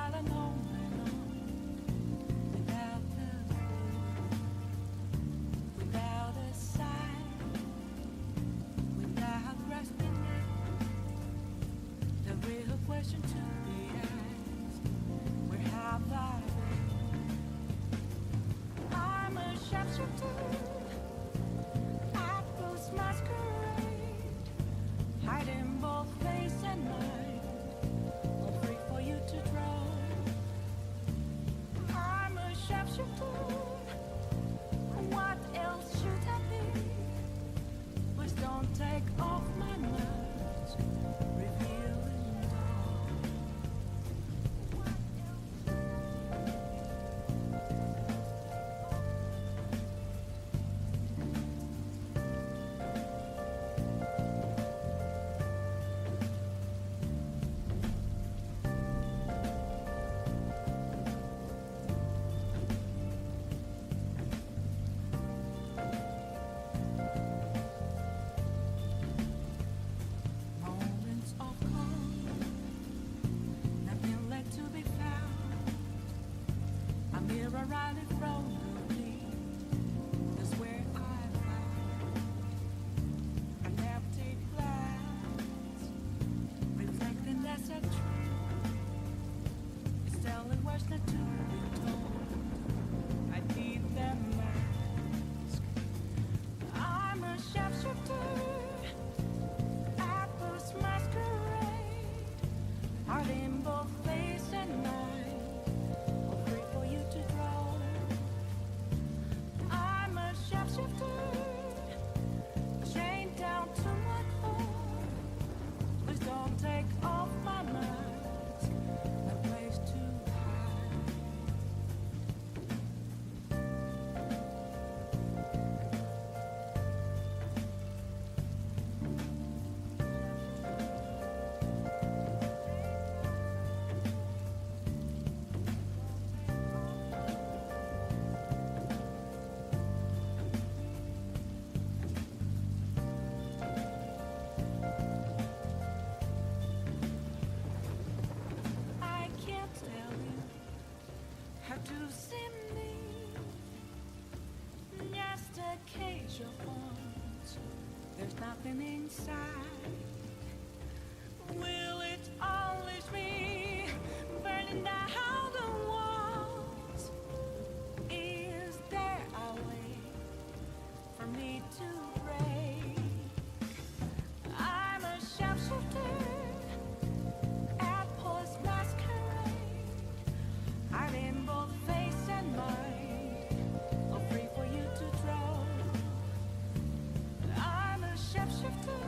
without an omen, without the blue, without a sign, without grasping it. The real question to be asked: where have I been? I'm a sharpshooter at Bruce Masquerade, hiding both face and mind, all free for you to draw. I'm a sharpshooter. What else should I be? Please don't take off my mask, revealing dawn. What moments of calm, nothing left to be found. A mirror right in front of me, that's where I found an empty glass, reflecting that's a truth. It's telling words not to be told. I need that mask. I'm a sharpshooter. Apples masquerade, heart in both face and mind, all free for you to draw. I'm a sharpshooter, chained down to my core. Please don't take off my mask, no place to hide. I can't tell you how to see me. Just a cage of bones. There's nothing inside. Will it unleash me, burning down the walls? Is there a way for me to break? I'm a sharpshooter at Post Masquerade, hiding both face and mind, all free for you to draw. I'm a sharpshooter.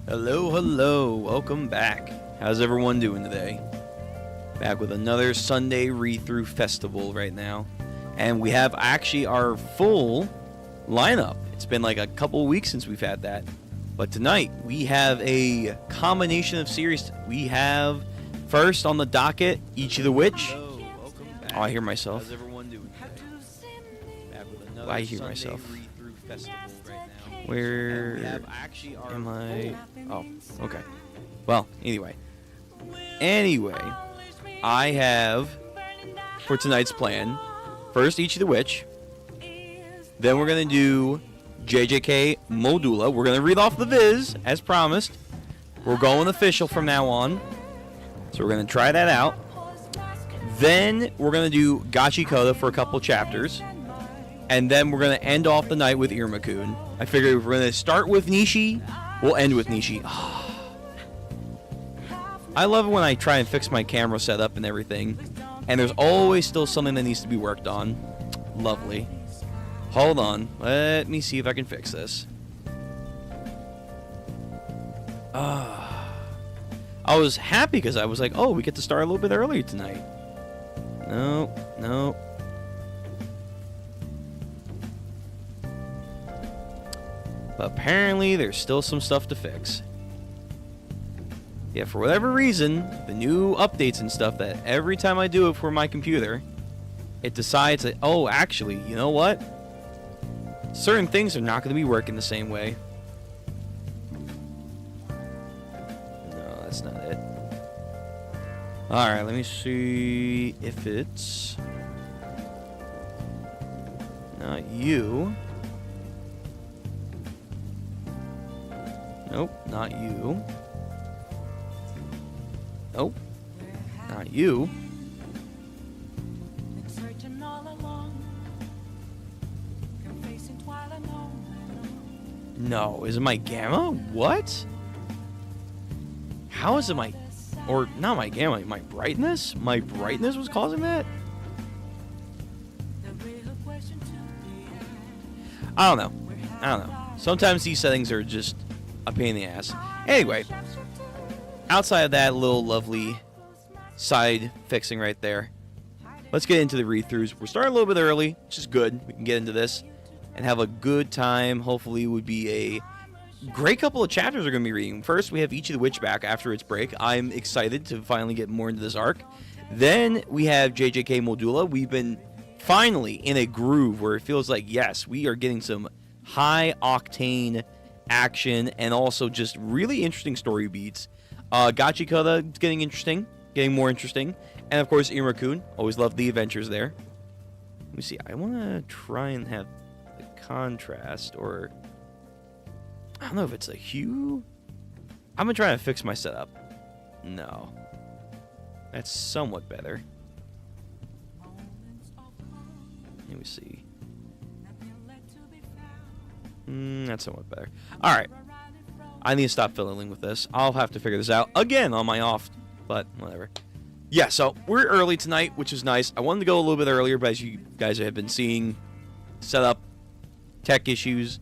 Hello, hello. Welcome back. How's everyone doing today? Back with another Sunday read-through festival right now. And we have actually our full lineup. It's been like a couple weeks since we've had that. But tonight, we have a combination of series. We have, first on the docket, Ichi the Witch. Hello, welcome back. Oh, I hear myself. How's everyone doing today? Back with another I hear Sunday myself. read-through festival right now. Where And we have actually our am I? full- Oh, okay. Well, anyway. I have, for tonight's plan, first Ichi the Witch. Then we're going to do JJK Modulo. We're going to read off the Viz, as promised. We're going official from now on. So we're going to try that out. Then we're going to do Gachiakuta for a couple chapters. And then we're going to end off the night with Iruma-kun. I figured if we're going to start with Nishi, we'll end with Nishi. I love it when I try and fix my camera setup and everything. And there's always still something that needs to be worked on. Lovely. Hold on. Let me see if I can fix this. I was happy because I was like, oh, we get to start a little bit earlier tonight. No. But apparently there's still some stuff to fix. Yeah, for whatever reason, the new updates and stuff that every time I do it for my computer, it decides that, oh, actually, you know what? Certain things are not going to be working the same way. No, that's not it. Alright, let me see if it's not you. Nope, not you. Nope, not you. No, is it my gamma? What? How is it my... Or, not my gamma, my brightness? My brightness was causing that? I don't know. Sometimes these settings are just a pain in the ass. Anyway, outside of that little lovely side fixing right there, let's get into the read-throughs. We're starting a little bit early, which is good. We can get into this and have a good time. Hopefully it would be a great couple of chapters we're going to be reading. First, we have Ichi the Witch back after its break. I'm excited to finally get more into this arc. Then we have JJK Modulo. We've been finally in a groove where it feels like, yes, we are getting some high-octane action and also just really interesting story beats. Gachiakuta is getting interesting, getting more interesting. And, of course, Iruma-kun. Always love the adventures there. Let me see. I want to try and have the contrast, or I don't know if it's a hue. I've been trying to fix my setup. No. That's somewhat better. Let me see. That's somewhat better. Alright. I need to stop fiddling with this. I'll have to figure this out again on my off, but whatever. Yeah, so we're early tonight, which is nice. I wanted to go a little bit earlier, but as you guys have been seeing, setup, tech issues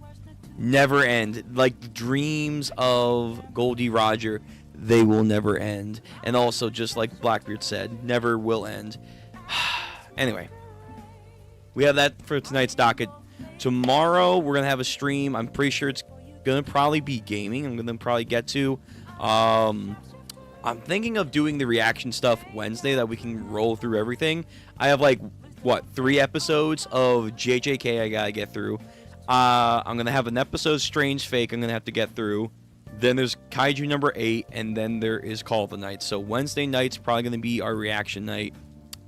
never end. Like the dreams of Goldie Roger, they will never end. And also, just like Blackbeard said, never will end. Anyway, we have that for tonight's docket. Tomorrow, we're going to have a stream. I'm pretty sure it's going to probably be gaming. I'm going to probably get to. I'm thinking of doing the reaction stuff Wednesday that we can roll through everything. I have, like, 3 episodes of JJK I got to get through. I'm going to have an episode Strange Fake I'm going to have to get through. Then there's Kaiju number 8, and then there is Call of the Night. So Wednesday night's probably going to be our reaction night.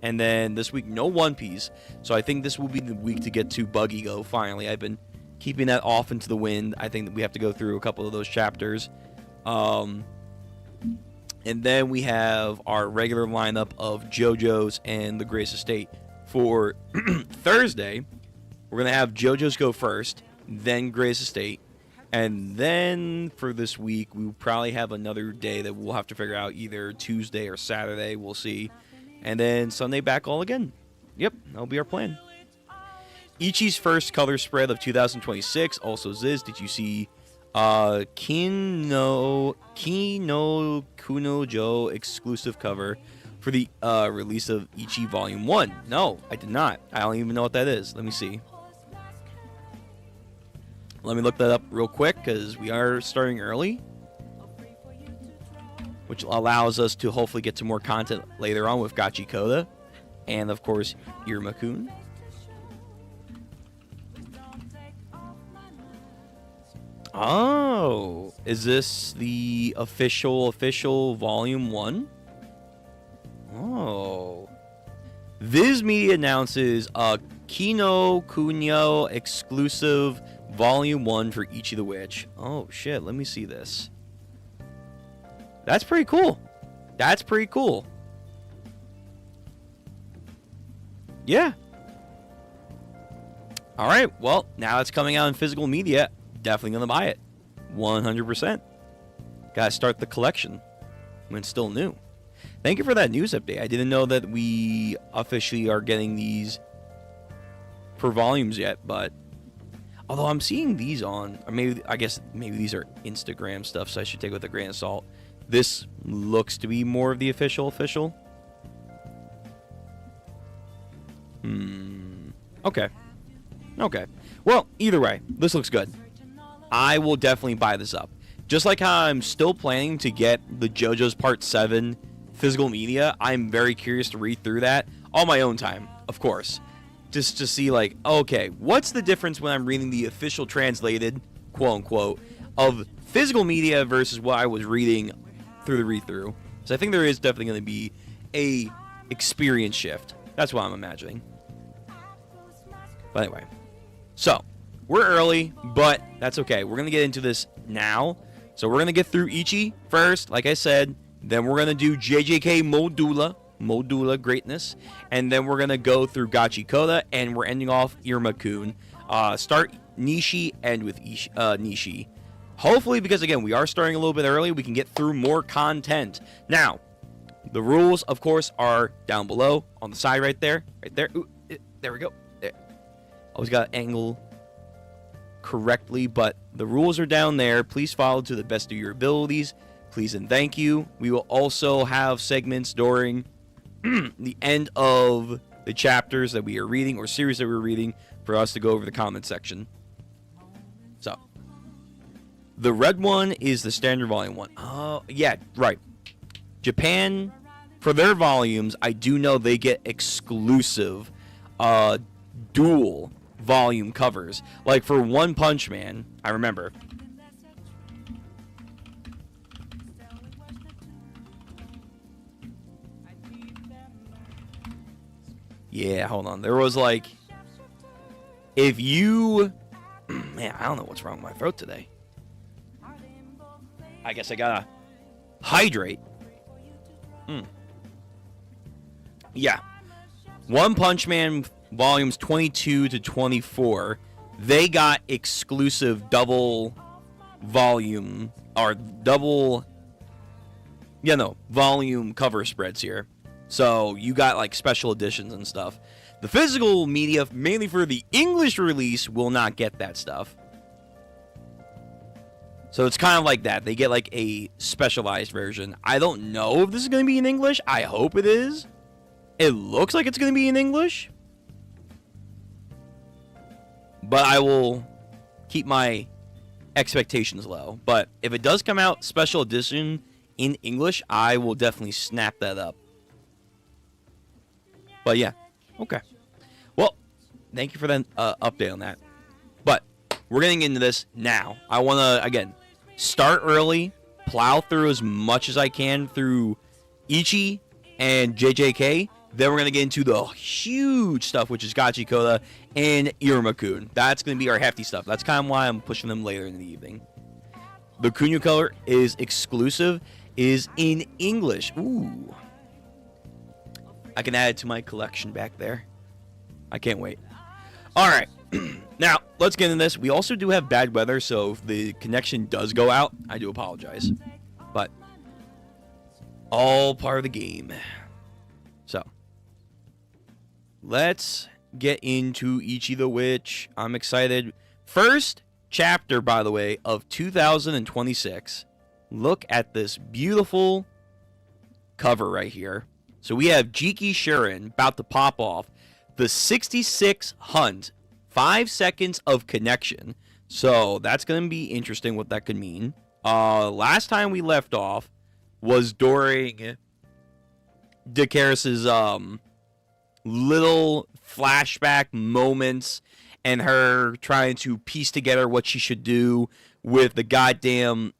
And then this week, no One Piece. So I think this will be the week to get to Buggy Go, finally. I've been keeping that off into the wind. I think that we have to go through a couple of those chapters. And then we have our regular lineup of JoJo's and The Grace Estate. For Thursday, we're going to have JoJo's go first, then Grace Estate. And then for this week, we'll probably have another day that we'll have to figure out, either Tuesday or Saturday. We'll see. And then Sunday back all again. Yep, that'll be our plan. Ichi's first color spread of 2026. Also, Ziz, did you see Kino Kuno Joe exclusive cover for the release of Ichi Volume 1. No, I did not. I don't even know what that is. Let me see. Let me look that up real quick because we are starting early, which allows us to hopefully get to more content later on with Gachiakuta and, of course, Iruma-kun. Oh, is this the official Volume 1? Oh. Viz Media announces a Kino Kunyo exclusive Volume 1 for Ichi the Witch. Oh, shit. Let me see this. That's pretty cool. That's pretty cool. Yeah. All right. Well, now it's coming out in physical media. Definitely going to buy it. 100%. Got to start the collection when it's still new. Thank you for that news update. I didn't know that we officially are getting these per volumes yet, but although I'm seeing these on, or maybe, I guess maybe these are Instagram stuff, so I should take it with a grain of salt. This looks to be more of the official. Okay. Okay. Well, either way, this looks good. I will definitely buy this up. Just like how I'm still planning to get the JoJo's Part 7 physical media, I'm very curious to read through that on my own time, of course. Just to see, like, okay, what's the difference when I'm reading the official translated, quote-unquote, of physical media versus what I was reading through the read-through. So I think there is definitely going to be a experience shift. That's what I'm imagining. But anyway. So, we're early, but that's okay. We're going to get into this now. So we're going to get through Ichi first, like I said. Then we're going to do JJK Modulo greatness. And then we're going to go through Gachiakuta, and we're ending off Iruma-kun. Start Nishi, end with Nishi. Hopefully, because again, we are starting a little bit early, we can get through more content. Now, the rules, of course, are down below on the side right there. Right there. Ooh, there we go. There. Always got to angle correctly, but the rules are down there. Please follow to the best of your abilities. Please and thank you. We will also have segments during the end of the chapters that we are reading or series that we're reading for us to go over the comment section. So, the red one is the standard volume one. Oh, yeah, right. Japan, for their volumes, I do know they get exclusive dual volume covers. Like for One Punch Man, I remember. Yeah, hold on. There was like, if you, man, I don't know what's wrong with my throat today. I guess I gotta hydrate. Yeah. One Punch Man volumes 22 to 24, they got exclusive double volume, or double, volume cover spreads here. So you got like special editions and stuff. The physical media, mainly for the English release, will not get that stuff. So it's kind of like that. They get like a specialized version. I don't know if this is going to be in English. I hope it is. It looks like it's going to be in English. But I will keep my expectations low. But if it does come out special edition in English, I will definitely snap that up. But yeah, okay. Well, thank you for the update on that. But we're getting into this now. I want to, again, start early, plow through as much as I can through Ichi and JJK. Then we're going to get into the huge stuff, which is Gachiakuta and Iruma-kun. That's going to be our hefty stuff. That's kind of why I'm pushing them later in the evening. The Kunyo color is exclusive, is in English. Ooh. I can add it to my collection back there. I can't wait. All right. Now, let's get into this. We also do have bad weather, so if the connection does go out, I do apologize. But all part of the game. So, let's get into Ichi the Witch. I'm excited. First, chapter, by the way, of 2026. Look at this beautiful cover right here. So we have Jiki Shuren about to pop off. The 66 hunt. 5 seconds of connection. So that's going to be interesting what that could mean. Last time we left off was during Dakaris's little flashback moments and her trying to piece together what she should do with the goddamn,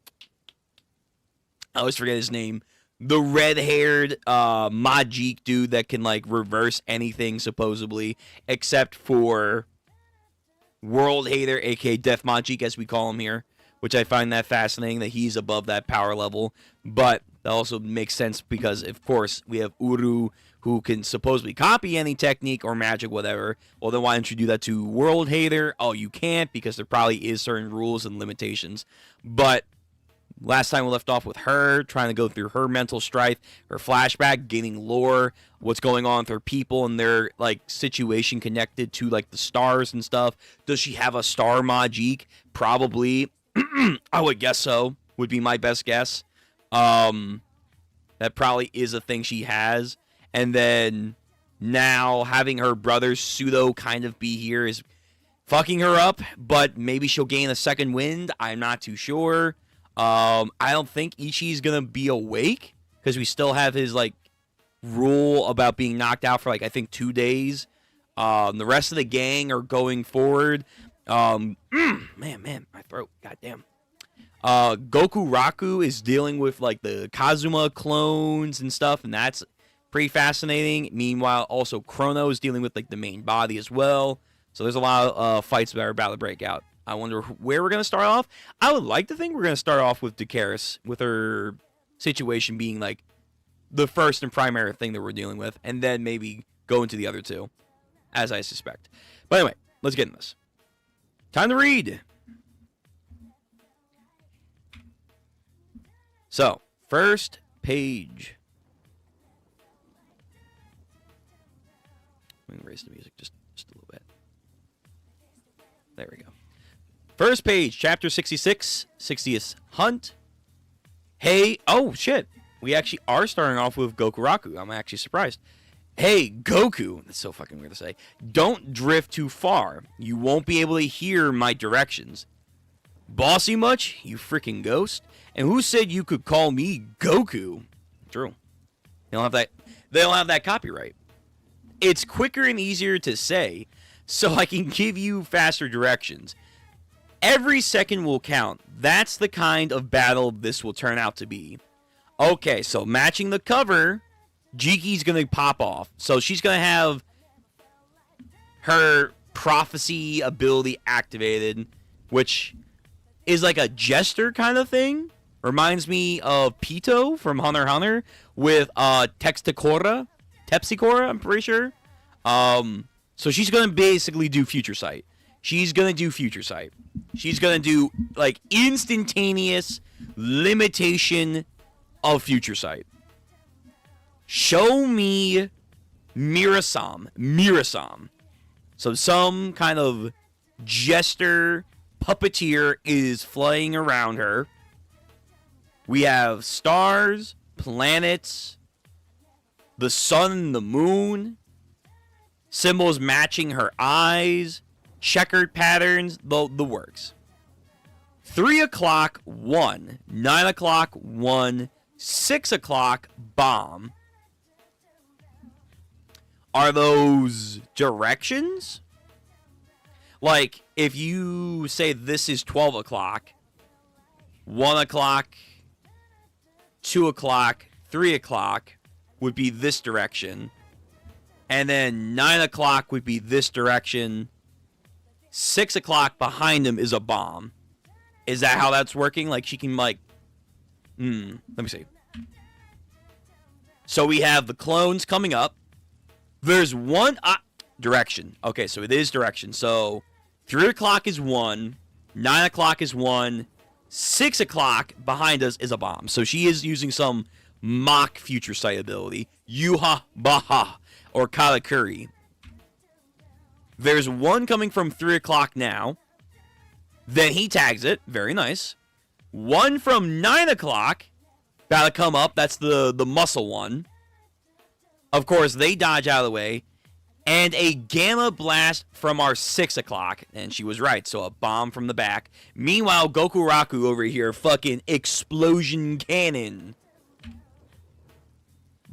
I always forget his name, the red-haired Majik dude that can like reverse anything supposedly except for World Hater, aka Death Majik as we call him here, which I find that fascinating that he's above that power level. But that also makes sense because, of course, we have Uru, who can supposedly copy any technique or magic, whatever. Well, then why don't you do that to World Hater? Oh, you can't because there probably is certain rules and limitations. But last time we left off with her, trying to go through her mental strife, her flashback, gaining lore, what's going on with her people and their, like, situation connected to, like, the stars and stuff. Does she have a star Majik? Probably. I would guess so. Would be my best guess. That probably is a thing she has. And then now having her brother pseudo kind of be here is fucking her up, but maybe she'll gain a second wind. I'm not too sure. I don't think Ichi's gonna be awake because we still have his like rule about being knocked out for like I think 2 days. The rest of the gang are going forward. Man, my throat. Goddamn. Goku Raku is dealing with like the Kazuma clones and stuff, and that's pretty fascinating. Meanwhile, also Chrono is dealing with like the main body as well. So there's a lot of fights that are about to break out. I wonder where we're going to start off. I would like to think we're going to start off with Dakaris, with her situation being like the first and primary thing that we're dealing with, and then maybe go into the other two, as I suspect. But anyway, let's get in this. Time to read. So, first page. Let me raise the music just a little bit. There we go. First page, chapter 66, 60th Hunt. Hey, oh shit. We actually are starting off with Goku Raku. I'm actually surprised. Hey, Goku. That's so fucking weird to say. Don't drift too far. You won't be able to hear my directions. Bossy much, you freaking ghost? And who said you could call me Goku? True. They don't have that copyright. It's quicker and easier to say, so I can give you faster directions. Every second will count. That's the kind of battle this will turn out to be. Okay, so matching the cover, Jiki's going to pop off. So she's going to have her prophecy ability activated, which is like a jester kind of thing. Reminds me of Pito from Hunter x Hunter with Tepsicora, I'm pretty sure. So she's going to basically do Future Sight. She's going to do Future Sight. She's going to do, like, instantaneous limitation of Future Sight. Show me Mirasam. So some kind of jester puppeteer is flying around her. We have stars, planets, the sun and the moon, symbols matching her eyes, checkered patterns, the works. 3 o'clock, 1. 9 o'clock, 1. 6 o'clock, bomb. Are those directions? Like, if you say this is 12 o'clock, 1 o'clock, 2 o'clock, 3 o'clock would be this direction. And then 9 o'clock would be this direction. 6 o'clock behind him is a bomb. Is that how that's working? Like, she can, like... let me see. So we have the clones coming up. There's one... direction. Okay, so it is direction. So 3 o'clock is 1. 9 o'clock is 1. 6 o'clock behind us is a bomb. So she is using some mock Future Sight ability. Yuha Baha. Or Katakuri. There's one coming from 3 o'clock now. Then he tags it. Very nice. One from 9 o'clock. About to come up. That's the muscle one. Of course, they dodge out of the way. And a Gamma Blast from our 6 o'clock. And she was right. So a bomb from the back. Meanwhile, Gokuraku over here, fucking explosion cannon.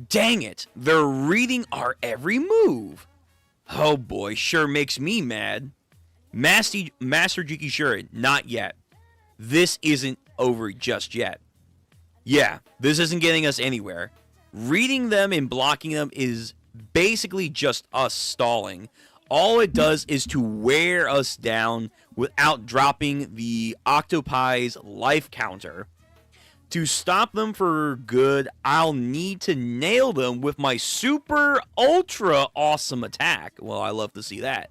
Dang it. They're reading our every move. Oh boy, sure makes me mad. Master Juki Shuren, not yet. This isn't over just yet. Yeah, this isn't getting us anywhere. Reading them and blocking them is basically just us stalling. All it does is to wear us down without dropping the Octopi's life counter. To stop them for good, I'll need to nail them with my super ultra awesome attack. Well, I love to see that.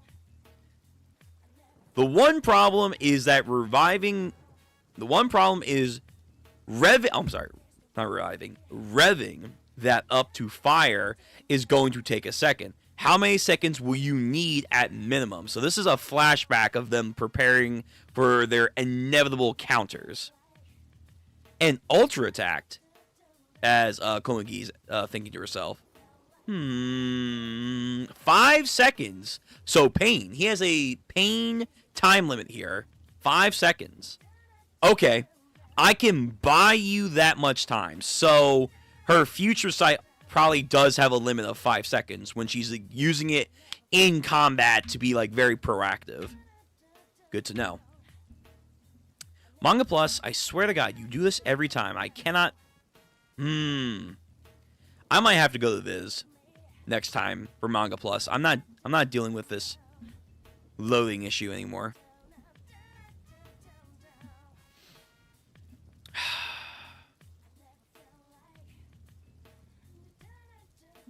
The one problem is that reviving... The one problem is revving that up to fire is going to take a second. How many seconds will you need at minimum? So this is a flashback of them preparing for their inevitable counters. And ultra attacked, as Komugi's thinking to herself. 5 seconds. So pain. He has a pain time limit here. 5 seconds. Okay. I can buy you that much time. So her future sight probably does have a limit of 5 seconds when she's using it in combat to be like very proactive. Good to know. Manga Plus, I swear to God, you do this every time. I cannot... I might have to go to Viz next time for Manga Plus. I'm not dealing with this loading issue anymore.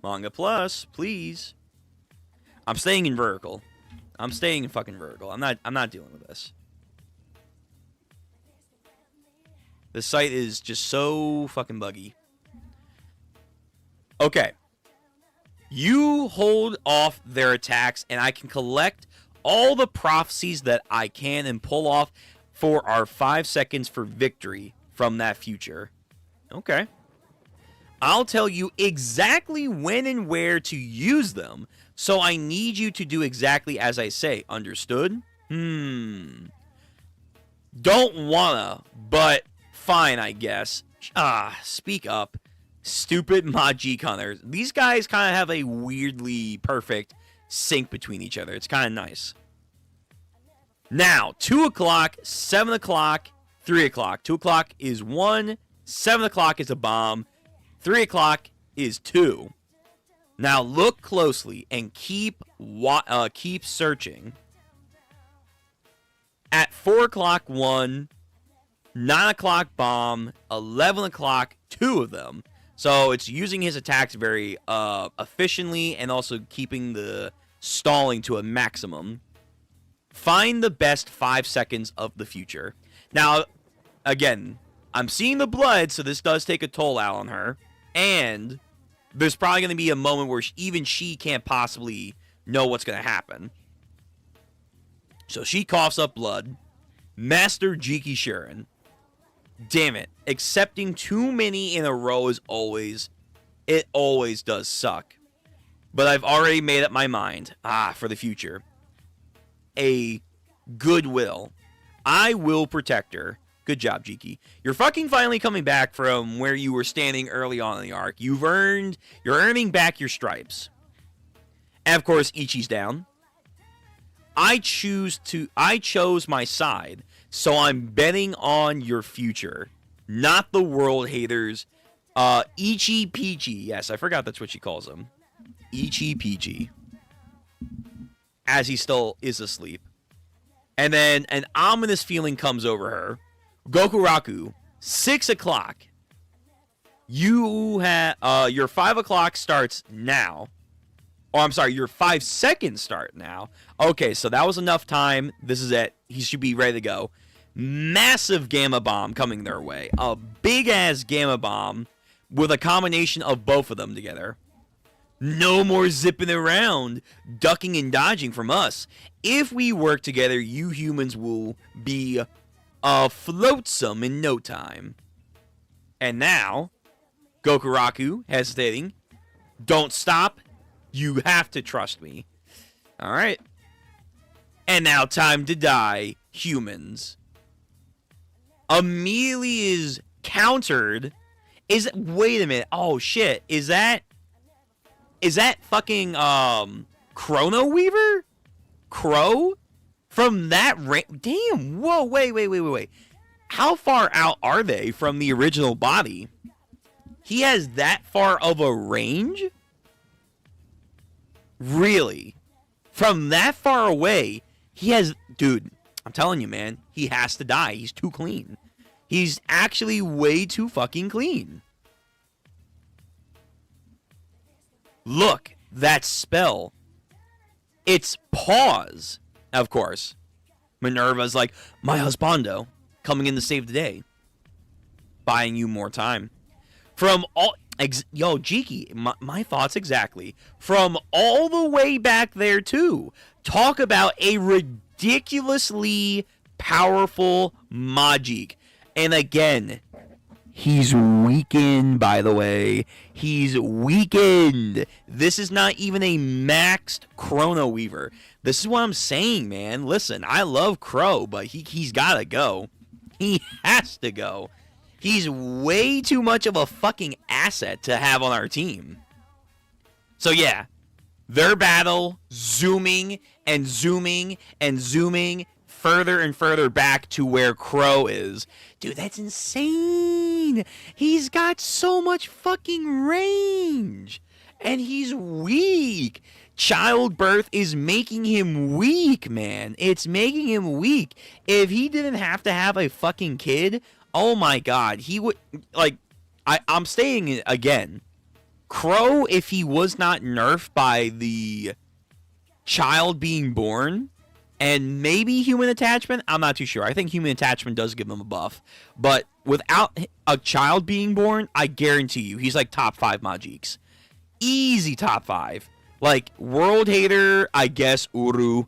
Manga Plus, please. I'm staying in vertical. I'm staying in fucking vertical. I'm not dealing with this. The site is just so fucking buggy. Okay. You hold off their attacks, and I can collect all the prophecies that I can and pull off for our 5 seconds for victory from that future. Okay. I'll tell you exactly when and where to use them, so I need you to do exactly as I say. Understood? Don't wanna, but... fine, I guess. Speak up. Stupid Maji Cunners. These guys kind of have a weirdly perfect sync between each other. It's kind of nice. Now, 2 o'clock, 7 o'clock, 3 o'clock. 2 o'clock is 1. 7 o'clock is a bomb. 3 o'clock is 2. Now, look closely and keep searching. At 4 o'clock, 1. 9 o'clock bomb, 11 o'clock, 2 of them. So it's using his attacks very efficiently and also keeping the stalling to a maximum. Find the best 5 seconds of the future. Now, again, I'm seeing the blood, so this does take a toll out on her. And there's probably going to be a moment where even she can't possibly know what's going to happen. So she coughs up blood. Master Jiki Shuren. Damn it. Accepting too many in a row is always... It always does suck. But I've already made up my mind. For the future. A goodwill. I will protect her. Good job, Jiki. You're fucking finally coming back from where you were standing early on in the arc. You're earning back your stripes. And of course, Ichi's down. I chose my side. So I'm betting on your future, not the world haters. Ichi Peachy. Yes, I forgot that's what she calls him. Ichi Peachy. As he still is asleep. And then an ominous feeling comes over her. Gokuraku, 6 o'clock. You have your 5 o'clock starts now. Oh, I'm sorry, your 5 seconds start now. Okay, so that was enough time. This is it. He should be ready to go. Massive Gamma Bomb coming their way. A big-ass Gamma Bomb with a combination of both of them together. No more zipping around, ducking and dodging from us. If we work together, you humans will be floatsome in no time. And now, Gokuraku hesitating. Don't stop. You have to trust me. Alright. And now time to die, humans. Immediately is countered. Wait a minute. Oh shit. Is that fucking Chrono Weaver? Crow? From that damn. Whoa, wait. How far out are they from the original body? He has that far of a range? Really? From that far away, he has... Dude, I'm telling you, man. He has to die. He's too clean. He's actually way too fucking clean. Look, that spell. It's pause. Of course. Minerva's like, my husbando, coming in to save the day. Buying you more time. From all... Yo, Jiki, my thoughts exactly. From all the way back there, too. Talk about a ridiculously powerful Majik. And again, he's weakened, by the way. He's weakened. This is not even a maxed Chrono Weaver. This is what I'm saying, man. Listen, I love Crow, but he's got to go. He has to go. He's way too much of a fucking asset to have on our team. So yeah, their battle, zooming and zooming and zooming further and further back to where Crow is. Dude, that's insane. He's got so much fucking range. And he's weak. Childbirth is making him weak, man. It's making him weak. If he didn't have to have a fucking kid... Oh my god, he would, like, I'm saying again, Crow, if he was not nerfed by the child being born, and maybe human attachment, I'm not too sure. I think human attachment does give him a buff. But without a child being born, I guarantee you, he's like top 5 Majiks. Easy top 5. Like, World Hater, I guess, Uru.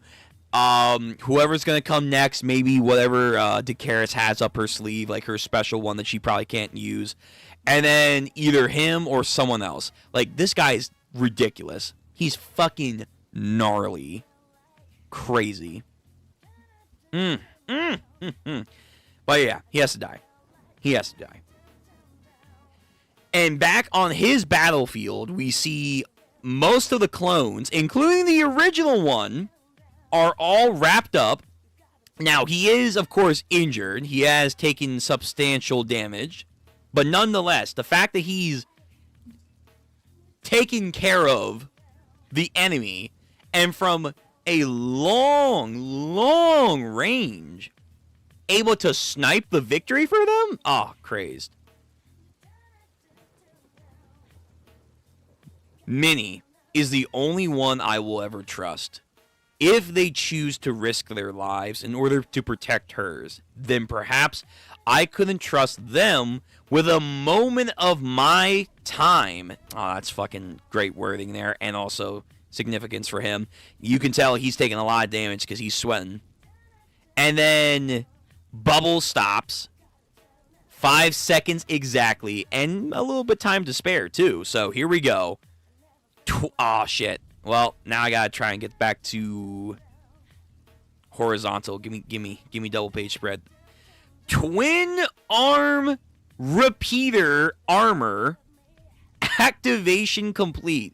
Whoever's gonna come next, maybe whatever Dakaris has up her sleeve, like her special one that she probably can't use, and then either him or someone else. Like, this guy is ridiculous. He's fucking gnarly, crazy. But yeah, he has to die. He has to die. And back on his battlefield, we see most of the clones, including the original one, are all wrapped up. Now, he is, of course, injured. He has taken substantial damage. But nonetheless, the fact that he's taken care of the enemy and from a long range able to snipe the victory for them? Oh, crazed. Minnie is the only one I will ever trust. If they choose to risk their lives in order to protect hers, then perhaps I couldn't trust them with a moment of my time. Oh, that's fucking great wording there, and also significance for him. You can tell he's taking a lot of damage because he's sweating. And then Bubble stops. 5 seconds exactly, and a little bit time to spare too. So here we go. Oh shit. Well, now I gotta try and get back to horizontal. Give me double page spread. Twin arm repeater armor activation complete.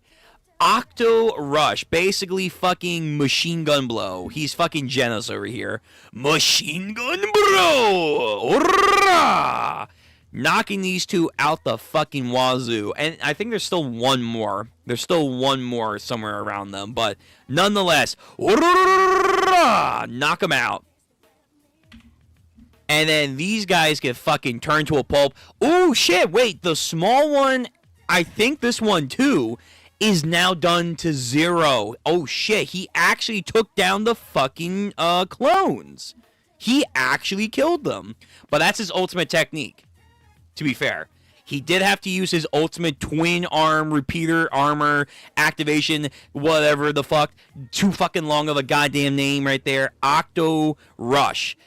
Octo rush, basically fucking machine gun blow. He's fucking Genos over here. Machine gun blow. Hurrah! Knocking these two out the fucking wazoo. And I think there's still one more. There's still one more somewhere around them. But nonetheless, knock them out. And then these guys get fucking turned to a pulp. Oh, shit. Wait, the small one, I think this one too, is now done to 0. Oh, shit. He actually took down the fucking clones. He actually killed them. But that's his ultimate technique. To be fair, He did have to use his ultimate twin arm repeater armor activation, whatever the fuck. Too fucking long of a goddamn name right there. Octo Rush.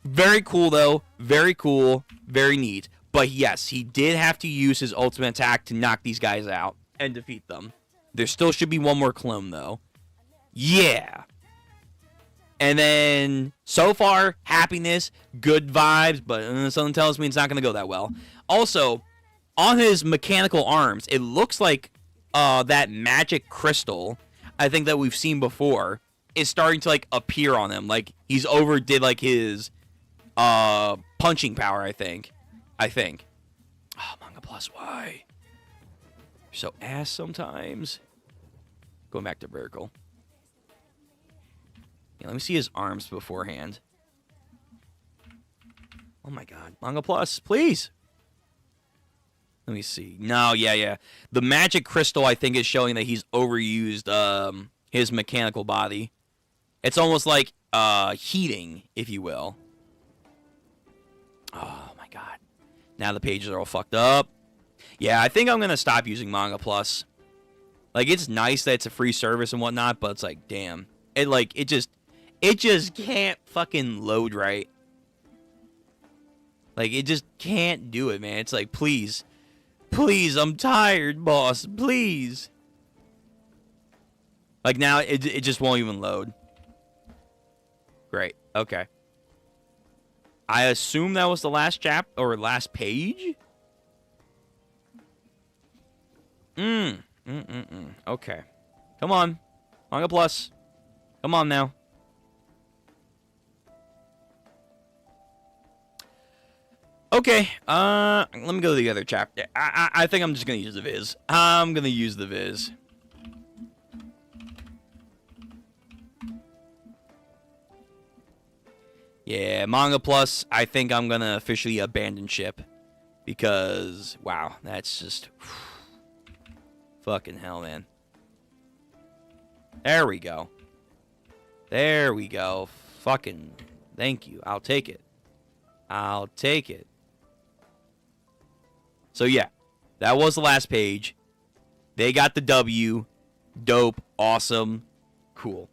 Very cool, though. Very cool. Very neat. But yes, he did have to use his ultimate attack to knock these guys out and defeat them. There still should be one more clone, though. Yeah. And then, so far, happiness, good vibes, but something tells me it's not going to go that well. Also, on his mechanical arms, it looks like that magic crystal, I think that we've seen before, is starting to, like, appear on him. Like, he's overdid, like, his punching power, I think. Oh, Manga Plus, why? You're so ass sometimes. Going back to vertical. Yeah, let me see his arms beforehand. Oh my god. Manga Plus, please. Let me see. No, yeah. The magic crystal, I think, is showing that he's overused his mechanical body. It's almost like heating, if you will. Oh my god. Now the pages are all fucked up. Yeah, I think I'm going to stop using Manga Plus. Like, it's nice that it's a free service and whatnot, but it's like, damn. It just can't fucking load right. Like, it just can't do it, man. It's like, please. Please, I'm tired, boss. Please. Like, now, it just won't even load. Great. Okay. I assume that was the last or last page? Okay. Come on. Manga Plus. Come on now. Okay, let me go to the other chapter. I think I'm just gonna use the Viz. I'm gonna use the Viz. Yeah, Manga Plus, I think I'm gonna officially abandon ship. Because, wow, that's just... fucking hell, man. There we go. There we go. Fucking, thank you. I'll take it. I'll take it. So, yeah. That was the last page. They got the W. Dope. Awesome. Cool.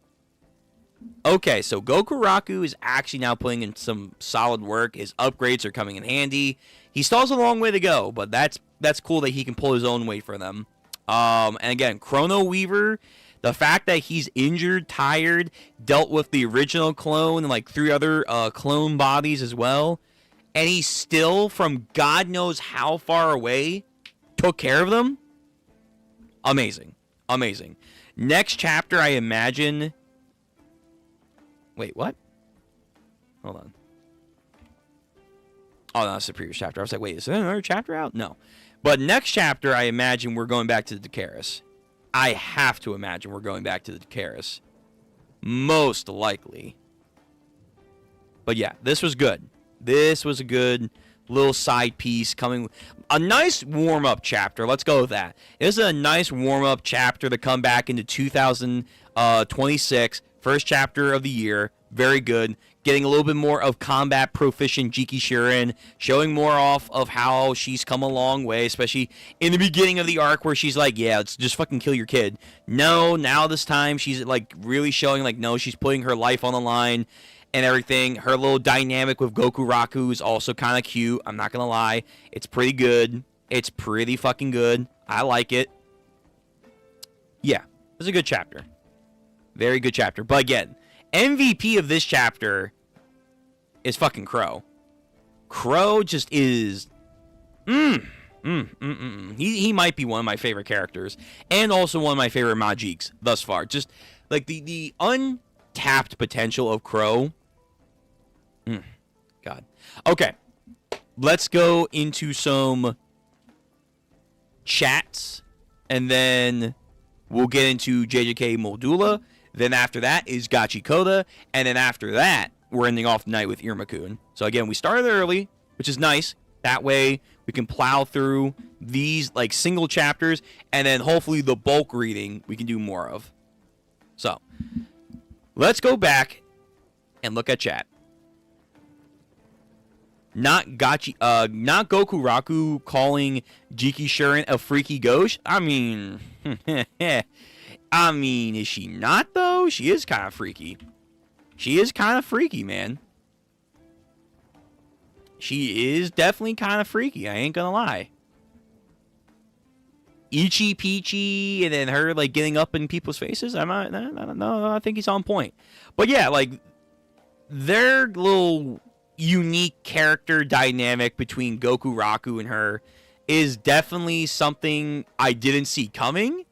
Okay, so Gokuraku is actually now putting in some solid work. His upgrades are coming in handy. He still has a long way to go, but that's cool that he can pull his own weight for them. And again, Chrono Weaver, the fact that he's injured, tired, dealt with the original clone and like 3 other clone bodies as well, and he still, from God knows how far away, took care of them. Amazing. Amazing. Next chapter, I imagine... Wait, what? Hold on. Oh, no, that's the previous chapter. I was like, wait, is there another chapter out? No. But next chapter, I imagine we're going back to the Dakaris. I have to imagine we're going back to the Dakaris. Most likely. But yeah, this was good. This was a good little side piece coming. A nice warm-up chapter. Let's go with that. This is a nice warm-up chapter to come back into 2026. First chapter of the year. Very good. Getting a little bit more of combat proficient Jiki Shirin. Showing more off of how she's come a long way. Especially in the beginning of the arc where she's like, yeah, let's just fucking kill your kid. No, now this time she's like really showing like, no, she's putting her life on the line and everything. Her little dynamic with Gokuraku is also kind of cute. I'm not going to lie. It's pretty good. It's pretty fucking good. I like it. Yeah, it's a good chapter. Very good chapter. But again, MVP of this chapter is fucking Crow. Crow just is... He might be one of my favorite characters. And also one of my favorite Majiks thus far. Just like the untapped potential of Crow. God. Okay. Let's go into some chats. And then we'll get into JJK Modulo. Then after that is Gachiakuta, and then after that, we're ending off the night with Iruma-kun. So again, we started early, which is nice. That way, we can plow through these like single chapters, and then hopefully the bulk reading we can do more of. So, let's go back and look at chat. not Goku Raku calling Jiki Shuren a freaky ghost. I mean, is she not though? She is kind of freaky. She is kind of freaky, man. She is definitely kind of freaky. I ain't gonna lie. Ichi Peachy and then her like getting up in people's faces. I don't know. I think he's on point. But yeah, like their little unique character dynamic between Goku Raku and her is definitely something I didn't see coming.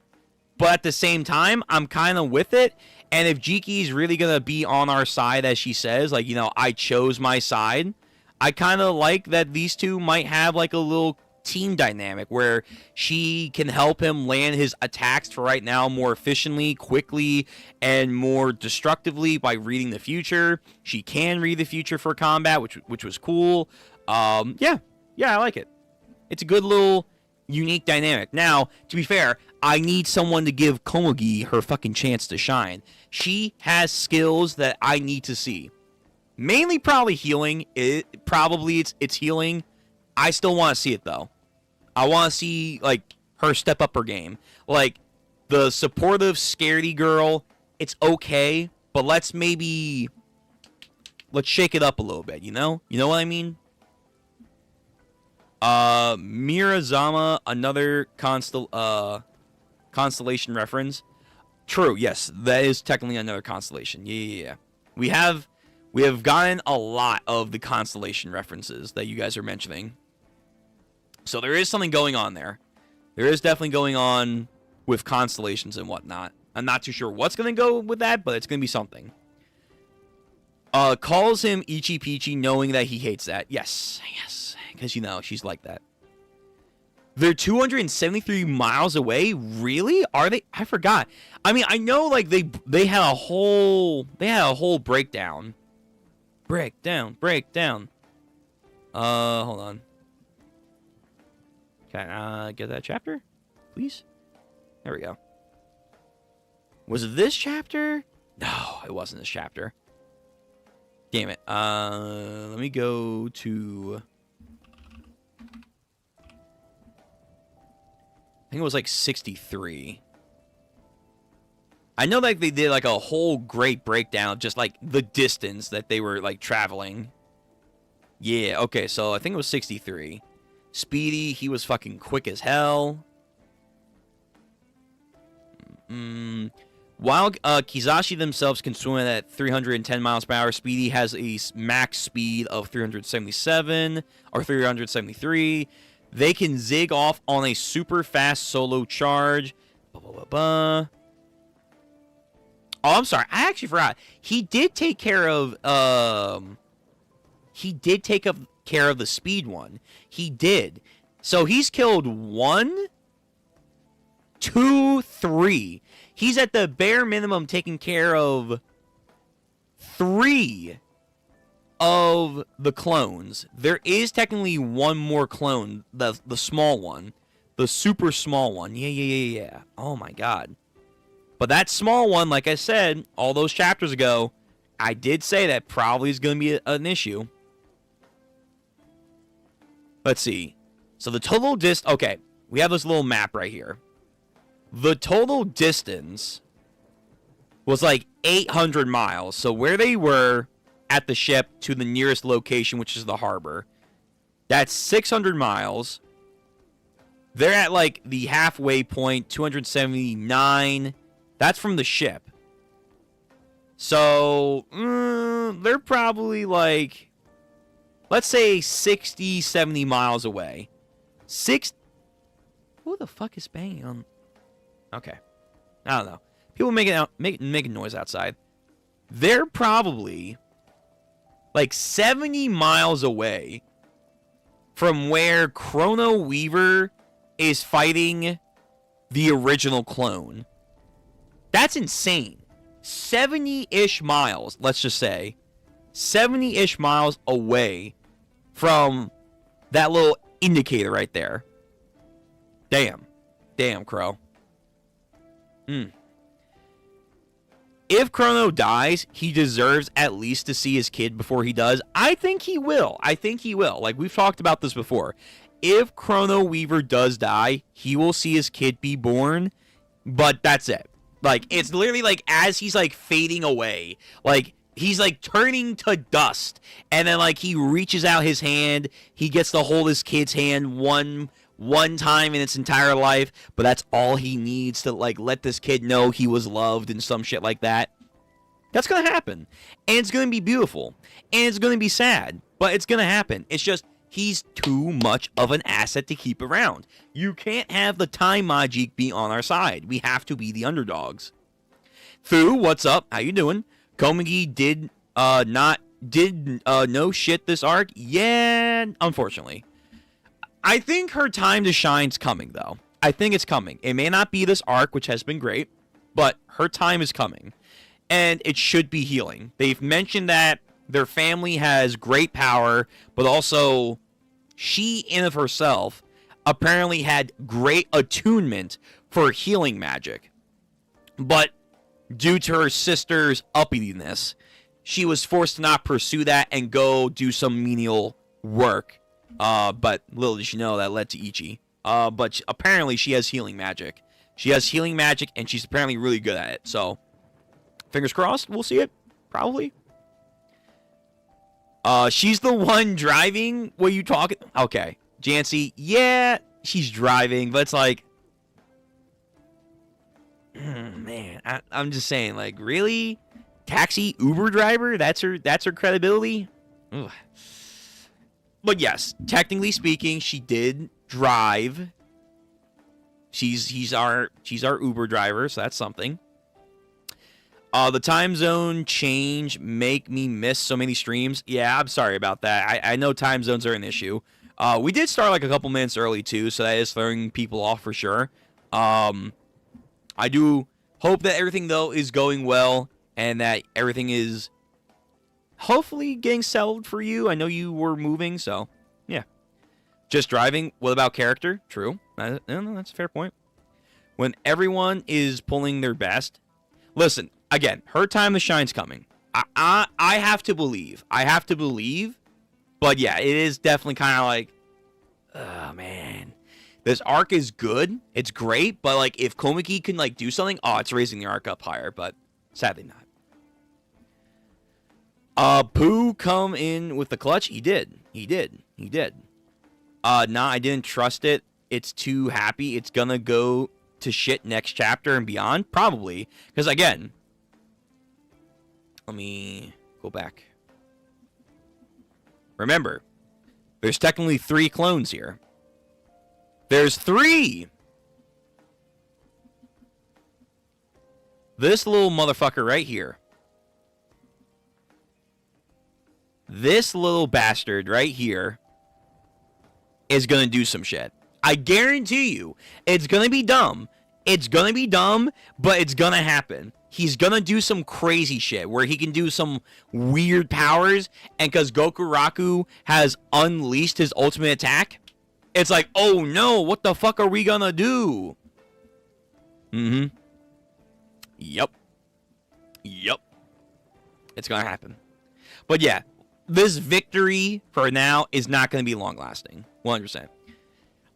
But at the same time, I'm kind of with it. And if Jiki's really gonna be on our side, as she says, like, you know, I chose my side, I kind of like that these two might have like a little team dynamic where she can help him land his attacks for right now more efficiently, quickly, and more destructively by reading the future. She can read the future for combat, which was cool. Yeah, I like it. It's a good little unique dynamic. Now, to be fair, I need someone to give Komugi her fucking chance to shine. She has skills that I need to see. Mainly probably healing. It's healing. I still want to see it though. I want to see like her step up her game. Like the supportive scaredy girl, it's okay, but let's shake it up a little bit, you know? You know what I mean? Mirazama, another constellation reference. True, yes, that is technically another constellation. Yeah. We have gotten a lot of the constellation references that you guys are mentioning. So there is something going on there. There is definitely going on with constellations and whatnot. I'm not too sure what's going to go with that, but it's going to be something. Calls him Ichi Peachy, knowing that he hates that. Yes. Because, you know, she's like that. They're 273 miles away? Really? Are they? I forgot. I mean, I know, like, they had a whole breakdown. Breakdown. Hold on. Can I get that chapter, please? There we go. Was it this chapter? No, it wasn't this chapter. Damn it. Let me go to... I think it was like 63. I know like they did like a whole great breakdown of just like the distance that they were like traveling. Yeah, okay, so I think it was 63. Speedy, he was fucking quick as hell. While Kizashi themselves can swim at 310 miles per hour, Speedy has a max speed of 377 or 373. They can zig off on a super fast solo charge. Oh, I'm sorry. I actually forgot. He did take care of the speed one. He did. So he's killed 1, 2, 3. He's at the bare minimum taking care of 3 of the clones. There is technically one more clone, the small one, the super small one. Yeah. Oh my god. But that small one, like I said all those chapters ago, I did say that probably is going to be an issue. Let's see. So the total okay, we have this little map right here. The total distance was like 800 miles. So where they were at the ship to the nearest location, which is the harbor, that's 600 miles. They're at like the halfway point, 279. That's from the ship. So, they're probably like, let's say 60, 70 miles away. Who the fuck is banging on? Okay. I don't know. People making noise outside. They're probably like 70 miles away from where Chrono Weaver is fighting the original clone. That's insane. 70-ish miles, let's just say. 70-ish miles away from that little indicator right there. Damn, Crow. if Chrono dies, he deserves at least to see his kid before he does. I think he will. Like, we've talked about this before. If Chrono Weaver does die, he will see his kid be born, but that's it. Like, it's literally like as he's like fading away, like he's like turning to dust, and then like he reaches out his hand, he gets to hold his kid's hand one time in its entire life, but that's all he needs to like let this kid know he was loved and some shit like that. That's gonna happen, and it's gonna be beautiful, and it's gonna be sad, but it's gonna happen. It's just he's too much of an asset to keep around. You can't have the time Majik be on our side. We have to be the underdogs. Fu, what's up? How you doing? Komagi did no shit this arc. Yeah, unfortunately. I think her time to shine's coming, though. I think it's coming. It may not be this arc, which has been great, but her time is coming. And it should be healing. They've mentioned that their family has great power, but also she in of herself apparently had great attunement for healing magic. But due to her sister's uppityness, she was forced to not pursue that and go do some menial work. But little did she know that led to Ichi. But apparently she has healing magic. She has healing magic, and she's apparently really good at it. So, fingers crossed, we'll see it. Probably. She's the one driving. What are you talking? Okay. Jancy, yeah, she's driving, but it's like, man, I'm just saying, like, really? Taxi Uber driver? That's her credibility? Ugh. But yes, technically speaking, she did drive. She's our Uber driver, so that's something. The time zone change make me miss so many streams. Yeah, I'm sorry about that. I know time zones are an issue. We did start like a couple minutes early too, so that is throwing people off for sure. I do hope that everything though is going well and that everything is hopefully getting settled for you. I know you were moving, so yeah. Just driving. What about character? True. No, that's a fair point. When everyone is pulling their best. Listen, again, her time to shine's coming. I have to believe. But yeah, it is definitely kind of like, oh man, this arc is good. It's great, but like if Komaki can like do something, oh, it's raising the arc up higher. But sadly not. Pooh come in with the clutch. He did. Nah, I didn't trust it. It's too happy. It's gonna go to shit next chapter and beyond, probably. Because again, let me go back. Remember, there's technically 3 clones here. There's 3! This little motherfucker right here. This little bastard right here is gonna do some shit. I guarantee you, it's gonna be dumb. It's gonna be dumb, but it's gonna happen. He's gonna do some crazy shit where he can do some weird powers, and because Gokuraku has unleashed his ultimate attack, it's like, oh no, what the fuck are we gonna do? Yep. It's gonna happen. But yeah, this victory for now is not gonna be long lasting. 100%.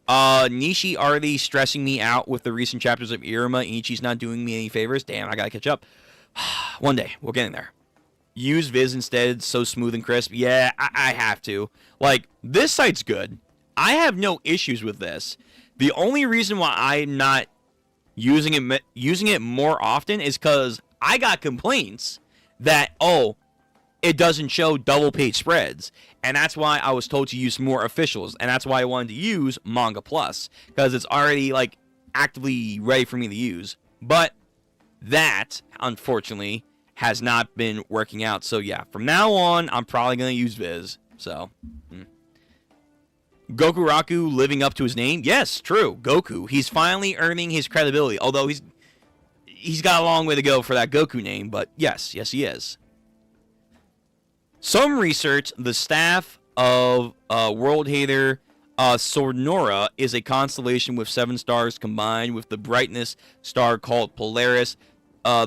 Nishi already stressing me out with the recent chapters of Iruma. Ichi's not doing me any favors. Damn, I gotta catch up. One day, we're getting there. Use Viz instead, so smooth and crisp. Yeah, I have to. Like, this site's good. I have no issues with this. The only reason why I'm not using it more often is because I got complaints that, oh, it doesn't show double page spreads. And that's why I was told to use more officials. And that's why I wanted to use Manga Plus. Because it's already, like, actively ready for me to use. But that, unfortunately, has not been working out. So, yeah, from now on, I'm probably going to use Viz. So, Gokuraku living up to his name? Yes, true. Goku. He's finally earning his credibility. Although he's got a long way to go for that Goku name. But, yes, he is. Some research, the staff of World Hater Sonora is a constellation with 7 stars combined with the brightness star called Polaris.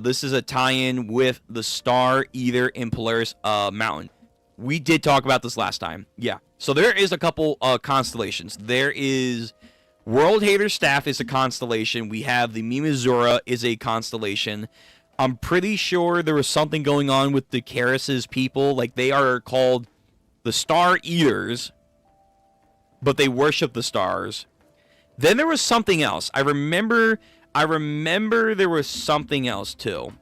this is a tie-in with the Star Eater in Polaris Mountain. We did talk about this last time. Yeah. So there is a couple constellations. There is World Hater Staff is a constellation. We have the Mimizura is a constellation. I'm pretty sure there was something going on with the Karis's people. Like, they are called the Star Eaters, but they worship the stars. Then there was something else. I remember there was something else too.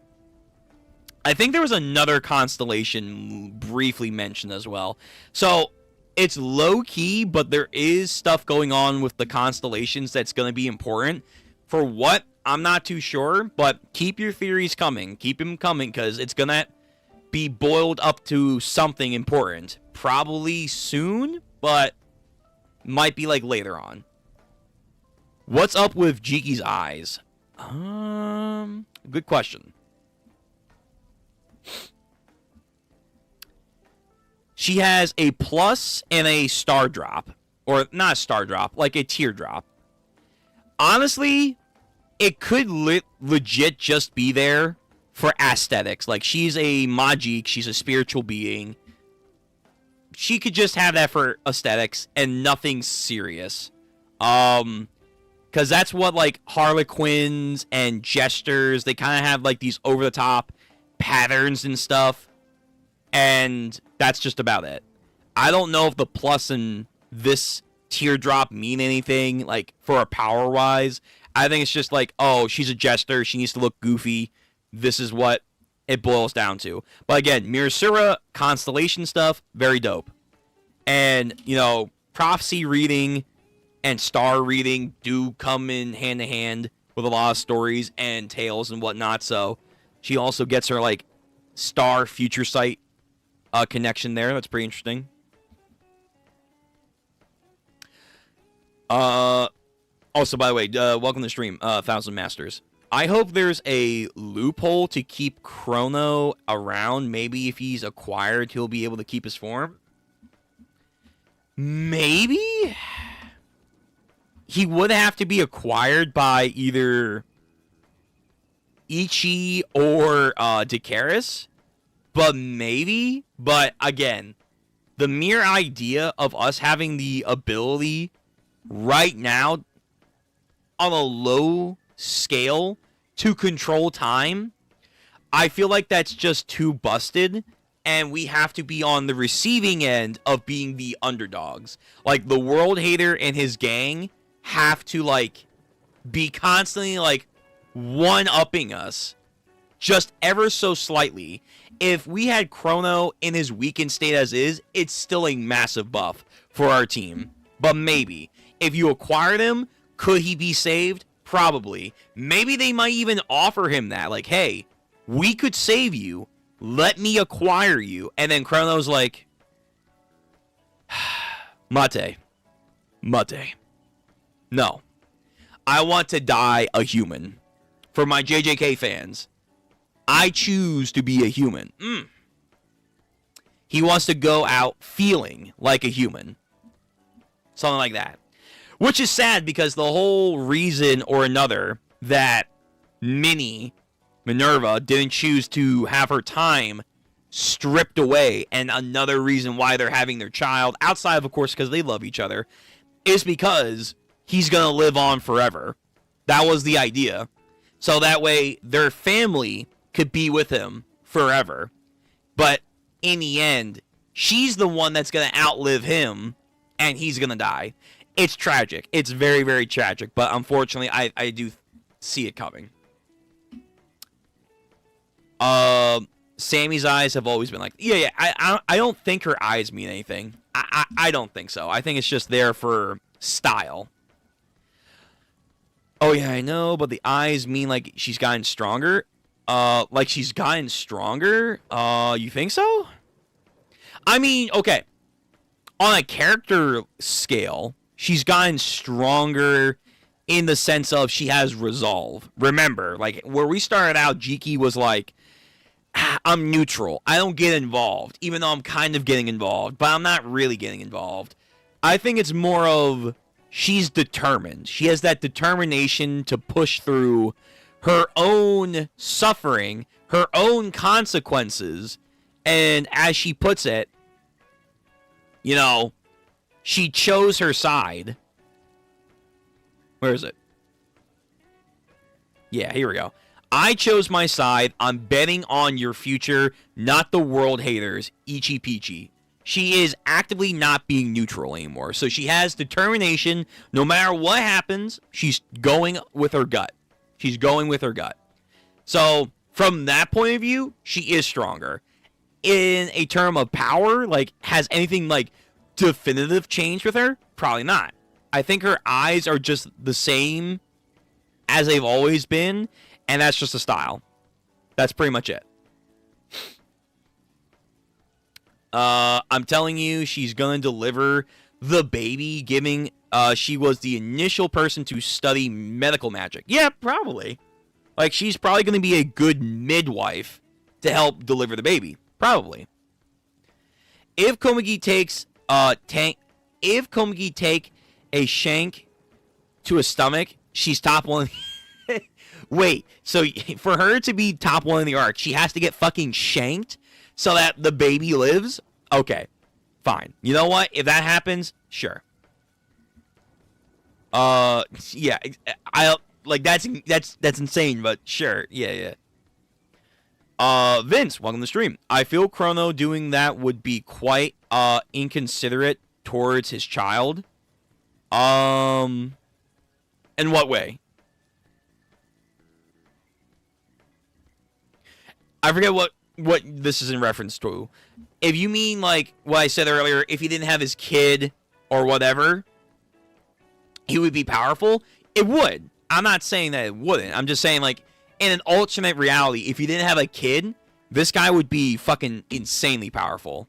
I think there was another constellation briefly mentioned as well. So it's low key, but there is stuff going on with the constellations that's going to be important. For what? I'm not too sure, but keep your theories coming. Keep them coming, because it's going to be boiled up to something important. Probably soon, but might be like later on. What's up with Jiki's eyes? Good question. She has a plus and a star drop. Or not a star drop, like a teardrop. Honestly, it could legit just be there for aesthetics. Like, she's a Majik, she's a spiritual being. She could just have that for aesthetics and nothing serious. Because that's what, like, Harlequins and Jesters, they kind of have, like, these over-the-top patterns and stuff. And that's just about it. I don't know if the plus in this teardrop mean anything, like, for a power-wise. I think it's just like, oh, she's a Jester, she needs to look goofy. This is what it boils down to. But again, Mirasura, constellation stuff, very dope. And, you know, prophecy reading and star reading do come in hand to hand with a lot of stories and tales and whatnot. So she also gets her, like, star future sight connection there. That's pretty interesting. Also, by the way, welcome to the stream, Thousand Masters. I hope there's a loophole to keep Chrono around. Maybe if he's acquired, he'll be able to keep his form. Maybe? He would have to be acquired by either Ichi or Dakaris. But maybe. But again, the mere idea of us having the ability right now on a low scale to control time, I feel like that's just too busted, and we have to be on the receiving end of being the underdogs. Like, the World Hater and his gang have to, like, be constantly, like, one-upping us just ever so slightly. If we had Chrono in his weakened state as is, it's still a massive buff for our team. But maybe. If you acquired him, could he be saved? Probably. Maybe they might even offer him that. Like, hey, we could save you. Let me acquire you. And then Chrono's like, Mate. No. I want to die a human. For my JJK fans, I choose to be a human. He wants to go out feeling like a human. Something like that. Which is sad, because the whole reason or another that Minerva didn't choose to have her time stripped away, and another reason why they're having their child, outside of course because they love each other, is because he's going to live on forever. That was the idea. So that way their family could be with him forever. But in the end, she's the one that's going to outlive him, and he's going to die. It's tragic. It's very, very tragic. But unfortunately, I do see it coming. Sammy's eyes have always been like... Yeah. I don't think her eyes mean anything. I don't think so. I think it's just there for style. Oh, yeah, I know. But the eyes mean like she's gotten stronger. Like she's gotten stronger? You think so? I mean, okay. On a character scale... She's gotten stronger in the sense of she has resolve. Remember, like, where we started out, Jiki was like, I'm neutral. I don't get involved, even though I'm kind of getting involved, but I'm not really getting involved. I think it's more of she's determined. She has that determination to push through her own suffering, her own consequences, and as she puts it, you know, she chose her side. Where is it? Yeah, here we go. I chose my side. I'm betting on your future, not the world haters, Ichi Peachy. She is actively not being neutral anymore. So she has determination. No matter what happens, she's going with her gut. She's going with her gut. So from that point of view, she is stronger. In a term of power, like, has anything, like, definitive changed with her? Probably not. I think her eyes are just the same as they've always been, and that's just a style. That's pretty much it. I'm telling you, she's gonna deliver the baby, she was the initial person to study medical magic. Yeah, probably. Like, she's probably gonna be a good midwife to help deliver the baby. Probably. If Komagi takes a shank to a stomach, she's top one. Wait, so for her to be top one in the arc, she has to get fucking shanked so that the baby lives? Okay, fine. You know what? If that happens, sure. Yeah, that's insane, but sure, yeah. Vince, welcome to the stream. I feel Chrono doing that would be quite inconsiderate towards his child. In what way? I forget what this is in reference to. If you mean, like, what I said earlier, if he didn't have his kid or whatever, he would be powerful, it would. I'm not saying that it wouldn't. I'm just saying, like, in an alternate reality, if he didn't have a kid, this guy would be fucking insanely powerful,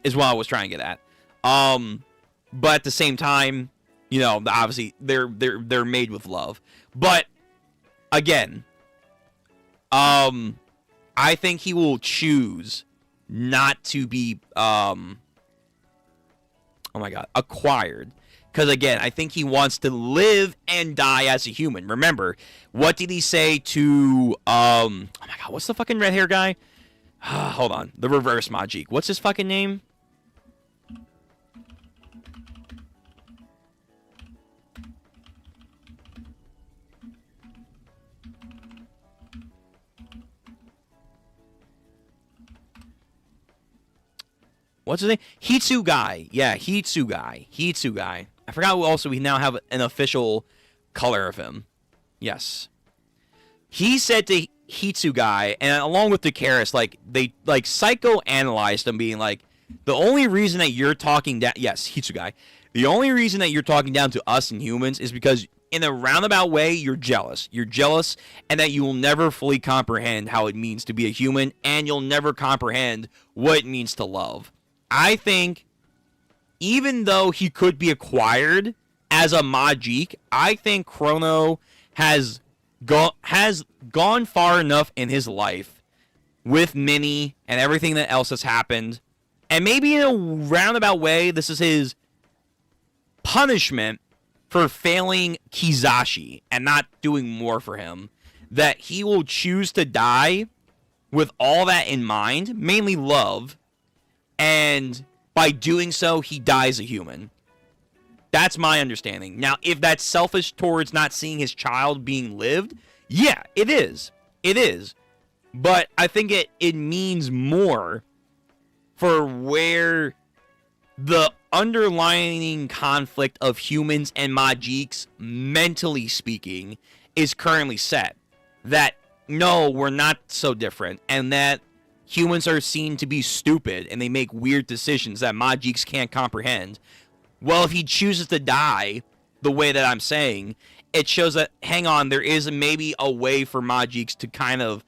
is what I was trying to get at. But at the same time, you know, obviously, they're made with love. But, again, I think he will choose not to be, acquired. Because, again, I think he wants to live and die as a human. Remember, what did he say to, what's the fucking red hair guy? Hold on. The reverse Majik. What's his fucking name? What's his name? Hitsugai. Yeah, Hitsugai. I forgot also we now have an official color of him. Yes. He said to Hitsugai, and along with Dakaris, like, they, like, psychoanalyzed him, being like, the only reason that you're talking down... Yes, Hitsugai. The only reason that you're talking down to us and humans is because, in a roundabout way, you're jealous. You're jealous, and that you will never fully comprehend how it means to be a human, and you'll never comprehend what it means to love. I think, even though he could be acquired as a Majik, I think Chrono has gone far enough in his life with Minnie and everything that else has happened, and maybe in a roundabout way, this is his punishment for failing Kizashi and not doing more for him, that he will choose to die with all that in mind, mainly love, and by doing so, he dies a human. That's my understanding. Now, if that's selfish towards not seeing his child being lived, yeah, it is. It is. But I think it means more for where the underlying conflict of humans and Majiks, mentally speaking, is currently set. That, no, we're not so different, and that humans are seen to be stupid, and they make weird decisions that Majiks can't comprehend. Well, if he chooses to die the way that I'm saying, it shows that, hang on, there is maybe a way for Majiks to kind of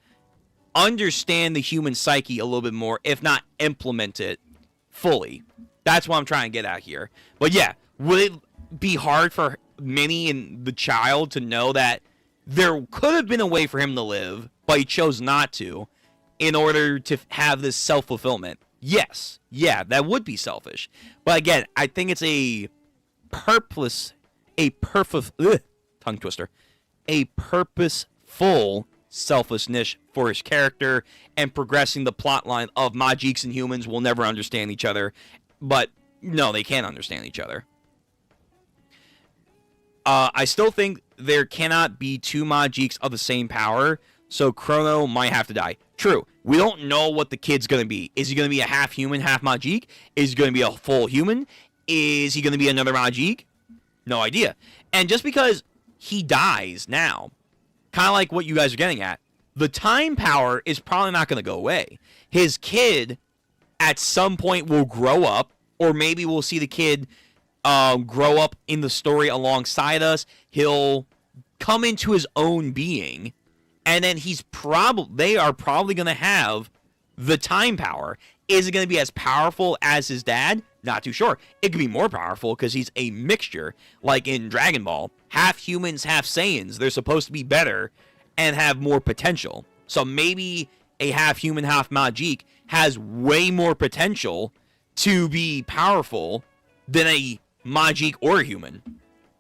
understand the human psyche a little bit more, if not implement it fully. That's what I'm trying to get at here. But yeah, would it be hard for Minnie and the child to know that there could have been a way for him to live, but he chose not to, in order to have this self-fulfillment? Yes. Yeah, that would be selfish. But again, I think it's a purposeful full selflessness for his character and progressing the plot line of Majiks and humans will never understand each other. But no, they can't understand each other. I still think there cannot be two Majiks of the same power, so Chrono might have to die. True. We don't know what the kid's going to be. Is he going to be a half human, half Majik? Is he going to be a full human? Is he going to be another Majik? No idea. And just because he dies now, kind of like what you guys are getting at, the time power is probably not going to go away. His kid at some point will grow up, or maybe we'll see the kid grow up in the story alongside us. He'll come into his own being, and then they are probably going to have the time power. Is it going to be as powerful as his dad? Not too sure. It could be more powerful because he's a mixture, like in Dragon Ball. Half humans, half Saiyans. They're supposed to be better and have more potential. So maybe a half human, half Majik has way more potential to be powerful than a Majik or a human.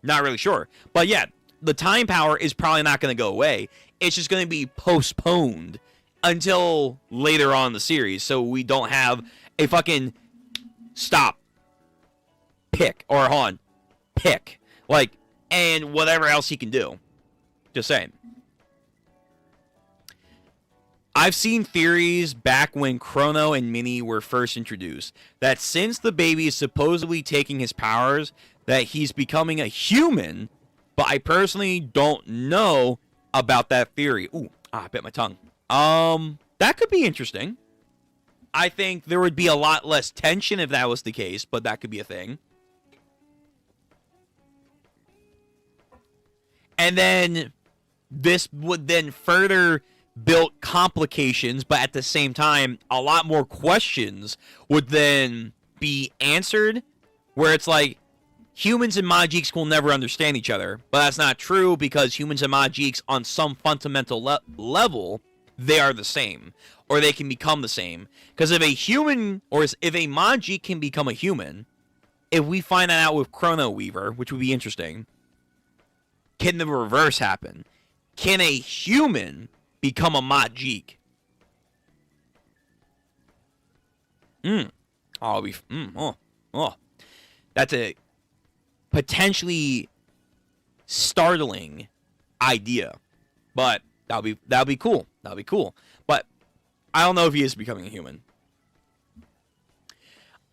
Not really sure. But yeah, the time power is probably not going to go away. It's just going to be postponed until later on in the series. So we don't have a fucking stop, pick, or hold on, pick. Like, and whatever else he can do. Just saying. I've seen theories back when Chrono and Minnie were first introduced that since the baby is supposedly taking his powers, that he's becoming a human, but I personally don't know about that theory. Ooh, I bit my tongue. That could be interesting. I think there would be a lot less tension if that was the case, but that could be a thing. And then this would then further build complications, but at the same time, a lot more questions would then be answered, where it's like, humans and Majiks will never understand each other. But that's not true, because humans and Majiks, on some fundamental level, they are the same. Or they can become the same. Because if a human, or if a Majik can become a human, if we find that out with Chrono Weaver, which would be interesting, can the reverse happen? Can a human become a Majik? That's a potentially startling idea, but that'll be cool. That'll be cool. But I don't know if he is becoming a human.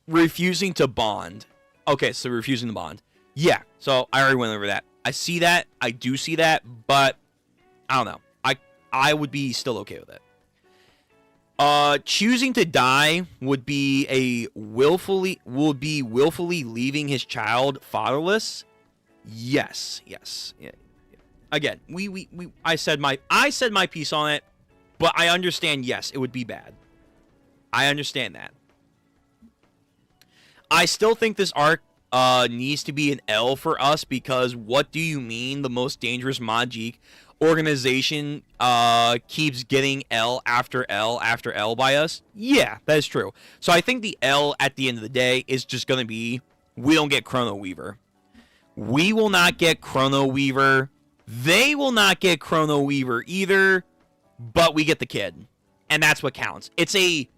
Refusing to bond. Okay, so refusing to bond. Yeah, so I already went over that. I see that. I do see that, but I don't know. I would be still okay with it. Choosing to die would be willfully leaving his child fatherless. Yes. Yeah. Again, I said my piece on it, but I understand. Yes, it would be bad. I understand that. I still think this arc needs to be an L for us, because what do you mean the most dangerous Majik organization keeps getting L after L after L by us? Yeah, that is true. So I think the L at the end of the day is just going to be, we don't get Chrono Weaver. We will not get Chrono Weaver. They will not get Chrono Weaver either, but we get the kid. And that's what counts. It's a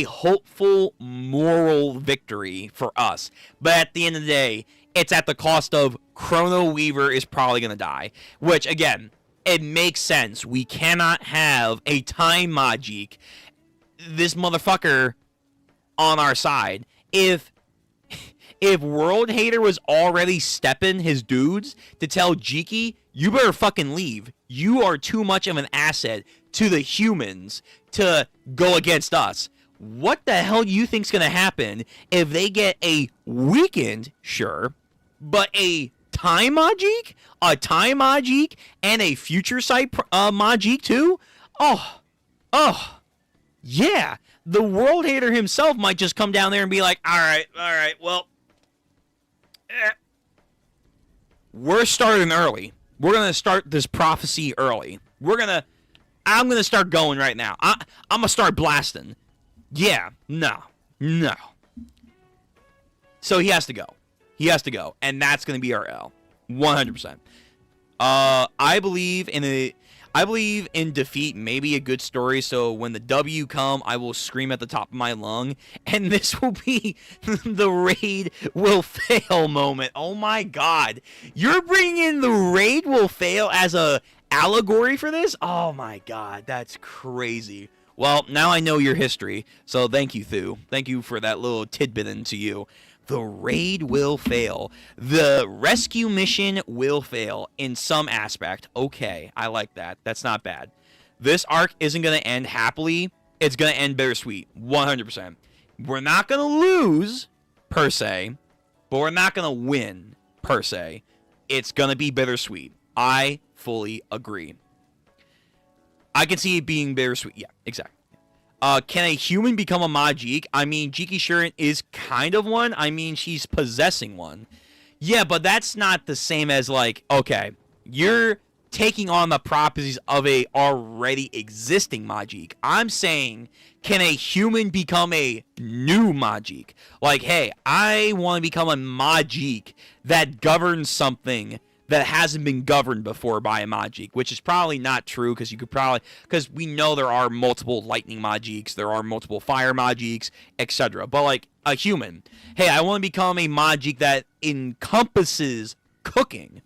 hopeful moral victory for us. But at the end of the day, it's at the cost of Chrono Weaver is probably going to die. Which, again, it makes sense. We cannot have a time Majik, this motherfucker, on our side. If World Hater was already stepping his dudes to tell Jiki, you better fucking leave. You are too much of an asset to the humans to go against us. What the hell do you think's going to happen if they get a weakened, sure, but a time Majik? A time Majik and a future sight Majik too? Oh, yeah. The World Hater himself might just come down there and be like, all right, well, we're starting early. We're going to start this prophecy early. I'm going to start going right now. I'm going to start blasting. Yeah, no. So he has to go. And that's going to be our L. 100%. I believe I believe in defeat may be a good story, so when the W come, I will scream at the top of my lung, and this will be the raid will fail moment. Oh my god. You're bringing in the raid will fail as a allegory for this? Oh my god, that's crazy. Well, now I know your history, so thank you, Thu. Thank you for that little tidbit into you. The raid will fail. The rescue mission will fail in some aspect. Okay, I like that. That's not bad. This arc isn't going to end happily. It's going to end bittersweet. 100%. We're not going to lose, per se, but we're not going to win, per se. It's going to be bittersweet. I fully agree. I can see it being bittersweet. Yeah, exactly. Can a human become a Majik? I mean, Jiki Shuren is kind of one. I mean, she's possessing one. Yeah, but that's not the same as, like, okay, you're taking on the properties of a already existing Majik. I'm saying, can a human become a new Majik? Like, hey, I want to become a Majik that governs something that hasn't been governed before by a Majik, which is probably not true because we know there are multiple lightning Majiks, there are multiple fire Majiks, etc. But like a human, hey, I want to become a Majik that encompasses cooking.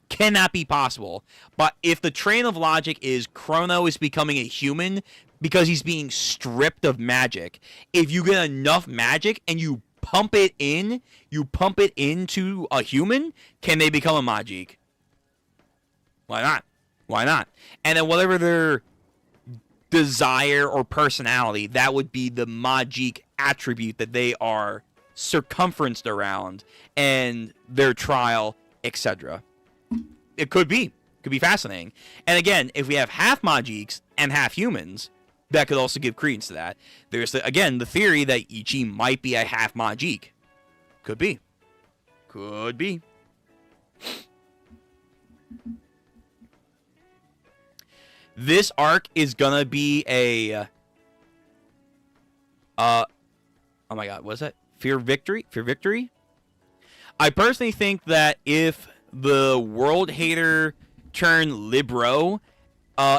Cannot be possible. But if the train of logic is Chrono is becoming a human because he's being stripped of magic, if you get enough magic and you pump it into a human, can they become a Majik? Why not? Why not? And then whatever their desire or personality, that would be the Majik attribute that they are circumferenced around and their trial, etc. It could be. Could be fascinating. And again, if we have half Majiks and half humans, that could also give credence to that. There's, the theory that Ichi might be a half Majik. Could be. Could be. This arc is gonna be a... oh my god, what is that? Fear Victory? Fear Victory? I personally think that if the World Hater turned Libro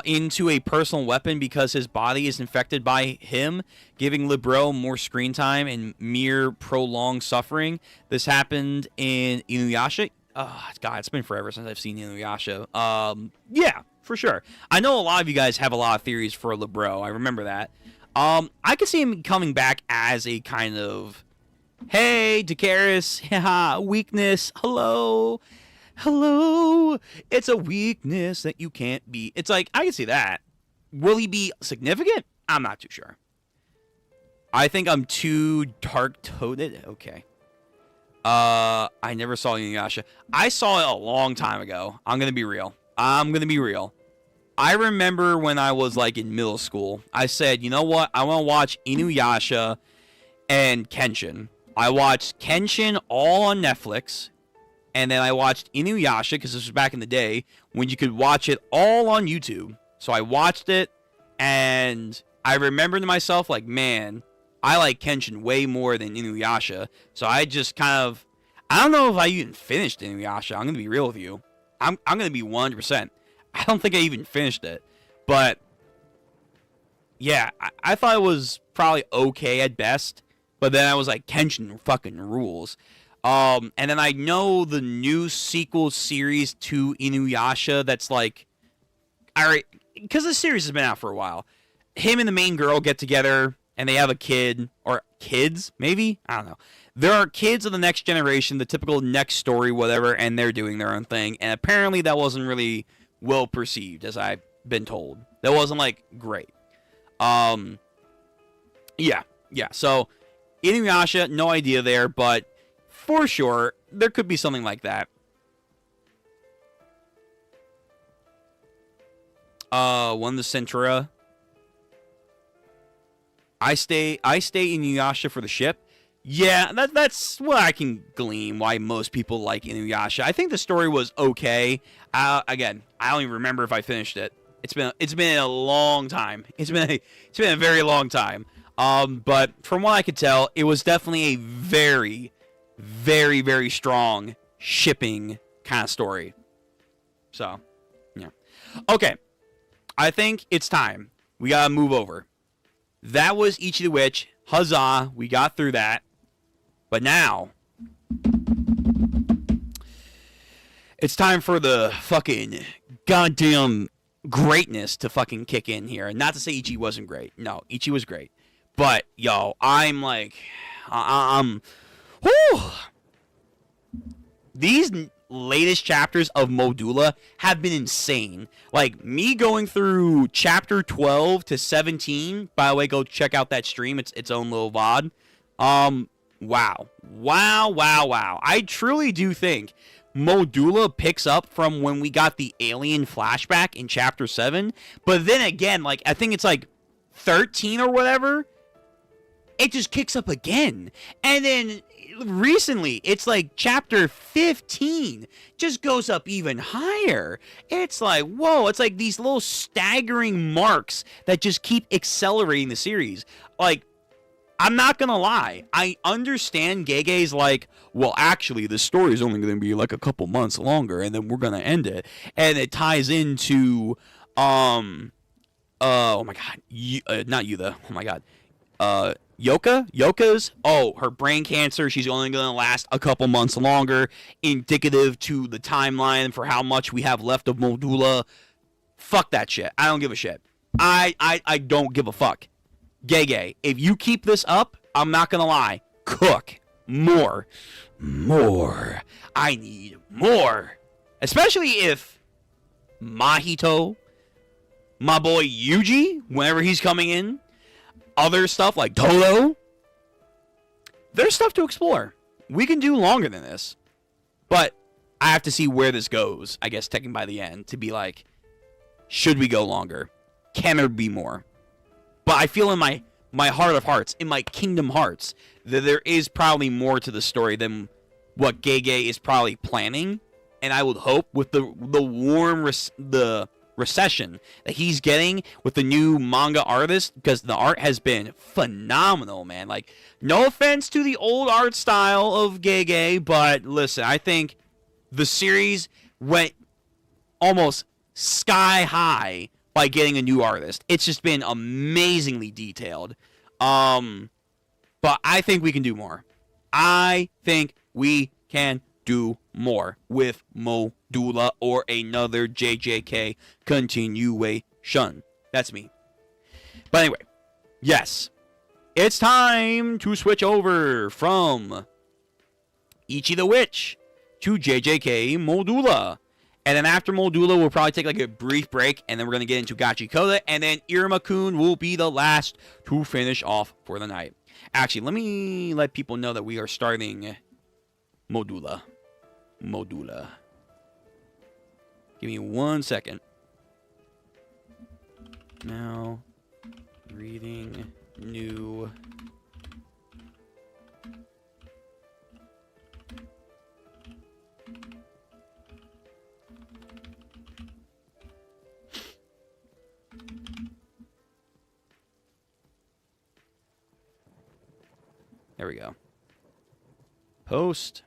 into a personal weapon because his body is infected by him, giving Libro more screen time and mere prolonged suffering. This happened in Inuyasha. Oh, God, it's been forever since I've seen Inuyasha. Yeah, for sure. I know a lot of you guys have a lot of theories for Libro. I remember that. I could see him coming back as a kind of, hey, Dakaris, haha, weakness, hello. Hello, it's a weakness that you can't beat. It's like, I can see that. Will he be significant? I'm not too sure. I think I'm too dark-toted. Okay. I never saw Inuyasha. I saw it a long time ago. I'm going to be real. I remember when I was, like, in middle school, I said, you know what? I want to watch Inuyasha and Kenshin. I watched Kenshin all on Netflix. And then I watched Inuyasha, because this was back in the day, when you could watch it all on YouTube. So I watched it, and I remembered to myself, like, man, I like Kenshin way more than Inuyasha. So I just kind of, I don't know if I even finished Inuyasha. I'm going to be real with you. I'm going to be 100%. I don't think I even finished it. But, yeah, I thought it was probably okay at best. But then I was like, Kenshin fucking rules. And then I know the new sequel series to Inuyasha that's like, alright, because the series has been out for a while. Him and the main girl get together, and they have a kid, or kids, maybe? I don't know. There are kids of the next generation, the typical next story, whatever, and they're doing their own thing. And apparently that wasn't really well perceived, as I've been told. That wasn't, like, great. Yeah, so Inuyasha, no idea there, but for sure, there could be something like that. One the Centura. I stay in Inuyasha for the ship. Yeah, that's what I can glean why most people like Inuyasha. I think the story was okay. Again, I don't even remember if I finished it. It's been a long time. It's been a very long time. But from what I could tell, it was definitely a very, very, very strong shipping kind of story. So, yeah. Okay. I think it's time. We gotta move over. That was Ichi the Witch. Huzzah. We got through that. But now, it's time for the fucking goddamn greatness to fucking kick in here. And not to say Ichi wasn't great. No, Ichi was great. But, yo, I'm like, whew. These latest chapters of Modulo have been insane. Like, me going through chapter 12 to 17, by the way, go check out that stream. It's its own little VOD. Wow. I truly do think Modulo picks up from when we got the alien flashback in chapter 7. But then again, like, I think it's like 13 or whatever. It just kicks up again. And then recently, it's like chapter 15 just goes up even higher. It's like, whoa, it's like these little staggering marks that just keep accelerating the series. Like, I'm not gonna lie, I understand Gege's like, well, actually, the story is only gonna be like a couple months longer, and then we're gonna end it. And it ties into, oh my god, not Yuda, oh my god, Yoka's, her brain cancer, she's only going to last a couple months longer, indicative to the timeline for how much we have left of Modulo. Fuck that shit. I don't give a shit. I don't give a fuck. Gege, if you keep this up, I'm not going to lie, cook. More. I need more. Especially if Mahito, my boy Yuji, whenever he's coming in, other stuff like Toto, there's stuff to explore. We can do longer than this. But I have to see where this goes, I guess, taken by the end, to be like, should we go longer? Can there be more? But I feel in my heart of hearts, in my Kingdom Hearts, that there is probably more to the story than what Gege is probably planning. And I would hope with the warm, the recession that he's getting with the new manga artist, because the art has been phenomenal, man. Like, no offense to the old art style of Gege, but listen, I think the series went almost sky high by getting a new artist. It's just been amazingly detailed. But I think we can do more. I think we can do more with Modulo or another JJK continuation. That's me. But anyway, yes, it's time to switch over from Ichi the Witch to JJK Modulo. And then after Modulo, we'll probably take like a brief break, and then we're going to get into Gachiakuta, and then Iruma-kun will be the last to finish off for the night. Actually, let me let people know that we are starting Modulo. Give me 1 second. Now, reading new. There we go. Post.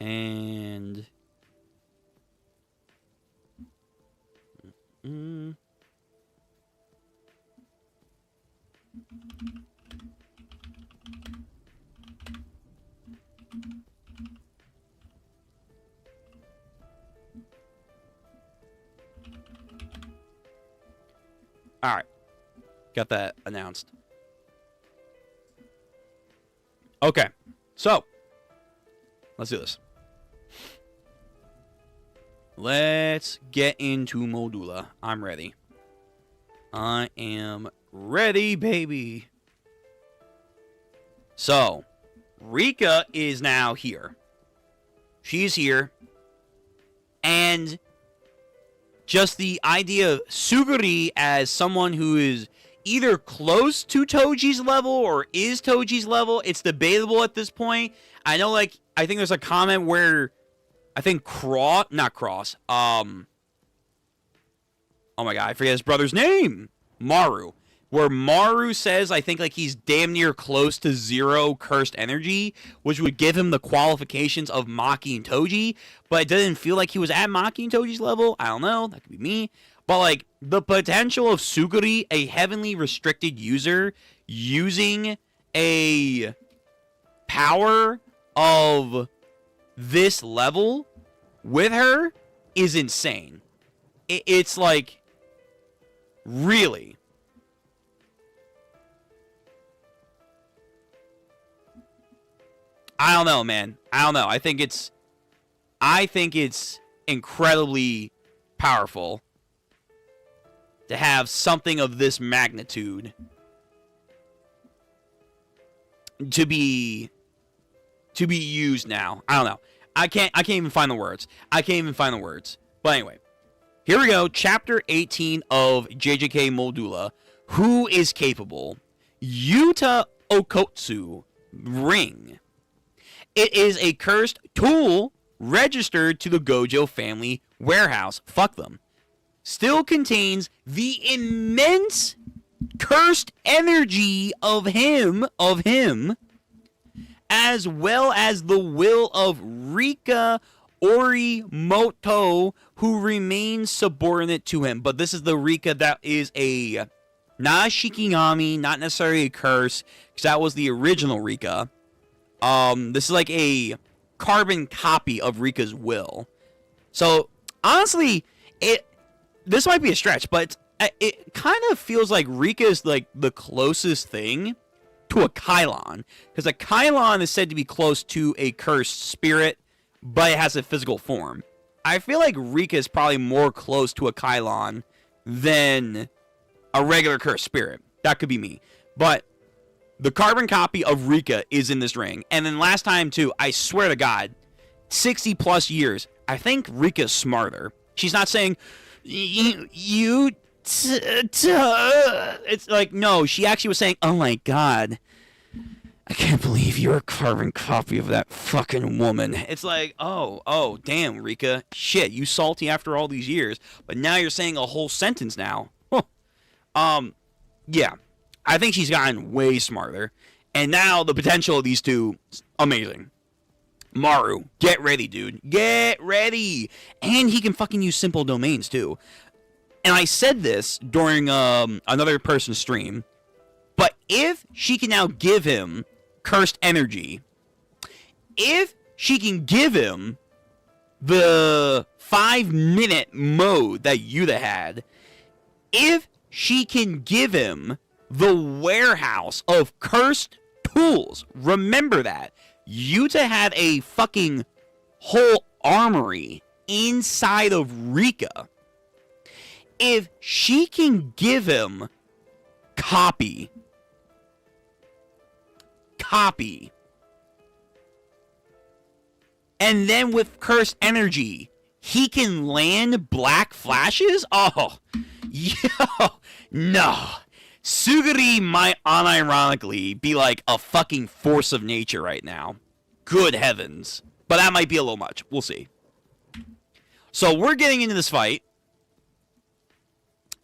And all right. Got that announced. Okay. So, let's do this. Let's get into Modulo. I'm ready. I am ready, baby. So, Rika is now here. She's here. And just the idea of Suguri as someone who is either close to Toji's level or is Toji's level, it's debatable at this point. I know, like, I think there's a comment where I think oh my god, I forget his brother's name. Maru where Maru says, I think, like, he's damn near close to 0 cursed energy, which would give him the qualifications of Maki and Toji, but it didn't feel like he was at Maki and Toji's level. I don't know. That could be me. But, like, the potential of Suguri, a heavenly restricted user, using a power of this level with her is insane. It's like, really. I don't know, man. I don't know. I think it's incredibly powerful to have something of this magnitude to be used now. I don't know. I can't even find the words. But anyway, here we go. Chapter 18 of JJK Modulo. Who is capable? Yuta Okotsu Ring. It is a cursed tool registered to the Gojo family warehouse. Fuck them. Still contains the immense cursed energy of him, as well as the will of Rika Orimoto, who remains subordinate to him. But this is the Rika that is not a Shikigami, not necessarily a curse, because that was the original Rika. This is like a carbon copy of Rika's will. So, honestly, this might be a stretch, but it kind of feels like Rika is like the closest thing to a Kylon, because a Kylon is said to be close to a cursed spirit, but it has a physical form. I feel like Rika is probably more close to a Kylon than a regular cursed spirit. That could be me. But the carbon copy of Rika is in this ring. And then last time, too, I swear to God, 60 plus years, I think Rika's smarter. She's not saying, it's like, no, she actually was saying, oh my God, I can't believe you're a carbon copy of that fucking woman. It's like, oh, damn, Rika. Shit, you salty after all these years, but now you're saying a whole sentence now. Huh. Yeah. I think she's gotten way smarter. And now the potential of these two, amazing. Maru, get ready, dude. Get ready. And he can fucking use simple domains, too. And I said this during another person's stream, but if she can now give him cursed energy, if she can give him the 5-minute mode that Yuta had, if she can give him the warehouse of cursed tools, remember that. Yuta had a fucking whole armory inside of Rika. If she can give him copy, and then with cursed energy, he can land black flashes? Oh, yo, no. Suguri might unironically be like a fucking force of nature right now. Good heavens. But that might be a little much. We'll see. So we're getting into this fight.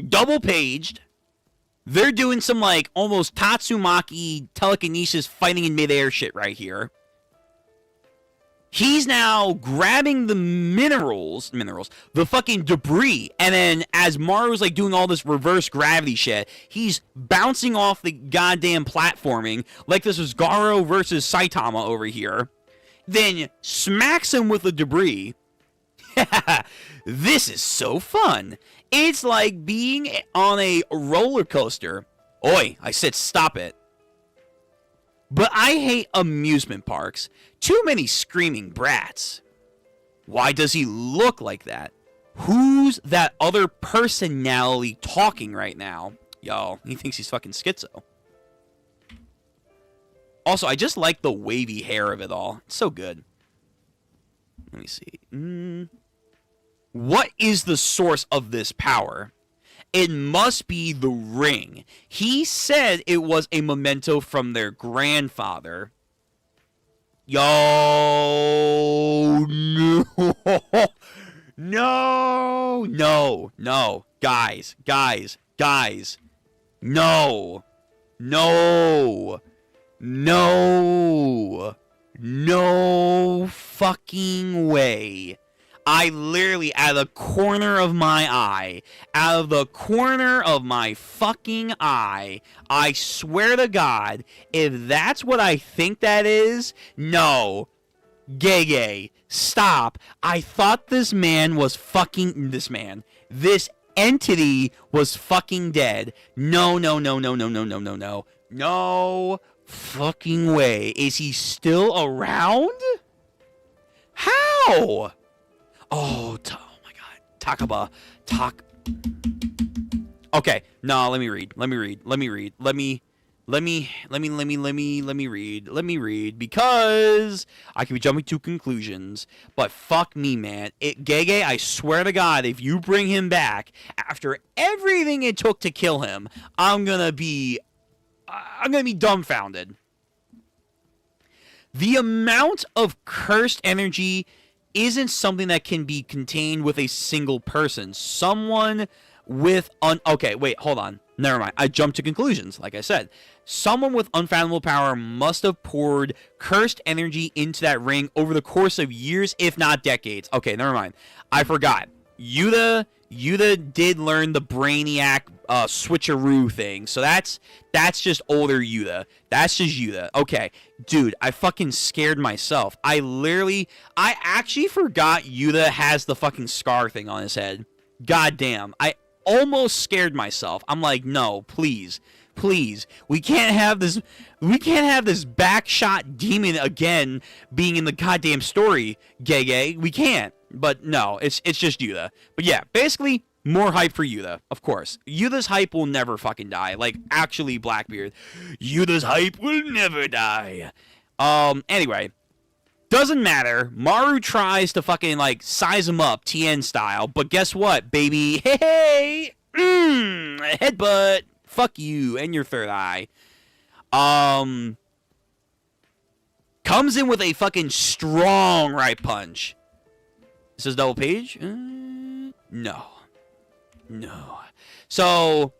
Double paged. They're doing some like almost Tatsumaki telekinesis fighting in midair shit right here. He's now grabbing the minerals, the fucking debris, and then as Maru's like doing all this reverse gravity shit, he's bouncing off the goddamn platforming like this was Garo versus Saitama over here. Then smacks him with the debris. This is so fun. It's like being on a roller coaster. Oi, I said stop it. But I hate amusement parks. Too many screaming brats. Why does he look like that? Who's that other personality talking right now? Yo, he thinks he's fucking schizo. Also, I just like the wavy hair of it all. It's so good. Let me see. What is the source of this power? It must be the ring. He said it was a memento from their grandfather. Yo, no. No. Guys. No. No. No. No fucking way. I literally, out of the corner of my eye, out of the corner of my fucking eye, I swear to God, if that's what I think that is, no. Gay, stop. I thought this man was fucking, this entity was fucking dead. No. No fucking way. Is he still around? How? Oh my God. Okay, no, let me read, because I could be jumping to conclusions, but fuck me, man. Gege, I swear to God, if you bring him back, after everything it took to kill him, I'm gonna be dumbfounded. The amount of cursed energy isn't something that can be contained with a single person. Someone with okay, wait, hold on. Never mind. I jumped to conclusions, like I said. Someone with unfathomable power must have poured cursed energy into that ring over the course of years, if not decades. Okay, never mind. I forgot. Yuta did learn the Brainiac switcheroo thing. So that's just older Yuta. That's just Yuta. Okay. Dude, I fucking scared myself. I actually forgot Yuta has the fucking scar thing on his head. God damn. I almost scared myself. I'm like, no, please. We can't have this backshot demon again being in the goddamn story, Gege. We can't. But no, it's just Yuta. But yeah, basically, more hype for Yuta, of course. Yuta's hype will never fucking die. Like, actually, Blackbeard. Yuta's hype will never die. Anyway. Doesn't matter. Maru tries to fucking, like, size him up, TN style. But guess what, baby? Hey! Headbutt. Fuck you and your third eye. Comes in with a fucking strong right punch. This is double page? No. So,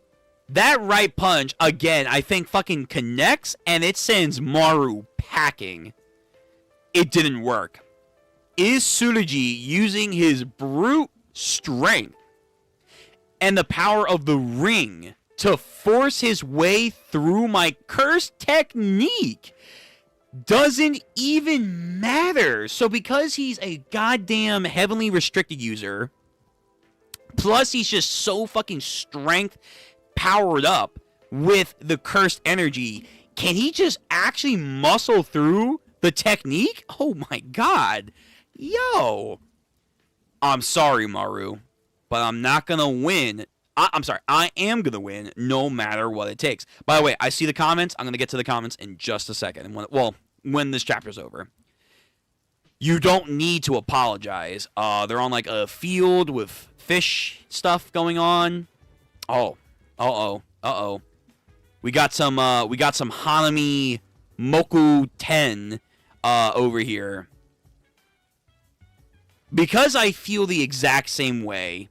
that right punch, again, I think fucking connects, and it sends Maru packing. It didn't work. Is Tsurugi using his brute strength and the power of the ring to force his way through my cursed technique? Doesn't even matter. So because he's a goddamn heavily restricted user, plus he's just so fucking strength powered up with the cursed energy, can he just actually muscle through the technique? Oh my God. Yo. I'm sorry, Maru, but I'm not gonna win. I'm sorry, I am gonna win no matter what it takes. By the way, I see the comments. I'm gonna get to the comments in just a second. And when this chapter's over. You don't need to apologize. They're on like a field with fish stuff going on. Oh. Uh-oh. We got some Hanami Moku 10 over here. Because I feel the exact same way.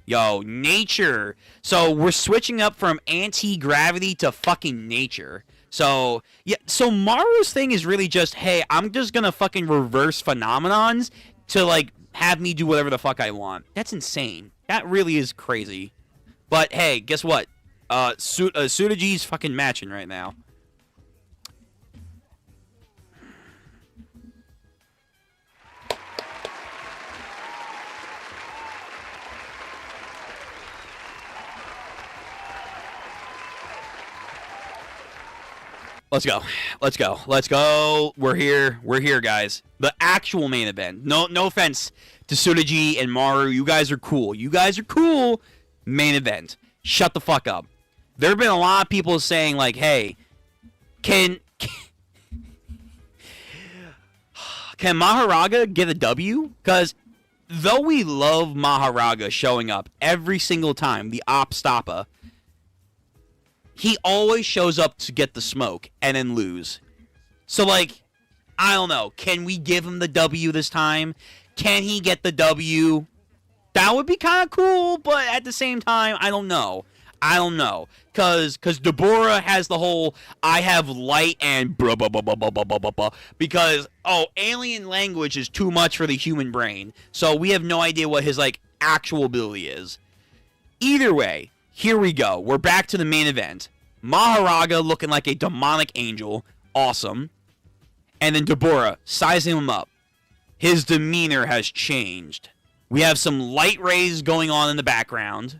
Yo, nature. So we're switching up from anti-gravity to fucking nature. So, yeah, so Maru's thing is really just, hey, I'm just gonna fucking reverse phenomenons to, like, have me do whatever the fuck I want. That's insane. That really is crazy. But, hey, guess what? Tsurugi's fucking matching right now. Let's go. We're here, guys. The actual main event. No offense to Tsurugi and Maru. You guys are cool. Main event. Shut the fuck up. There have been a lot of people saying, like, hey, can Maharaga get a W? Because though we love Maharaga showing up every single time, the op stoppa, he always shows up to get the smoke and then lose. So, like, I don't know. Can we give him the W this time? Can he get the W? That would be kind of cool, but at the same time, I don't know. I don't know. Because Deborah has the whole, I have light and blah, blah, blah, blah, blah, blah, blah, blah, blah. Because, alien language is too much for the human brain. So we have no idea what his, like, actual ability is. Either way, here we go. We're back to the main event. Maharaga looking like a demonic angel. Awesome. And then Deborah sizing him up. His demeanor has changed. We have some light rays going on in the background.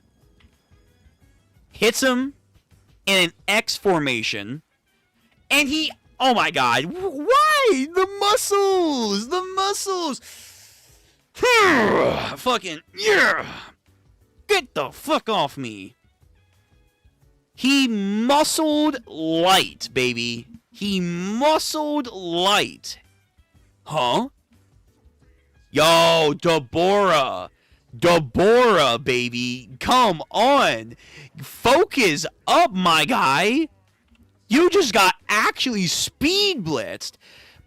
Hits him in an X formation. And he... Oh my god. Why? The muscles! The muscles! Fucking... Yeah! Get the fuck off me. He muscled light, baby. He muscled light. Huh? Yo, Deborah. Deborah, baby. Come on. Focus up, my guy. You just got actually speed blitzed.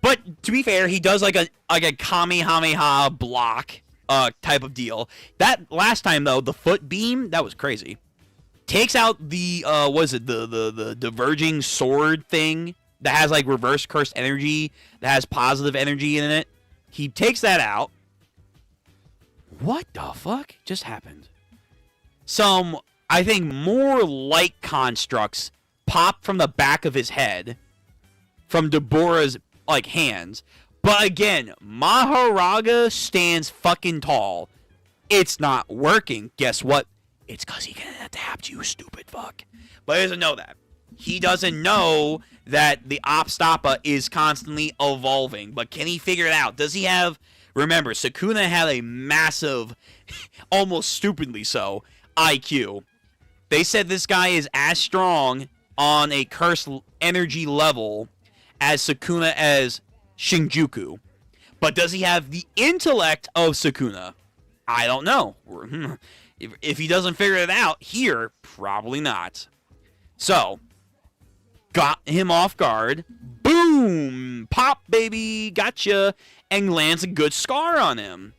But to be fair, he does like a Kamehameha block type of deal. That last time though, the foot beam, that was crazy. Takes out the the diverging sword thing that has like reverse cursed energy, that has positive energy in it. He takes that out. What the fuck just happened? Some, I think, more light constructs pop from the back of his head from Deborah's like hands. But again, Maharaga stands fucking tall. It's not working. Guess what? It's because he can adapt, you stupid fuck. But he doesn't know that. He doesn't know that the Opstapa is constantly evolving. But can he figure it out? Does he have... Remember, Sukuna had a massive, almost stupidly so, IQ. They said this guy is as strong on a cursed energy level as Sukuna as Shinjuku. But does he have the intellect of Sukuna? I don't know. If he doesn't figure it out here, probably not. So, got him off guard. Boom! Pop, baby! Gotcha! And lands a good scar on him.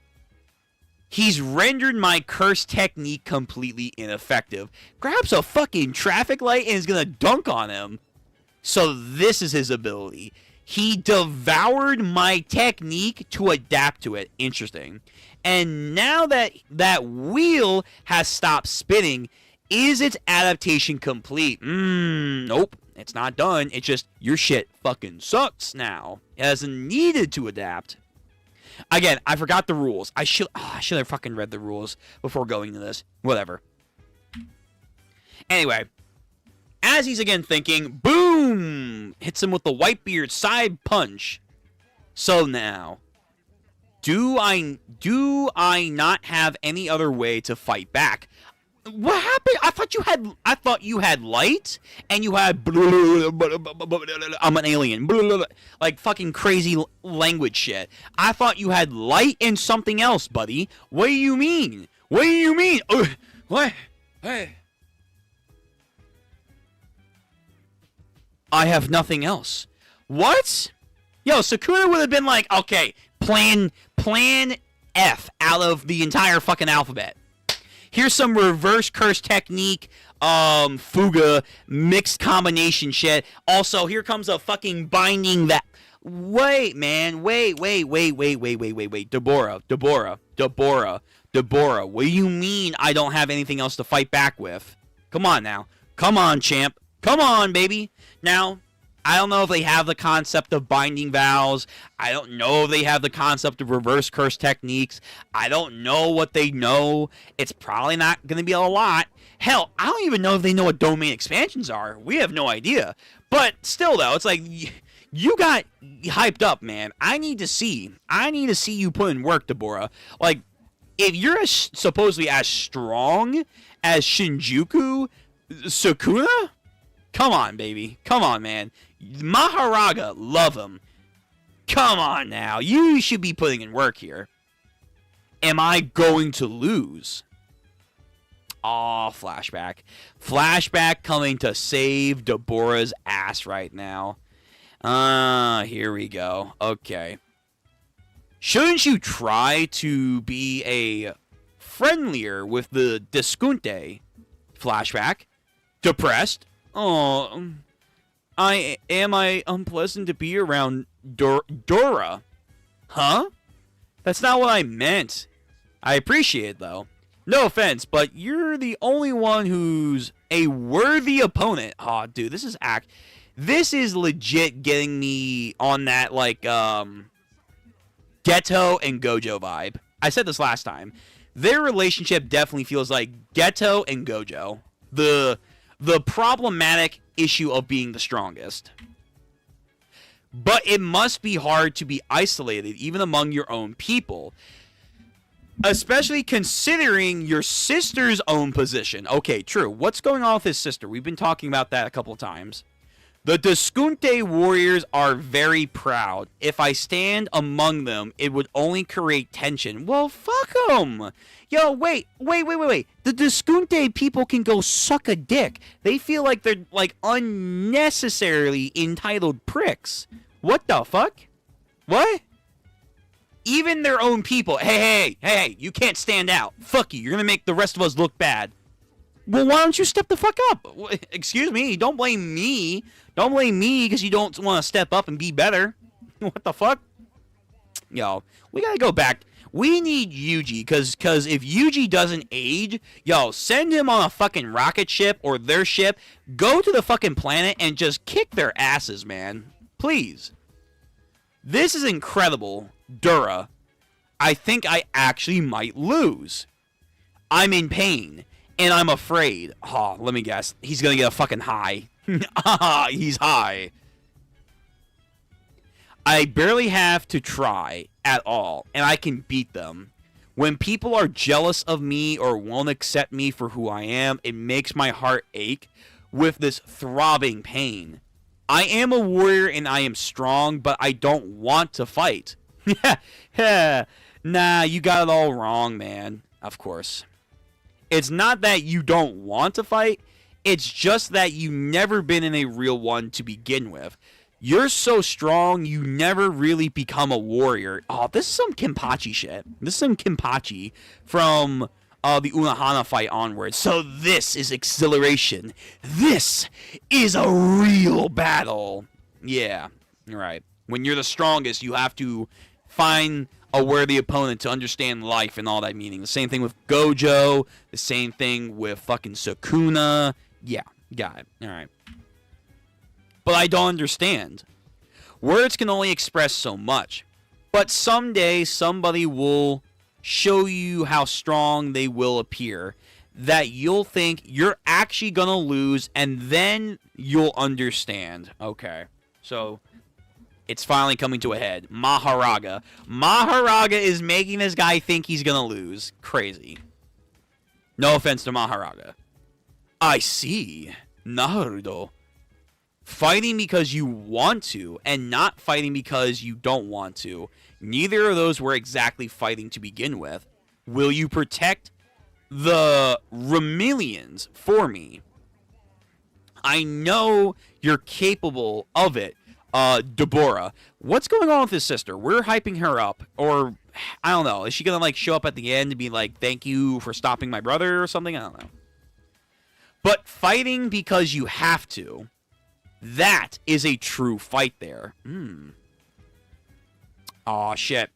He's rendered my curse technique completely ineffective. Grabs a fucking traffic light and is gonna dunk on him. So this is his ability. He devoured my technique to adapt to it. Interesting. And now that that wheel has stopped spinning, is its adaptation complete? Nope. It's not done. It's just, your shit fucking sucks now. It hasn't needed to adapt. Again, I forgot the rules. I should have fucking read the rules before going to this. Whatever. Anyway. As he's again thinking, boom! Hits him with the Whitebeard side punch. So now, do I not have any other way to fight back? What happened? I thought you had light and you had I'm an alien. Like fucking crazy language shit. I thought you had light and something else, buddy. What do you mean? What do you mean? What? Hey. I have nothing else. What? Yo, Sakura would have been like, okay, plan F out of the entire fucking alphabet. Here's some reverse curse technique, fuga, mixed combination shit. Also, here comes a fucking binding that... Wait, man. Wait. Deborah. What do you mean I don't have anything else to fight back with? Come on now. Come on, champ. Come on, baby. Now, I don't know if they have the concept of binding vows. I don't know if they have the concept of reverse curse techniques. I don't know what they know. It's probably not going to be a lot. Hell, I don't even know if they know what domain expansions are. We have no idea. But still, though, it's like, you got hyped up, man. I need to see you put in work, Deborah. Like, if you're supposedly as strong as Shinjuku, Sukuna... Come on, baby. Come on, man. Maharaga, love him. Come on now. You should be putting in work here. Am I going to lose? Aw, flashback. Flashback coming to save Deborah's ass right now. Here we go. Okay. Shouldn't you try to be a friendlier with the Discunte? Flashback. Depressed? Oh, I unpleasant to be around Dora? Huh? That's not what I meant. I appreciate it, though. No offense, but you're the only one who's a worthy opponent. Aw, dude, this is legit getting me on that, like, Geto and Gojo vibe. I said this last time. Their relationship definitely feels like Geto and Gojo. The problematic issue of being the strongest. But it must be hard to be isolated, even among your own people. Especially considering your sister's own position. Okay, true. What's going on with his sister? We've been talking about that a couple of times. The Deskunte warriors are very proud. If I stand among them, it would only create tension. Well, fuck them. Yo, wait. The Deskunte people can go suck a dick. They feel like they're, like, unnecessarily entitled pricks. What the fuck? What? Even their own people. Hey, you can't stand out. Fuck you. You're gonna make the rest of us look bad. Well, why don't you step the fuck up? Excuse me. Don't blame me. Don't blame me because you don't want to step up and be better. What the fuck? Yo, we gotta go back. We need Yuji because if Yuji doesn't age, yo, send him on a fucking rocket ship or their ship. Go to the fucking planet and just kick their asses, man. Please. This is incredible. Dura. I think I actually might lose. I'm in pain. And I'm afraid. Oh, let me guess. He's gonna get a fucking high. He's high. I barely have to try at all, and I can beat them. When people are jealous of me or won't accept me for who I am, it makes my heart ache with this throbbing pain. I am a warrior and I am strong, but I don't want to fight. Nah, you got it all wrong, man. Of course. It's not that you don't want to fight, it's just that you've never been in a real one to begin with. You're so strong, you never really become a warrior. Oh, this is some Kenpachi shit. This is some Kenpachi from the Unohana fight onwards. So this is exhilaration. This is a real battle. Yeah, right. When you're the strongest, you have to find a worthy opponent to understand life and all that meaning. The same thing with Gojo. The same thing with fucking Sukuna. Yeah, got it. All right. But I don't understand. Words can only express so much. But someday somebody will show you how strong they will appear. That you'll think you're actually gonna lose, and then you'll understand. Okay. So it's finally coming to a head. Maharaga. Maharaga is making this guy think he's gonna lose. Crazy. No offense to Maharaga. I see. Naruto. Fighting because you want to, and not fighting because you don't want to. Neither of those were exactly fighting to begin with. Will you protect the Remilians for me? I know you're capable of it. Deborah. What's going on with his sister? We're hyping her up. Or, I don't know. Is she gonna, like, show up at the end and be like, thank you for stopping my brother or something? I don't know. But fighting because you have to, that is a true fight there. Aw, shit.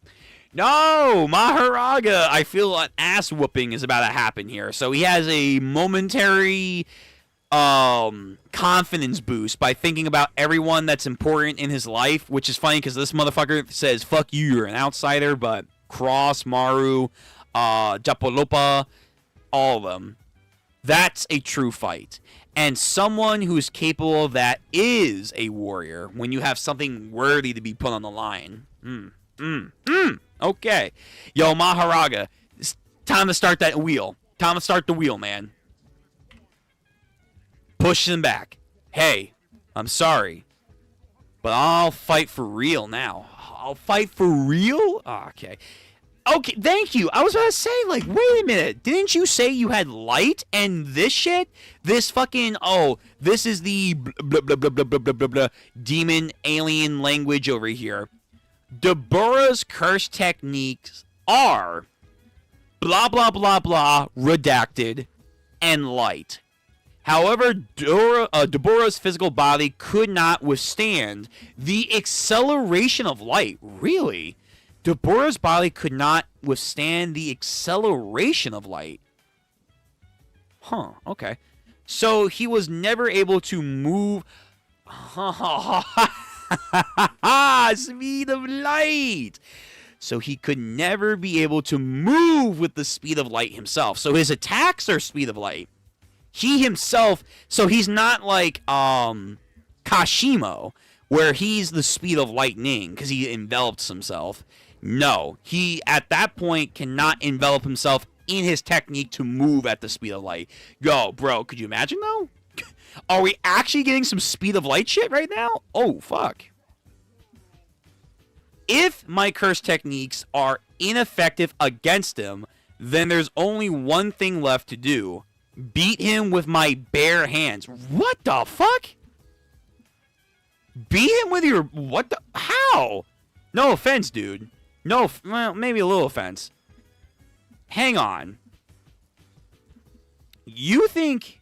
No! Maharaga! I feel an ass whooping is about to happen here. So he has a momentary confidence boost by thinking about everyone that's important in his life, which is funny because this motherfucker says, fuck you, you're an outsider, but Cross, Maru, Japolopa, all of them. That's a true fight. And someone who's capable of that is a warrior when you have something worthy to be put on the line. Okay. Yo, Maharaga, it's time to start that wheel. Time to start the wheel, man. Push him back. Hey, I'm sorry, but I'll fight for real now. I'll fight for real? Oh, okay. Okay, thank you. I was about to say, like, wait a minute. Didn't you say you had light and this shit? This fucking, this is the blah, blah, blah, blah, blah, blah, blah, blah, demon alien language over here. Deborah's curse techniques are blah, blah, blah, blah, redacted, and light. However, Deborah's physical body could not withstand the acceleration of light. Really? Deborah's body could not withstand the acceleration of light. Huh, okay. So he was never able to move. Speed of light. So he could never be able to move with the speed of light himself. So his attacks are speed of light. He himself, so he's not like Kashimo, where he's the speed of lightning because he envelops himself. No, he at that point cannot envelop himself in his technique to move at the speed of light. Yo, bro, could you imagine though? Are we actually getting some speed of light shit right now? Oh, fuck. If my curse techniques are ineffective against him, then there's only one thing left to do. Beat him with my bare hands. What the fuck? Beat him with your... What the... How? No offense, dude. No... Well, maybe a little offense. Hang on. You think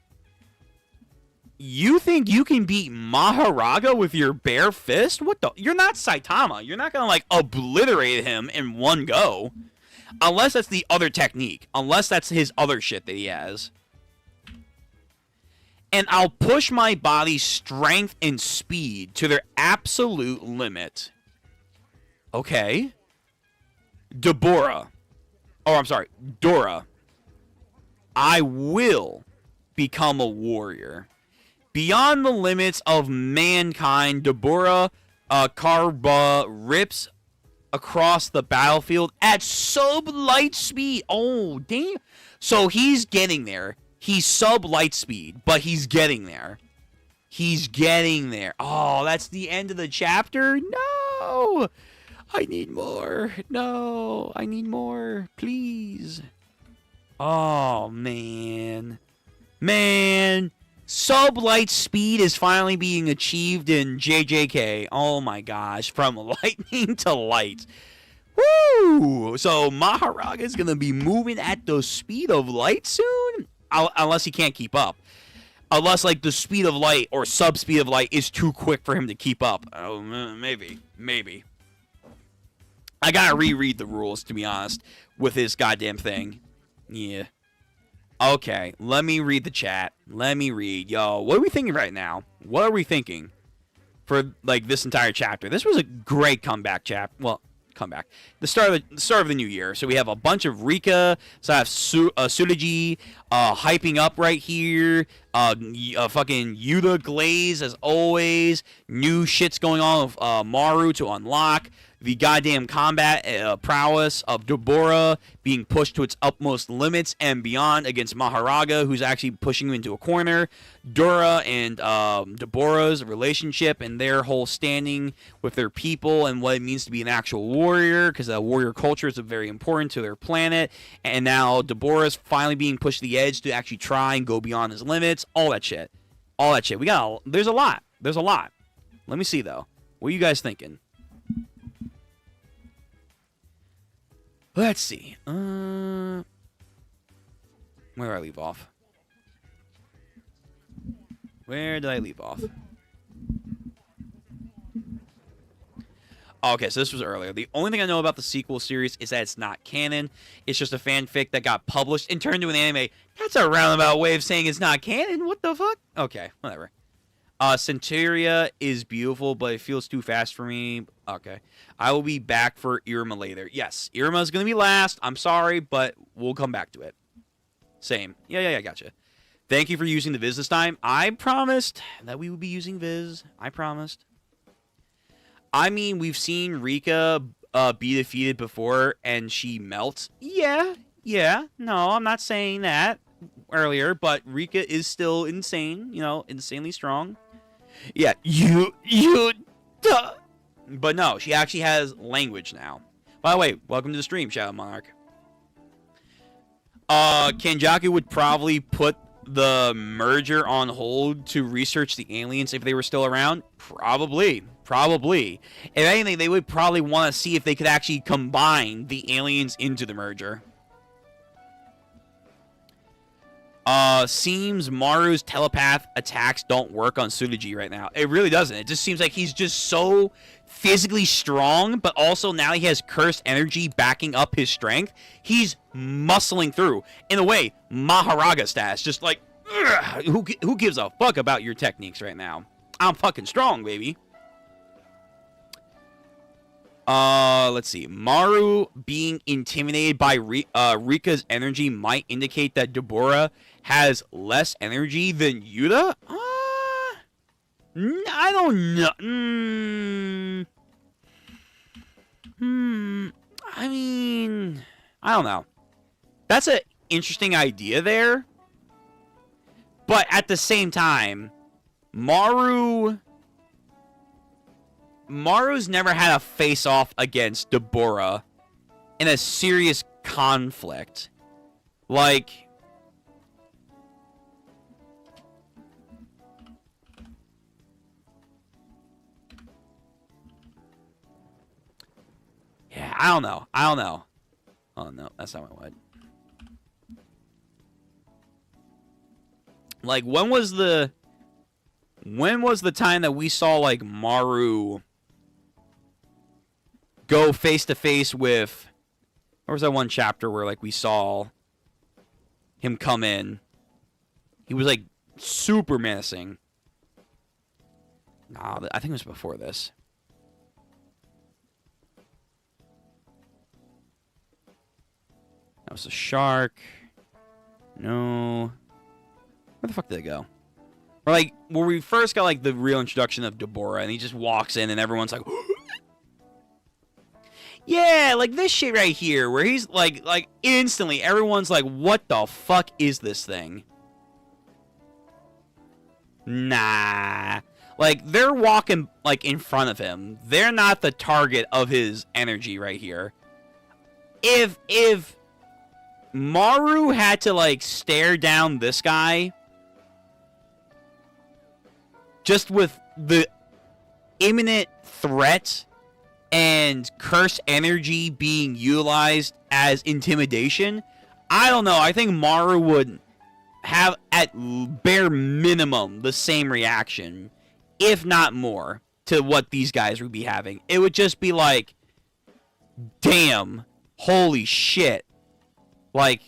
you can beat Maharaga with your bare fist? What the... You're not Saitama. You're not gonna, like, obliterate him in one go. Unless that's the other technique. Unless that's his other shit that he has. And I'll push my body's strength and speed to their absolute limit. Okay. Deborah. Oh, I'm sorry. Dora. I will become a warrior. Beyond the limits of mankind, Deborah Karba rips across the battlefield at sub-light speed. Oh, damn. So he's getting there. He's sub-light speed, but he's getting there. He's getting there. Oh, that's the end of the chapter? No! I need more. No, I need more. Please. Oh, man. Man. Sub-light speed is finally being achieved in JJK. Oh, my gosh. From lightning to light. Woo! So Maharaga is going to be moving at the speed of light soon? Unless he can't keep up. Unless, like, the speed of light or sub-speed of light is too quick for him to keep up. Oh, maybe. Maybe. I gotta reread the rules, to be honest, with this goddamn thing. Yeah. Okay, let me read the chat. Let me read. Yo, what are we thinking right now? What are we thinking for, like, this entire chapter? This was a great comeback chapter. Well, comeback. The start of the new year. So we have a bunch of Rika. So I have Sulaji hyping up right here. Fucking Yuta Glaze as always. New shit's going on with Maru to unlock. The goddamn combat prowess of Deborah being pushed to its utmost limits and beyond against Maharaga, who's actually pushing him into a corner. Dora and Deborah's relationship and their whole standing with their people and what it means to be an actual warrior, because warrior culture is very important to their planet. And now Deborah's finally being pushed to the edge to actually try and go beyond his limits. All that shit. All that shit. There's a lot. There's a lot. Let me see, though. What are you guys thinking? Let's see. Where do I leave off? Where did I leave off? Okay, so this was earlier. The only thing I know about the sequel series is that it's not canon. It's just a fanfic that got published and turned into an anime. That's a roundabout way of saying it's not canon. What the fuck? Okay, whatever. Centuria is beautiful, but it feels too fast for me. Okay. I will be back for Iruma later. Yes, Iruma is going to be last. I'm sorry, but we'll come back to it. Same. Yeah, gotcha. Thank you for using the Viz this time. I promised that we would be using Viz. I promised. I mean, we've seen Rika be defeated before, and she melts. Yeah. No, I'm not saying that earlier, but Rika is still insane. You know, insanely strong. Yeah, but no, she actually has language now. By the way, welcome to the stream, Shadow Monarch. Kenjaku would probably put the merger on hold to research the aliens if they were still around. Probably. If anything, they would probably want to see if they could actually combine the aliens into the merger. Seems Maru's telepath attacks don't work on Tsurugi right now. It really doesn't. It just seems like he's just so physically strong, but also now he has cursed energy backing up his strength. He's muscling through. In a way, Maharaga stats. Just like, ugh, who gives a fuck about your techniques right now? I'm fucking strong, baby. Let's see. Maru being intimidated by Rika's energy might indicate that Deborah has less energy than Yuta? I don't know. I mean, I don't know. That's an interesting idea there. But at the same time, Maru's never had a face-off against Deborah in a serious conflict. Like, yeah, I don't know. Oh, no, that's not what I wanted. Like, when was the time that we saw, like, Maru go face-to-face with... There was that one chapter where, like, we saw him come in. He was, like, super menacing. Nah, I think it was before this. That was a shark. No. Where the fuck did it go? Or, like, where we first got, like, the real introduction of Deborah, and he just walks in, and everyone's like... Yeah, like this shit right here, where he's like instantly, everyone's like, what the fuck is this thing? Nah. Like, they're walking, like, in front of him. They're not the target of his energy right here. If Maru had to, like, stare down this guy, just with the imminent threat and cursed energy being utilized as intimidation, I don't know. I think Maru would have, at bare minimum, the same reaction, if not more, to what these guys would be having. It would just be like, damn, holy shit. Like,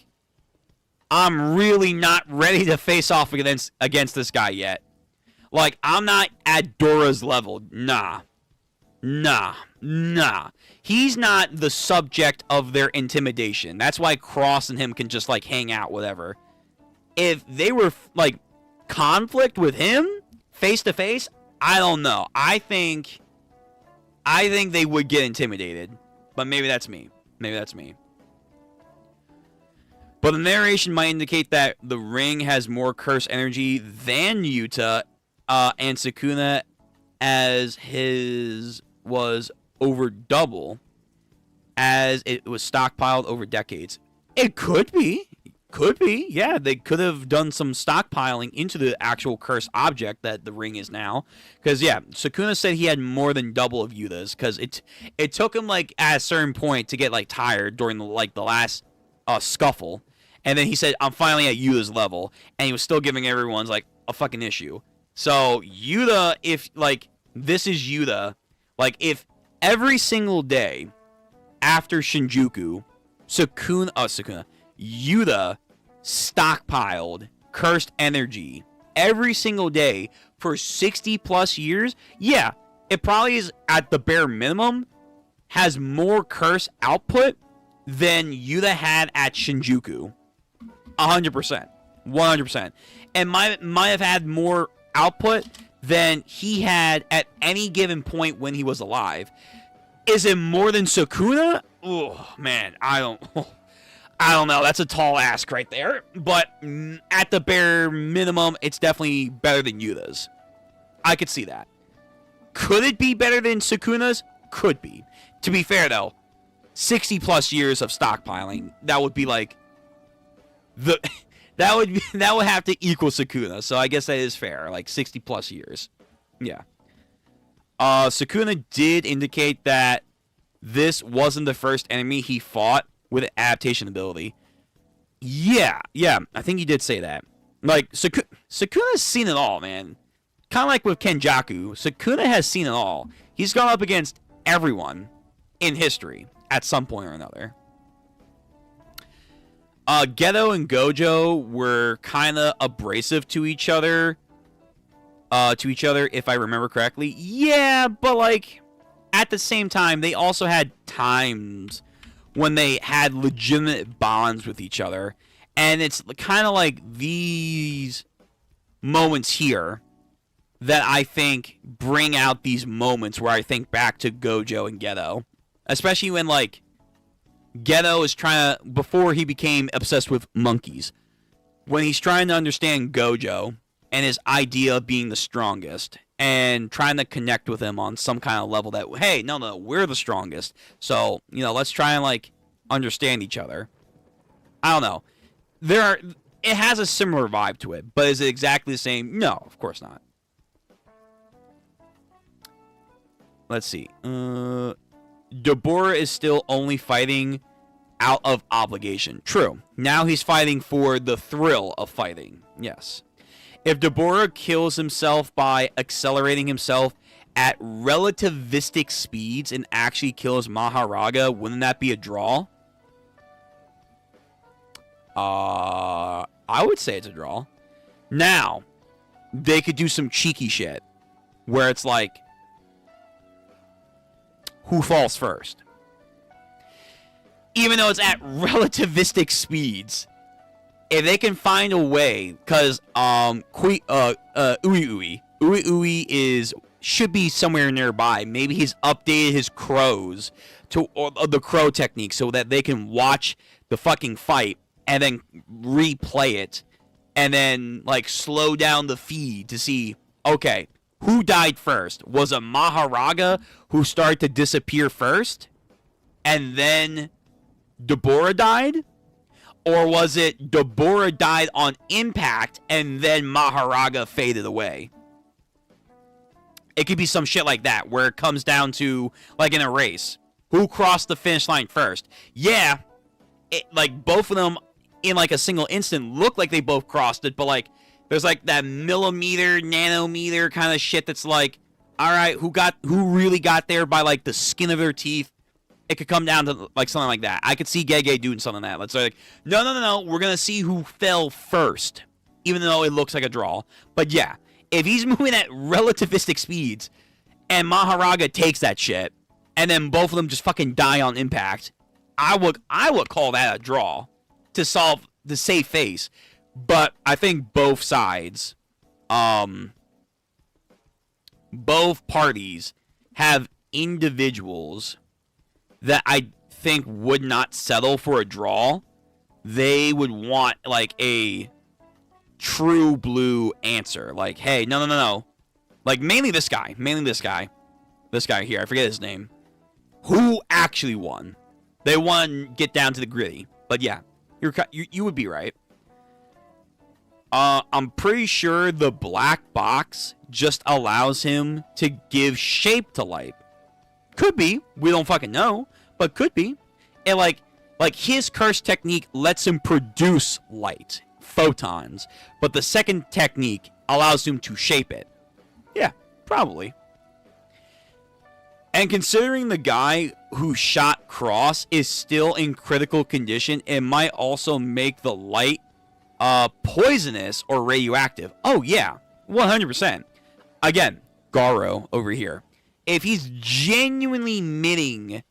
I'm really not ready to face off against this guy yet. Like, I'm not at Dora's level. Nah. He's not the subject of their intimidation. That's why Cross and him can just, like, hang out, whatever. If they were, like, conflict with him, face to face, I don't know. I think they would get intimidated. But maybe that's me. But the narration might indicate that the ring has more cursed energy than Yuta and Sukuna, as his was over double, as it was stockpiled over decades. It could be. Yeah, they could have done some stockpiling into the actual cursed object that the ring is now. Because, yeah, Sukuna said he had more than double of Yuta's, because it took him, like, at a certain point to get, like, tired during, the last scuffle. And then he said, I'm finally at Yuta's level. And he was still giving everyone's, like, a fucking issue. So, Yuta, if, like, this is Yuta, like, if every single day after Shinjuku, Yuta stockpiled cursed energy every single day for 60 plus years, yeah, it probably is, at the bare minimum, has more curse output than Yuta had at Shinjuku. 100%. 100%. And might have had more output than he had at any given point when he was alive. Is it more than Sukuna? Oh, man, I don't know. That's a tall ask right there. But at the bare minimum, it's definitely better than Yuta's. I could see that. Could it be better than Sukuna's? Could be. To be fair, though, 60 plus years of stockpiling, that would be like that would have to equal Sukuna. So I guess that is fair. Like 60 plus years. Yeah. Sukuna did indicate that this wasn't the first enemy he fought with an adaptation ability. Yeah, I think he did say that. Like, Sukuna's seen it all, man. Kind of like with Kenjaku, Sukuna has seen it all. He's gone up against everyone in history at some point or another. Geto and Gojo were kind of abrasive to each other. If I remember correctly. Yeah, but like, at the same time, they also had times when they had legitimate bonds with each other. And it's kind of like these moments here that I think bring out these moments where I think back to Gojo and Geto. Especially when, like, Geto is trying to, before he became obsessed with monkeys, when he's trying to understand Gojo and his idea of being the strongest and trying to connect with him on some kind of level that, hey, no, we're the strongest. So, let's try and, like, understand each other. I don't know. It has a similar vibe to it, but is it exactly the same? No, of course not. Let's see. Deborah is still only fighting out of obligation. True. Now he's fighting for the thrill of fighting. Yes. If Deborah kills himself by accelerating himself at relativistic speeds and actually kills Maharaga, wouldn't that be a draw? I would say it's a draw. Now, they could do some cheeky shit where it's like, who falls first? Even though it's at relativistic speeds, if they can find a way, because Ui should be somewhere nearby. Maybe he's updated his crows to the crow technique so that they can watch the fucking fight and then replay it and then like slow down the feed to see, okay, who died first? Was it Maharaga who started to disappear first and then Deborah died? Or was it Deborah died on impact and then Maharaga faded away? It could be some shit like that where it comes down to, like in a race, who crossed the finish line first? Yeah, like both of them in like a single instant look like they both crossed it, but like there's like that millimeter, nanometer kind of shit that's like, all right, who really got there by like the skin of their teeth? It could come down to like something like that. I could see Gege doing something like that. Let's say like, no, we're gonna see who fell first, even though it looks like a draw. But yeah, if he's moving at relativistic speeds and Maharaga takes that shit, and then both of them just fucking die on impact, I would call that a draw to save face. But I think both sides, both parties have individuals that I think would not settle for a draw. They would want like a true blue answer. Like, hey, no. Like mainly this guy. This guy here, I forget his name. Who actually won? They want to get down to the gritty. But yeah, you would be right. I'm pretty sure the black box just allows him to give shape to light. Could be. We don't fucking know. But could be. And like his curse technique lets him produce light. Photons. But the second technique allows him to shape it. Yeah, probably. And considering the guy who shot Cross is still in critical condition, it might also make the light poisonous or radioactive. Oh, yeah. 100%. Again, Garo over here. If he's genuinely emitting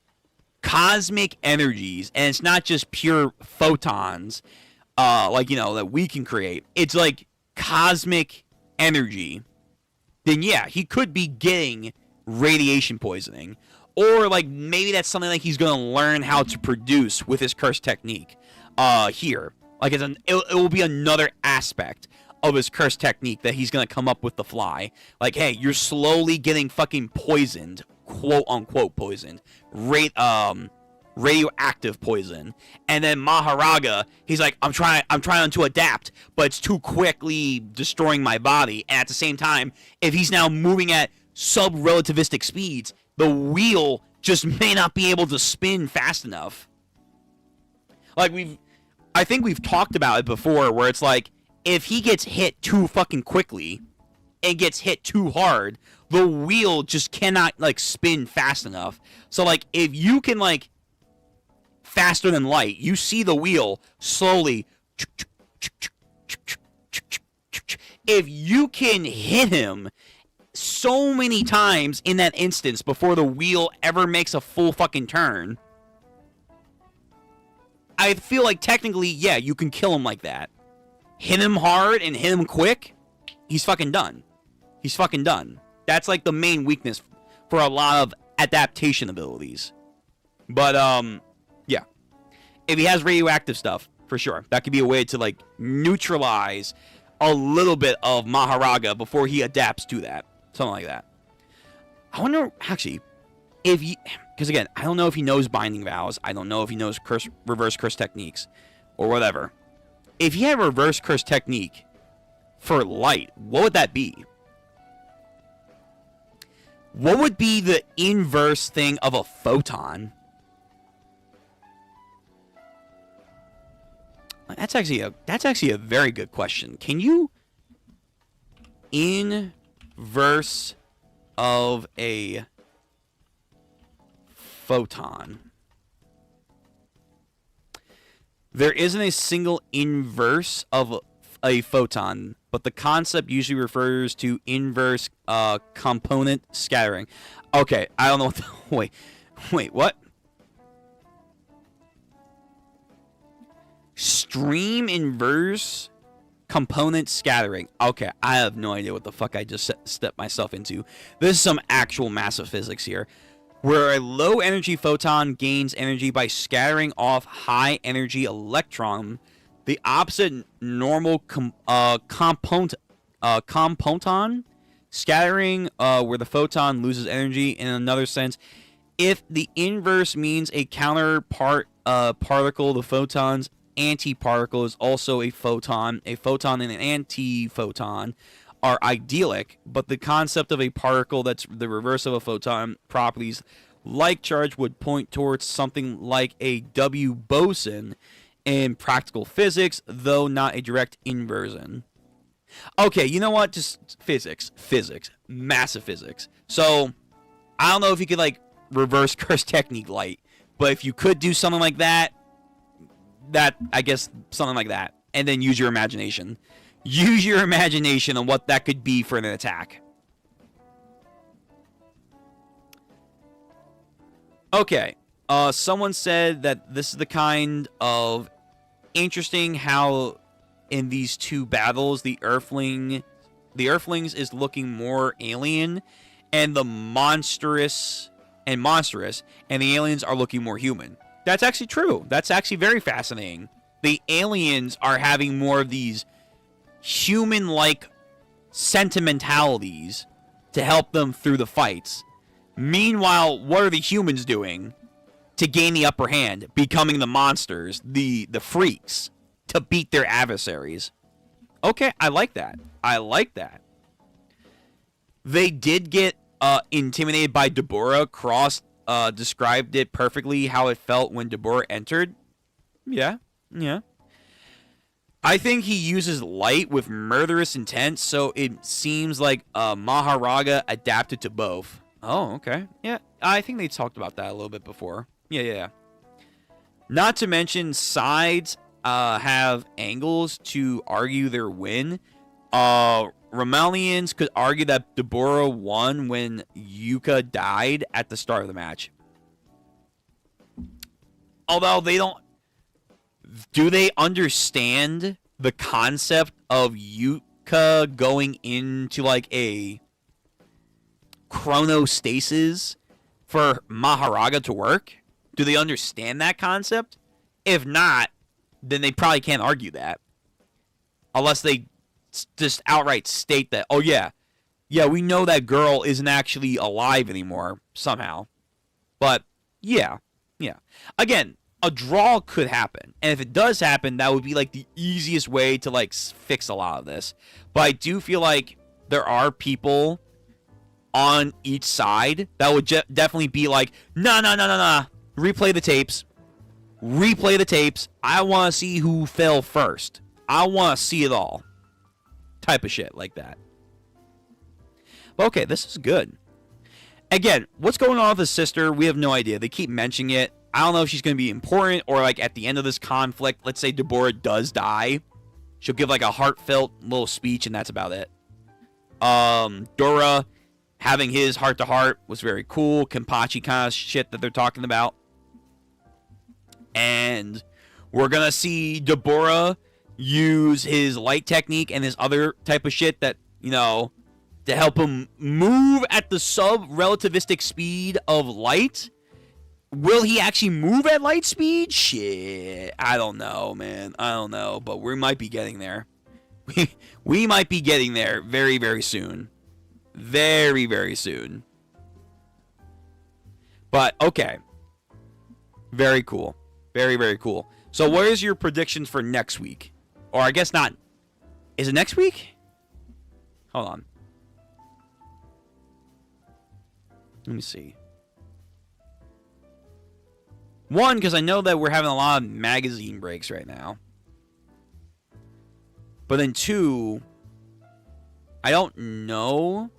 cosmic energies, and it's not just pure photons, that we can create, it's like cosmic energy, then yeah, he could be getting radiation poisoning. Or like maybe that's something like he's going to learn how to produce with his curse technique here. Like it will be another aspect of his curse technique that he's going to come up with the fly. Like, hey, you're slowly getting fucking poisoned, quote unquote poisoned, radioactive poison. And then Maharaga, he's like, I'm trying to adapt, but it's too quickly destroying my body. And at the same time, if he's now moving at sub-relativistic speeds, the wheel just may not be able to spin fast enough. Like I I think we've talked about it before, where it's like, if he gets hit too fucking quickly and gets hit too hard, the wheel just cannot, like, spin fast enough. So, like, if you can, like, faster than light, you see the wheel slowly. If you can hit him so many times in that instance before the wheel ever makes a full fucking turn, I feel like technically, yeah, you can kill him like that. Hit him hard and hit him quick, he's fucking done. He's fucking done. That's like the main weakness for a lot of adaptation abilities. But, yeah. If he has radioactive stuff, for sure. That could be a way to, like, neutralize a little bit of Maharaga before he adapts to that. Something like that. I wonder, actually, if he... Because, again, I don't know if he knows Binding Vows. I don't know if he knows reverse curse techniques. Or whatever. If he had a reverse curse technique for light, what would that be? What would be the inverse thing of a photon? That's actually a very good question. Can you inverse of a photon? There isn't a single inverse of a photon, but the concept usually refers to inverse component scattering. Okay, I don't know what the, wait, what? Stream inverse component scattering. Okay, I have no idea what the fuck I just stepped myself into. This is some actual massive physics here. Where a low energy photon gains energy by scattering off high energy electron, the opposite normal component scattering where the photon loses energy. In another sense, if the inverse means a counterpart particle, the photon's antiparticle is also a photon. A photon and an antiphoton are idyllic, but the concept of a particle that's the reverse of a photon properties like charge would point towards something like a W boson in practical physics, though not a direct inversion. Okay, you know what? Just physics, massive physics. So, I don't know if you could, like, reverse curse technique light, but if you could do something like that, I guess, something like that, and then use your imagination. Use your imagination on what that could be for an attack. Okay. Someone said that this is the kind of interesting how in these two battles the Earthlings is looking more alien and the monstrous and the aliens are looking more human. That's actually true. That's actually very fascinating. The aliens are having more of these human-like sentimentalities to help them through the fights. Meanwhile, what are the humans doing to gain the upper hand? Becoming the monsters, the freaks, to beat their adversaries. Okay, I like that. They did get intimidated by Deborah. Cross described it perfectly how it felt when Deborah entered. Yeah. I think he uses light with murderous intent, so it seems like Maharaga adapted to both. Oh, okay. Yeah, I think they talked about that a little bit before. Yeah. Not to mention, sides have angles to argue their win. Romalians could argue that Deborah won when Yuka died at the start of the match. Although they don't... Do they understand the concept of Yuka going into, like, a chronostasis for Maharaga to work? Do they understand that concept? If not, then they probably can't argue that. Unless they just outright state that, oh yeah, we know that girl isn't actually alive anymore, somehow. But, yeah. Again, a draw could happen. And if it does happen, that would be, like, the easiest way to, like, fix a lot of this. But I do feel like there are people on each side that would definitely be like, nah. Replay the tapes. replay the tapes. I want to see who fell first. I want to see it all. Type of shit like that. But okay, this is good. Again, what's going on with his sister? We have no idea. They keep mentioning it. I don't know if she's going to be important or like at the end of this conflict, let's say Deborah does die. She'll give like a heartfelt little speech and that's about it. Dora having his heart-to-heart was very cool. Kenpachi kind of shit that they're talking about. And we're going to see Deborah use his light technique and his other type of shit that, you know, to help him move at the sub-relativistic speed of light. Will he actually move at light speed? Shit. I don't know, man. I don't know. But we might be getting there. We might be getting there very, very soon. Very, very soon. But, okay. Very cool. Very, very cool. So, what is your predictions for next week? Or I guess not. Is it next week? Hold on. Let me see. One, because I know that we're having a lot of magazine breaks right now. But then two, I don't know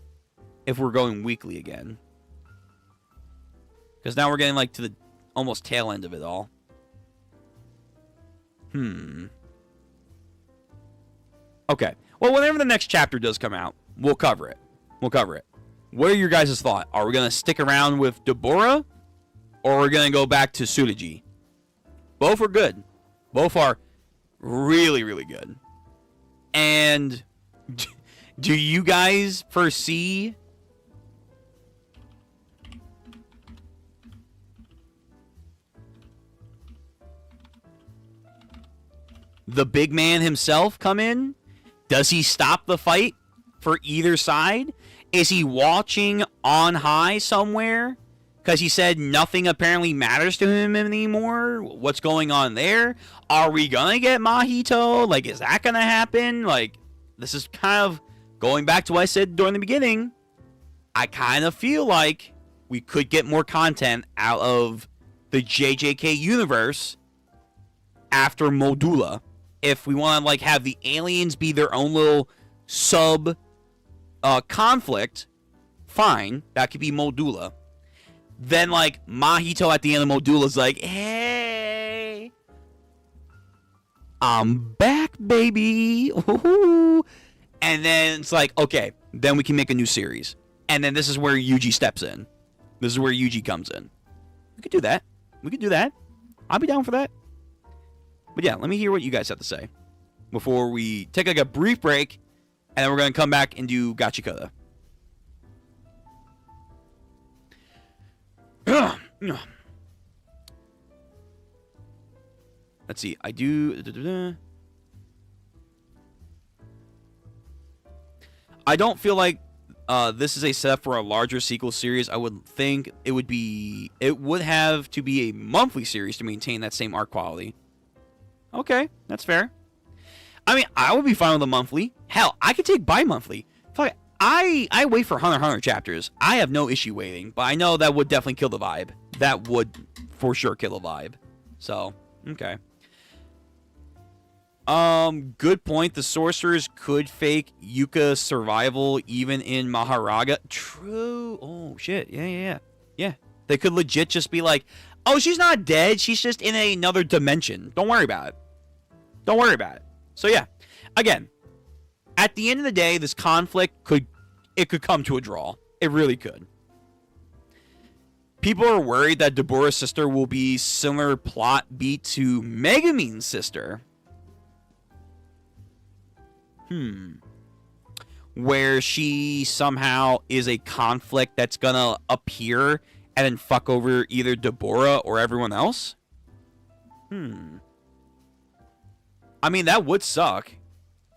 if we're going weekly again. Because now we're getting like to the almost tail end of it all. Okay. Well, whenever the next chapter does come out, we'll cover it. We'll cover it. What are your guys' thoughts? Are we going to stick around with Deborah? Or are we going to go back to Tsurugi? Both are good. Both are really, really good. And do you guys foresee the big man himself come in? Does he stop the fight for either side? Is he watching on high somewhere? Because he said nothing apparently matters to him anymore. What's going on there? Are we going to get Mahito? Like, is that going to happen? Like, this is kind of going back to what I said during the beginning. I kind of feel like we could get more content out of the JJK universe after Modulo. If we want to, like, have the aliens be their own little sub conflict, fine. That could be Modulo. Then, like, Mahito at the end of Modulo is like, hey, I'm back, baby. Ooh. And then it's like, okay, then we can make a new series. And then this is where Yuji steps in. This is where Yuji comes in. We could do that. We could do that. I'll be down for that. But yeah, let me hear what you guys have to say before we take like a brief break, and then we're going to come back and do Gachiakuta. Let's see. I don't feel like this is a setup for a larger sequel series. I would think it would have to be a monthly series to maintain that same art quality. Okay, that's fair. I mean, I would be fine with a monthly. Hell, I could take bi-monthly. Fuck, I wait for Hunter x Hunter chapters. I have no issue waiting, but I know that would definitely kill the vibe. That would for sure kill the vibe. So, okay. Good point. The sorcerers could fake Yuka's survival even in Maharaga. True. Oh, shit. Yeah. They could legit just be like, oh, she's not dead. She's just in another dimension. Don't worry about it. So, yeah. Again, at the end of the day, this conflict could come to a draw. It really could. People are worried that Deborah's sister will be similar plot beat to Megumin's sister. Where she somehow is a conflict that's gonna appear and then fuck over either Deborah or everyone else? I mean, that would suck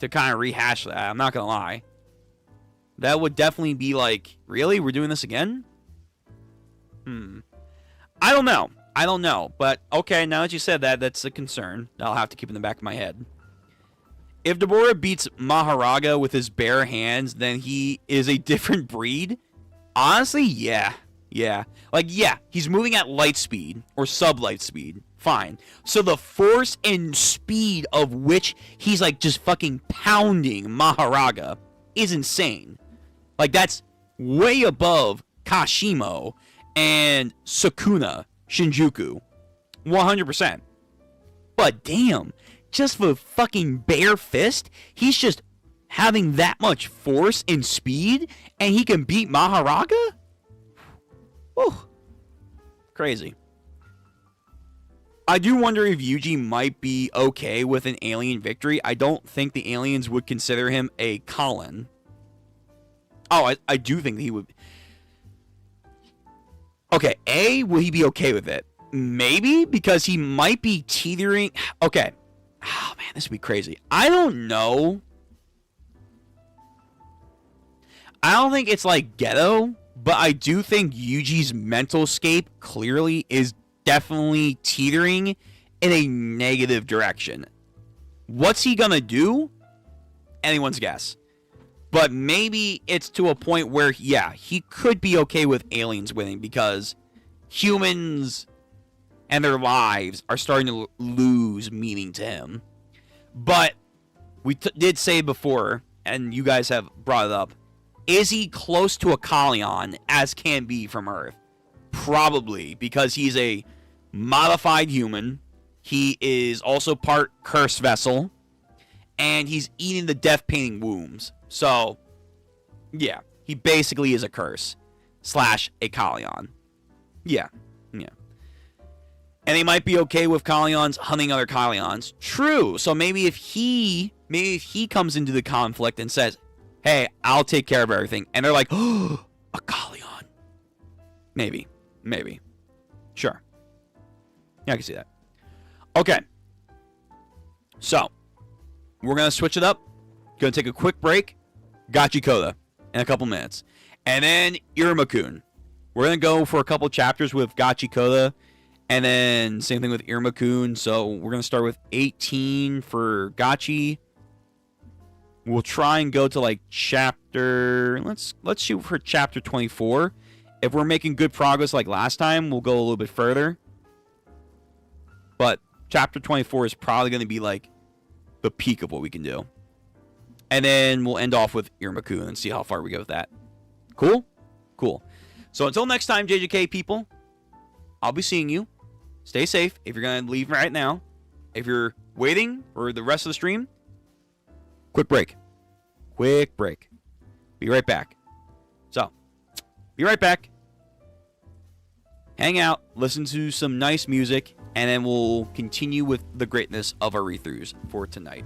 to kind of rehash that. I'm not gonna lie. That would definitely be like, really? We're doing this again? I don't know. But, okay, now that you said that, that's a concern I'll have to keep in the back of my head. If Deborah beats Maharaga with his bare hands, then he is a different breed? Honestly, yeah. Like, yeah, he's moving at light speed, or sub-light speed. Fine. So the force and speed of which he's like just fucking pounding Maharaga is insane. Like that's way above Kashimo and Sukuna Shinjuku. 100%. But damn, just for fucking bare fist, he's just having that much force and speed, and he can beat Maharaga? Whew. Crazy. I do wonder if Yuji might be okay with an alien victory. I don't think the aliens would consider him a Colin. Oh, I do think that he would. Okay, will he be okay with it? Maybe, because he might be teetering. Okay. Oh, man, this would be crazy. I don't know. I don't think it's like ghetto, but I do think Yuji's mental scape clearly is definitely teetering in a negative direction. What's he gonna do? Anyone's guess. But maybe it's to a point where, yeah, he could be okay with aliens winning because humans and their lives are starting to lose meaning to him. But we did say before, and you guys have brought it up, is he close to a Kallion as can be from Earth? Probably, because he's a modified human. He is also part cursed vessel, and he's eating the death painting wombs. So, yeah, he basically is a curse / a Kallion. Yeah. And they might be okay with Kallions hunting other Kallions. True. So maybe if he comes into the conflict and says, "Hey, I'll take care of everything," and they're like, "Oh, a Kallion." Maybe. Sure. Yeah, I can see that. Okay. So, we're going to switch it up. Going to take a quick break. Gachiakuta in a couple minutes. And then Iruma-kun. We're going to go for a couple chapters with Gachiakuta. And then same thing with Iruma-kun. So, we're going to start with 18 for Gachi. We'll try and go to like chapter... Let's shoot for chapter 24. If we're making good progress like last time, we'll go a little bit further. But chapter 24 is probably going to be like the peak of what we can do. And then we'll end off with Iruma-kun and see how far we go with that. Cool? Cool. So until next time, JJK people, I'll be seeing you. Stay safe if you're going to leave right now. If you're waiting for the rest of the stream, quick break. Be right back. So, be right back. Hang out, listen to some nice music, and then we'll continue with the greatness of our read-throughs for tonight.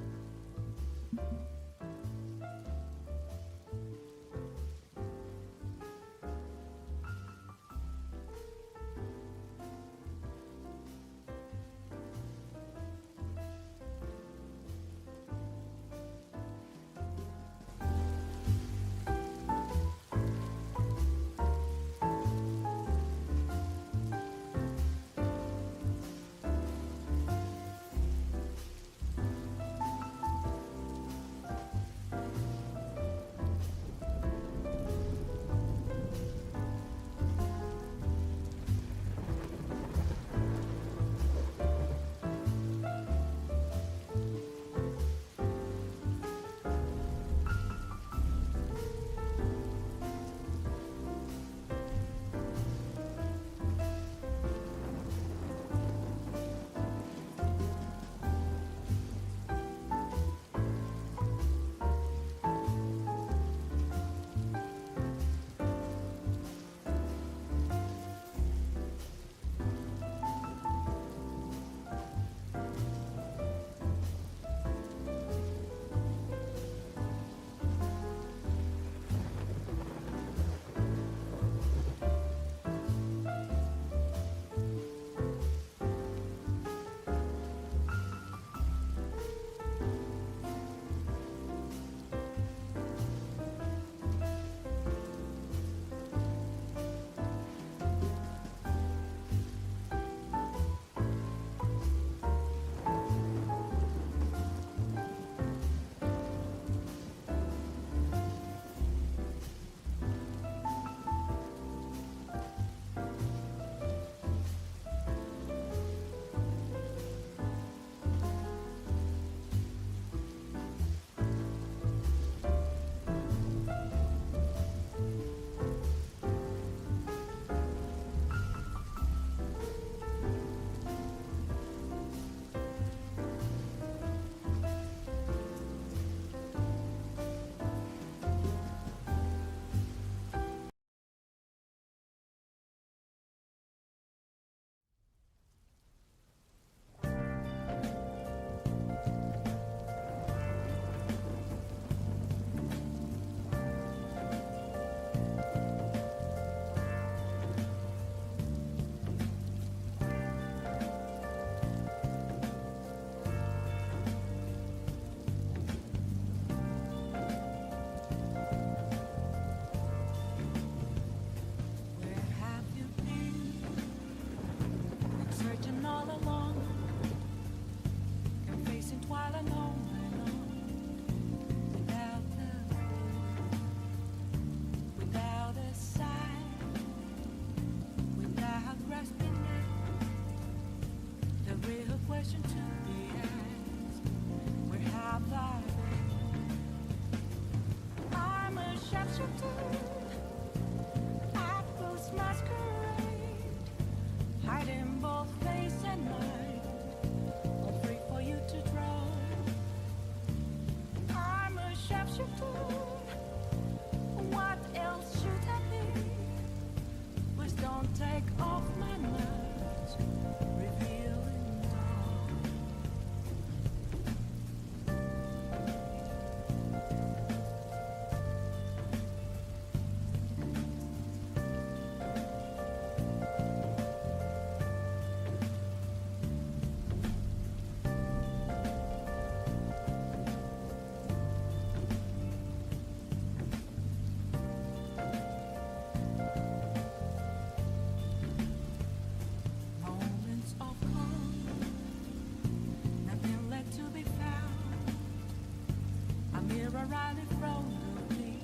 mirror right in front of me.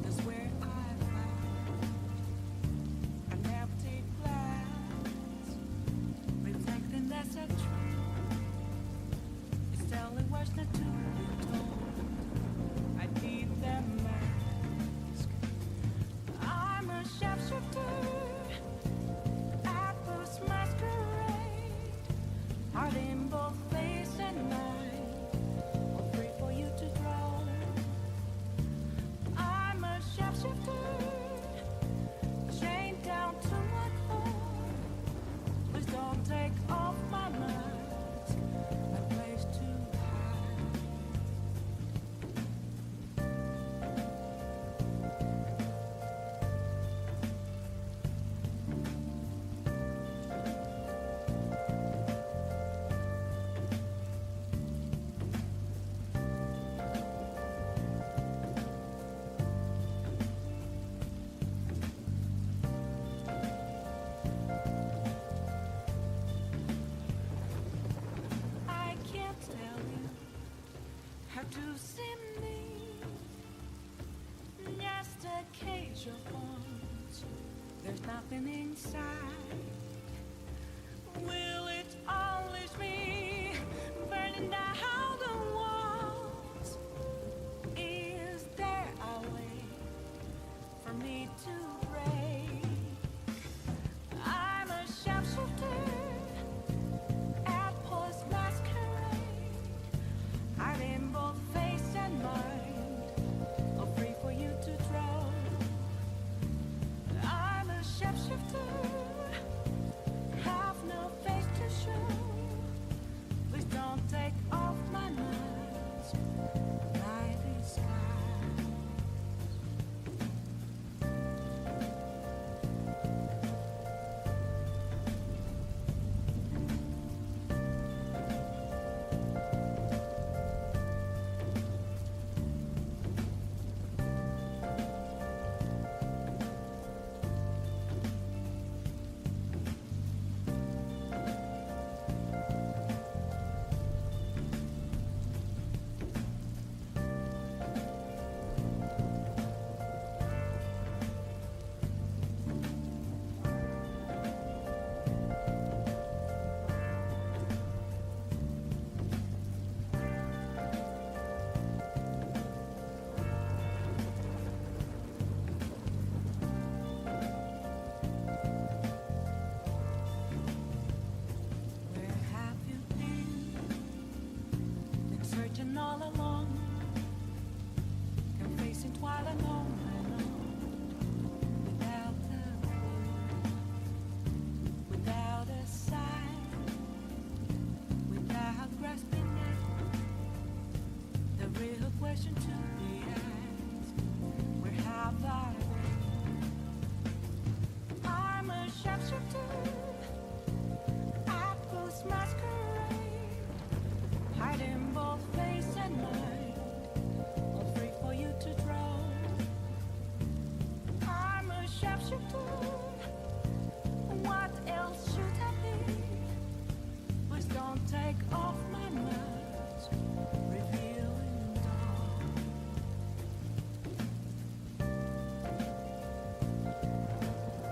That's where I found an empty glass, reflecting that's a truth. It's telling words not to be told. I need that mask. I'm a sharpshooter at this masquerade, heart in both face and mind, all free for you to draw. I'm a sharpshooter, chained down to my core. Please don't take off my mask, a place to hide. I can't tell you how to see me. Just a cage of bones. There's nothing inside. Will it always be burning down the walls? Is there a way for me to break? I'm a sharpshooter at post masquerade, heart in both face and mind, all free for you to draw. I'm a sharpshooter, have no face to show. Please don't take off my mask, my disguise. Where have you been? Been searching all along, confessing while alone and on, without a clue, without a sign, without grasping it. The real question to be asked: where have I been? I'm a sharpshooter at this masquerade, hiding both face and mind, all free for you to draw. I'm a sharpshooter, what else should I be? Please don't take off my mask, revealing dawn.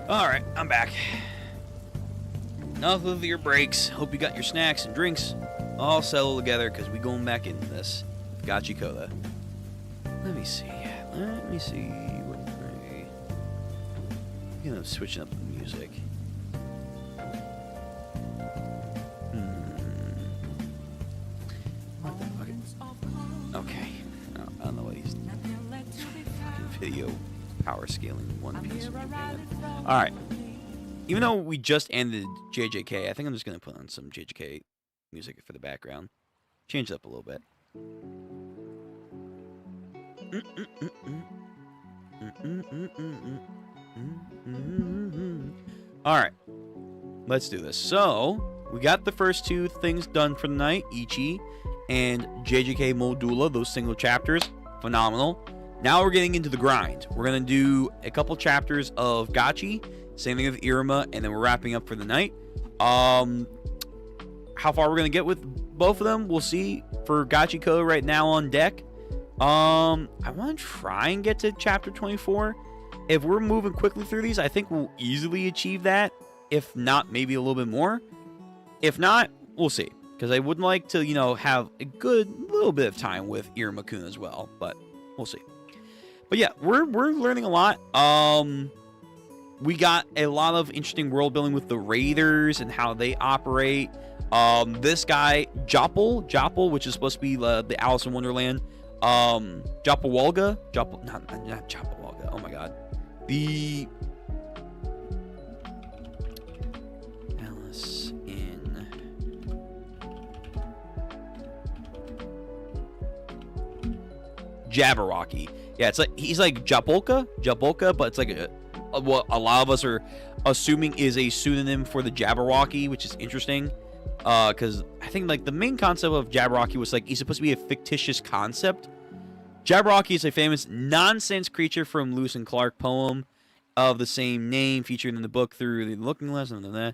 All right, I'm back. Enough of your breaks. Hope you got your snacks and drinks all settled together, because we going back into this. Gachiakuta. Let me see. What switching up the music. What the fuck? Okay. I don't know what he's video power scaling One Piece. All right. Even though we just ended JJK, I think I'm just gonna put on some JJK music for the background. Change it up a little bit. All right, let's do this. So we got the first two things done for the night: Ichi and JJK Modulo, those single chapters, phenomenal. Now we're getting into the grind. We're gonna do a couple chapters of Gachi, same thing with Iruma, and then we're wrapping up for the night. How far we're gonna get with both of them, we'll see. For Gachiakuta right now on deck, I want to try and get to chapter 24. If we're moving quickly through these, I think we'll easily achieve that. If not, maybe a little bit more. If not, we'll see. Because I would like to, have a good little bit of time with Iruma-kun as well. But we'll see. But yeah, we're learning a lot. We got a lot of interesting world building with the Raiders and how they operate. This guy, Jopal, which is supposed to be the Alice in Wonderland. Jopawalga? Not Jopawalga. Oh my god. The Alice in Jabberwocky. Yeah, it's like he's like Japolka, but it's like what a lot of us are assuming is a pseudonym for the Jabberwocky, which is interesting. Because I think like the main concept of Jabberwocky was like he's supposed to be a fictitious concept. Jabberwocky is a famous nonsense creature from Lewis and Clark poem of the same name, featured in the book Through the Looking Glass. In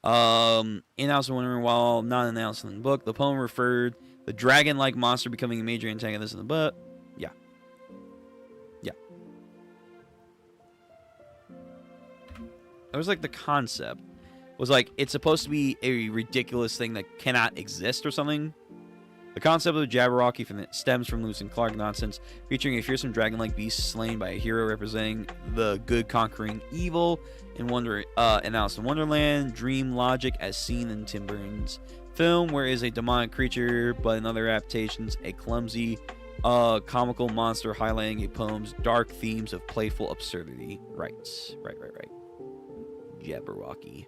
Alice in Wonderland, while not announced in the book, the poem referred the dragon-like monster becoming a major antagonist in the book. Yeah. That was like the concept. Was like it's supposed to be a ridiculous thing that cannot exist or something. The concept of the Jabberwocky stems from Lewis and Clark nonsense, featuring a fearsome dragon-like beast slain by a hero representing the good conquering evil in Alice in Wonderland. Dream logic as seen in Tim Burton's film, where is a demonic creature, but in other adaptations, a clumsy, comical monster highlighting a poem's dark themes of playful absurdity. Right. Jabberwocky.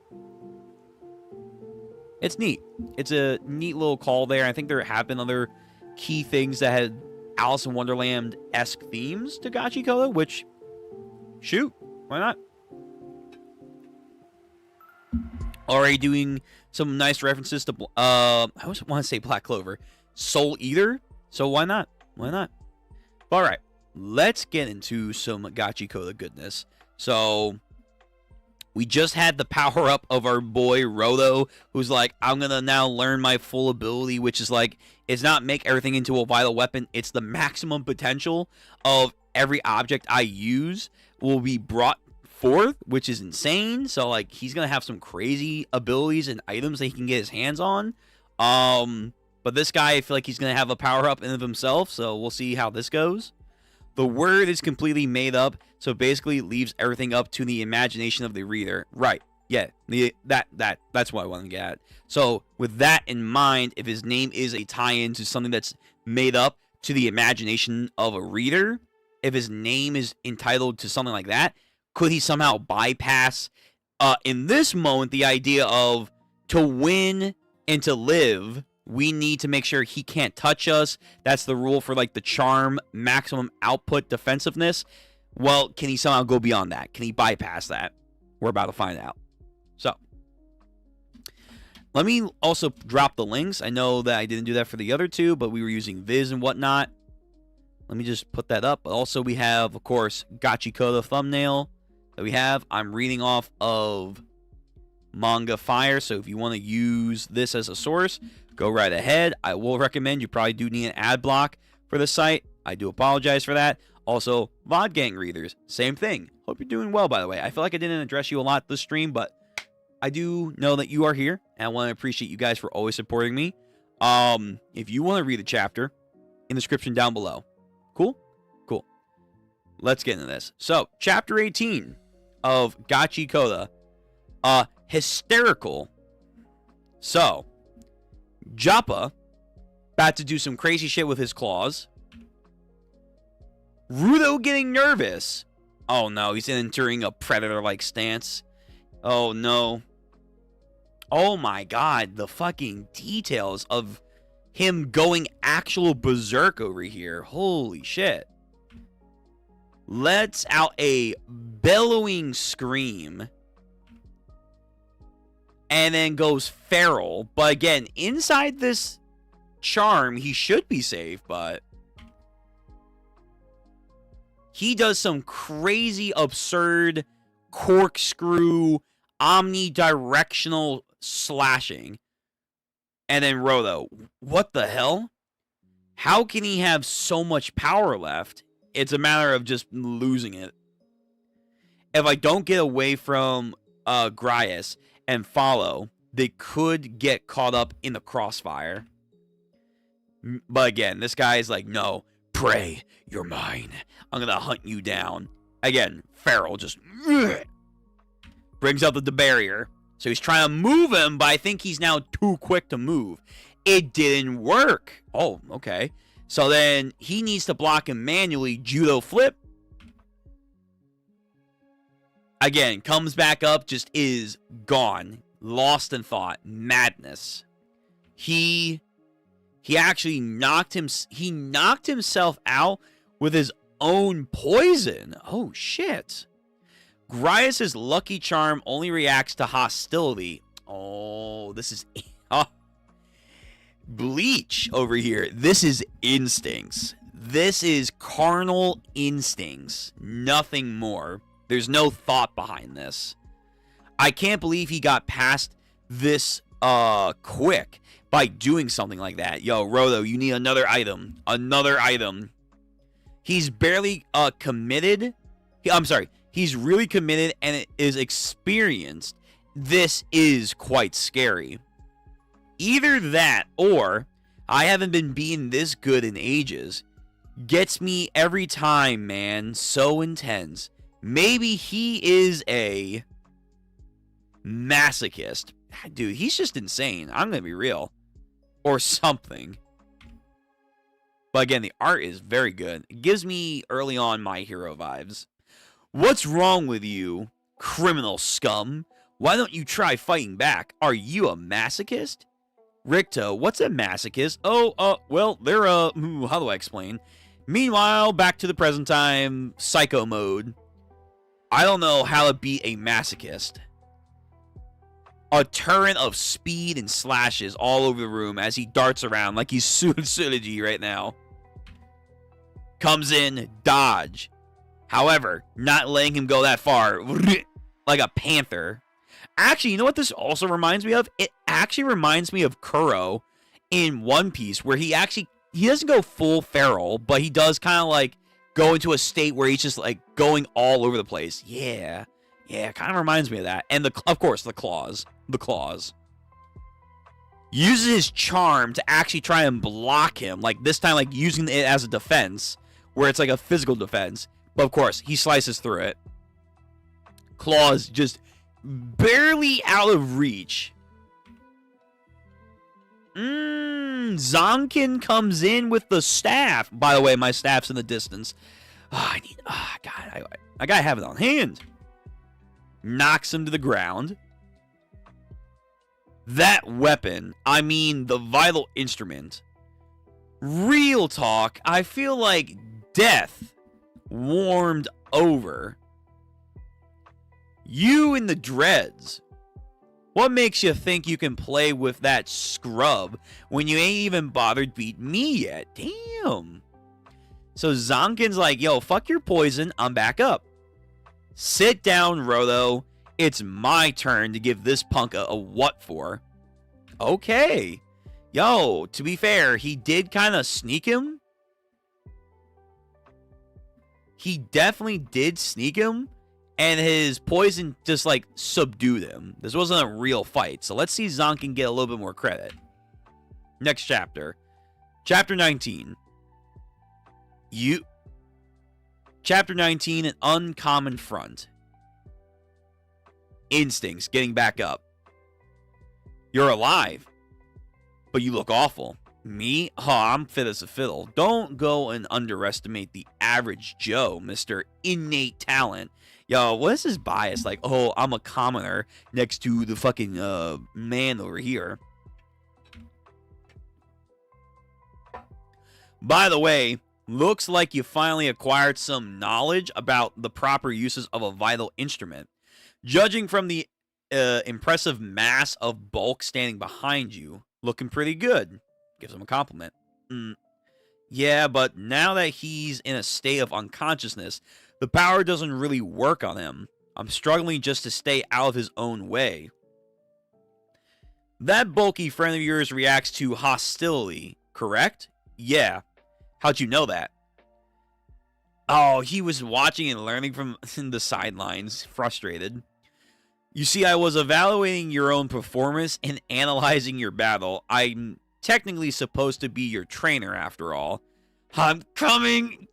It's neat. It's a neat little call there. I think there have been other key things that had Alice in Wonderland-esque themes to Gachiakuta, which, shoot, why not? Already doing some nice references to, I always want to say Black Clover, Soul Eater, so why not? All right, let's get into some Gachiakuta goodness. So we just had the power up of our boy Roto, who's like, I'm going to now learn my full ability, which is like, it's not make everything into a vital weapon. It's the maximum potential of every object I use will be brought forth, which is insane. So like, he's going to have some crazy abilities and items that he can get his hands on. But this guy, I feel like he's going to have a power up in of himself. So we'll see how this goes. The word is completely made up, so basically it leaves everything up to the imagination of the reader. Right. Yeah. That's what I want to get at. So with that in mind, if his name is a tie-in to something that's made up to the imagination of a reader, if his name is entitled to something like that, could he somehow bypass, in this moment, the idea of to win and to live, we need to make sure he can't touch us. That's the rule for like the charm, maximum output, defensiveness. Well, can he somehow go beyond that? Can he bypass that? We're about to find out. So, let me also drop the links. I know that I didn't do that for the other two, but we were using Viz and whatnot. Let me just put that up. But also we have, of course, Gachiakuta thumbnail that we have. I'm reading off of Manga Fire, so if you want to use this as a source, go right ahead. I will recommend, you probably do need an ad block for the site. I do apologize for that. Also, VOD Gang readers, same thing. Hope you're doing well, by the way. I feel like I didn't address you a lot this stream, but I do know that you are here, and I want to appreciate you guys for always supporting me. If you want to read the chapter, in the description down below. Cool? Cool. Let's get into this. So, chapter 18 of Gachiakuta. Hysterical. So, Joppa, about to do some crazy shit with his claws. Rudo getting nervous. Oh no, he's entering a predator-like stance. Oh no. Oh my god, the fucking details of him going actual berserk over here. Holy shit. Lets out a bellowing scream. And then goes feral. But again, inside this charm, he should be safe, but he does some crazy, absurd, corkscrew, omnidirectional slashing. And then Roto, what the hell? How can he have so much power left? It's a matter of just losing it. If I don't get away from Grias and follow, they could get caught up in the crossfire. But again, this guy is like, no, pray, you're mine. I'm going to hunt you down. Again, Feral just brings out the barrier. So he's trying to move him, but I think he's now too quick to move. It didn't work. Oh, okay. So then he needs to block him manually. Judo flip. Again, comes back up, just is gone. Lost in thought. Madness. He actually knocked himself out with his own poison. Oh, shit. Grias' lucky charm only reacts to hostility. Oh, this is... Bleach over here. This is instincts. This is carnal instincts. Nothing more. There's no thought behind this. I can't believe he got past this quick by doing something like that. Yo, Roto, you need another item. Another item. He's barely committed. I'm sorry. He's really committed and is experienced. This is quite scary. Either that or I haven't been being this good in ages. Gets me every time, man. So intense. Maybe he is a masochist. Dude, he's just insane. I'm going to be real. Or something. But again, the art is very good. It gives me early on My Hero vibes. What's wrong with you, criminal scum? Why don't you try fighting back? Are you a masochist? Ricto, what's a masochist? Oh, well, they're how do I explain? Meanwhile, back to the present time, psycho mode. I don't know how to be a masochist. A torrent of speed and slashes all over the room as he darts around like he's Suji right now. Comes in, dodge. However, not letting him go that far. Like a panther. Actually, you know what this also reminds me of? It actually reminds me of Kuro in One Piece, where he doesn't go full feral, but he does kind of like go into a state where he's just like going all over the place. Yeah, kind of reminds me of that. And of course, the claws. Uses his charm to actually try and block him, like this time, like using it as a defense, where it's like a physical defense. But of course, he slices through it. Claws just barely out of reach. Zonkin comes in with the staff. By the way, my staff's in the distance. I gotta have it on hand. Knocks him to the ground. That weapon, I mean the vital instrument. Real talk, I feel like death warmed over. You in the dreads. What makes you think you can play with that scrub when you ain't even bothered beat me yet? Damn. So Zonkin's like, yo, fuck your poison, I'm back up. Sit down, Roto. It's my turn to give this punk a what for. Okay. Yo, to be fair, he did kind of sneak him. He definitely did sneak him. And his poison just, like, subdued him. This wasn't a real fight. So let's see Zonkin get a little bit more credit. Next chapter. Chapter 19. Chapter 19, An Uncommon Front. Instincts, getting back up. You're alive. But you look awful. Me? Oh, I'm fit as a fiddle. Don't go and underestimate the average Joe, Mr. Innate Talent. Yo, what is his bias? Like, oh, I'm a commoner next to the fucking man over here. By the way, looks like you finally acquired some knowledge about the proper uses of a vital instrument. Judging from the impressive mass of bulk standing behind you, looking pretty good. Gives him a compliment. Yeah, but now that he's in a state of unconsciousness, the power doesn't really work on him. I'm struggling just to stay out of his own way. That bulky friend of yours reacts to hostility, correct? Yeah, How'd you know that? Oh, he was watching and learning from the sidelines, frustrated. You see, I was evaluating your own performance and analyzing your battle. I'm technically supposed to be your trainer after all. I'm coming!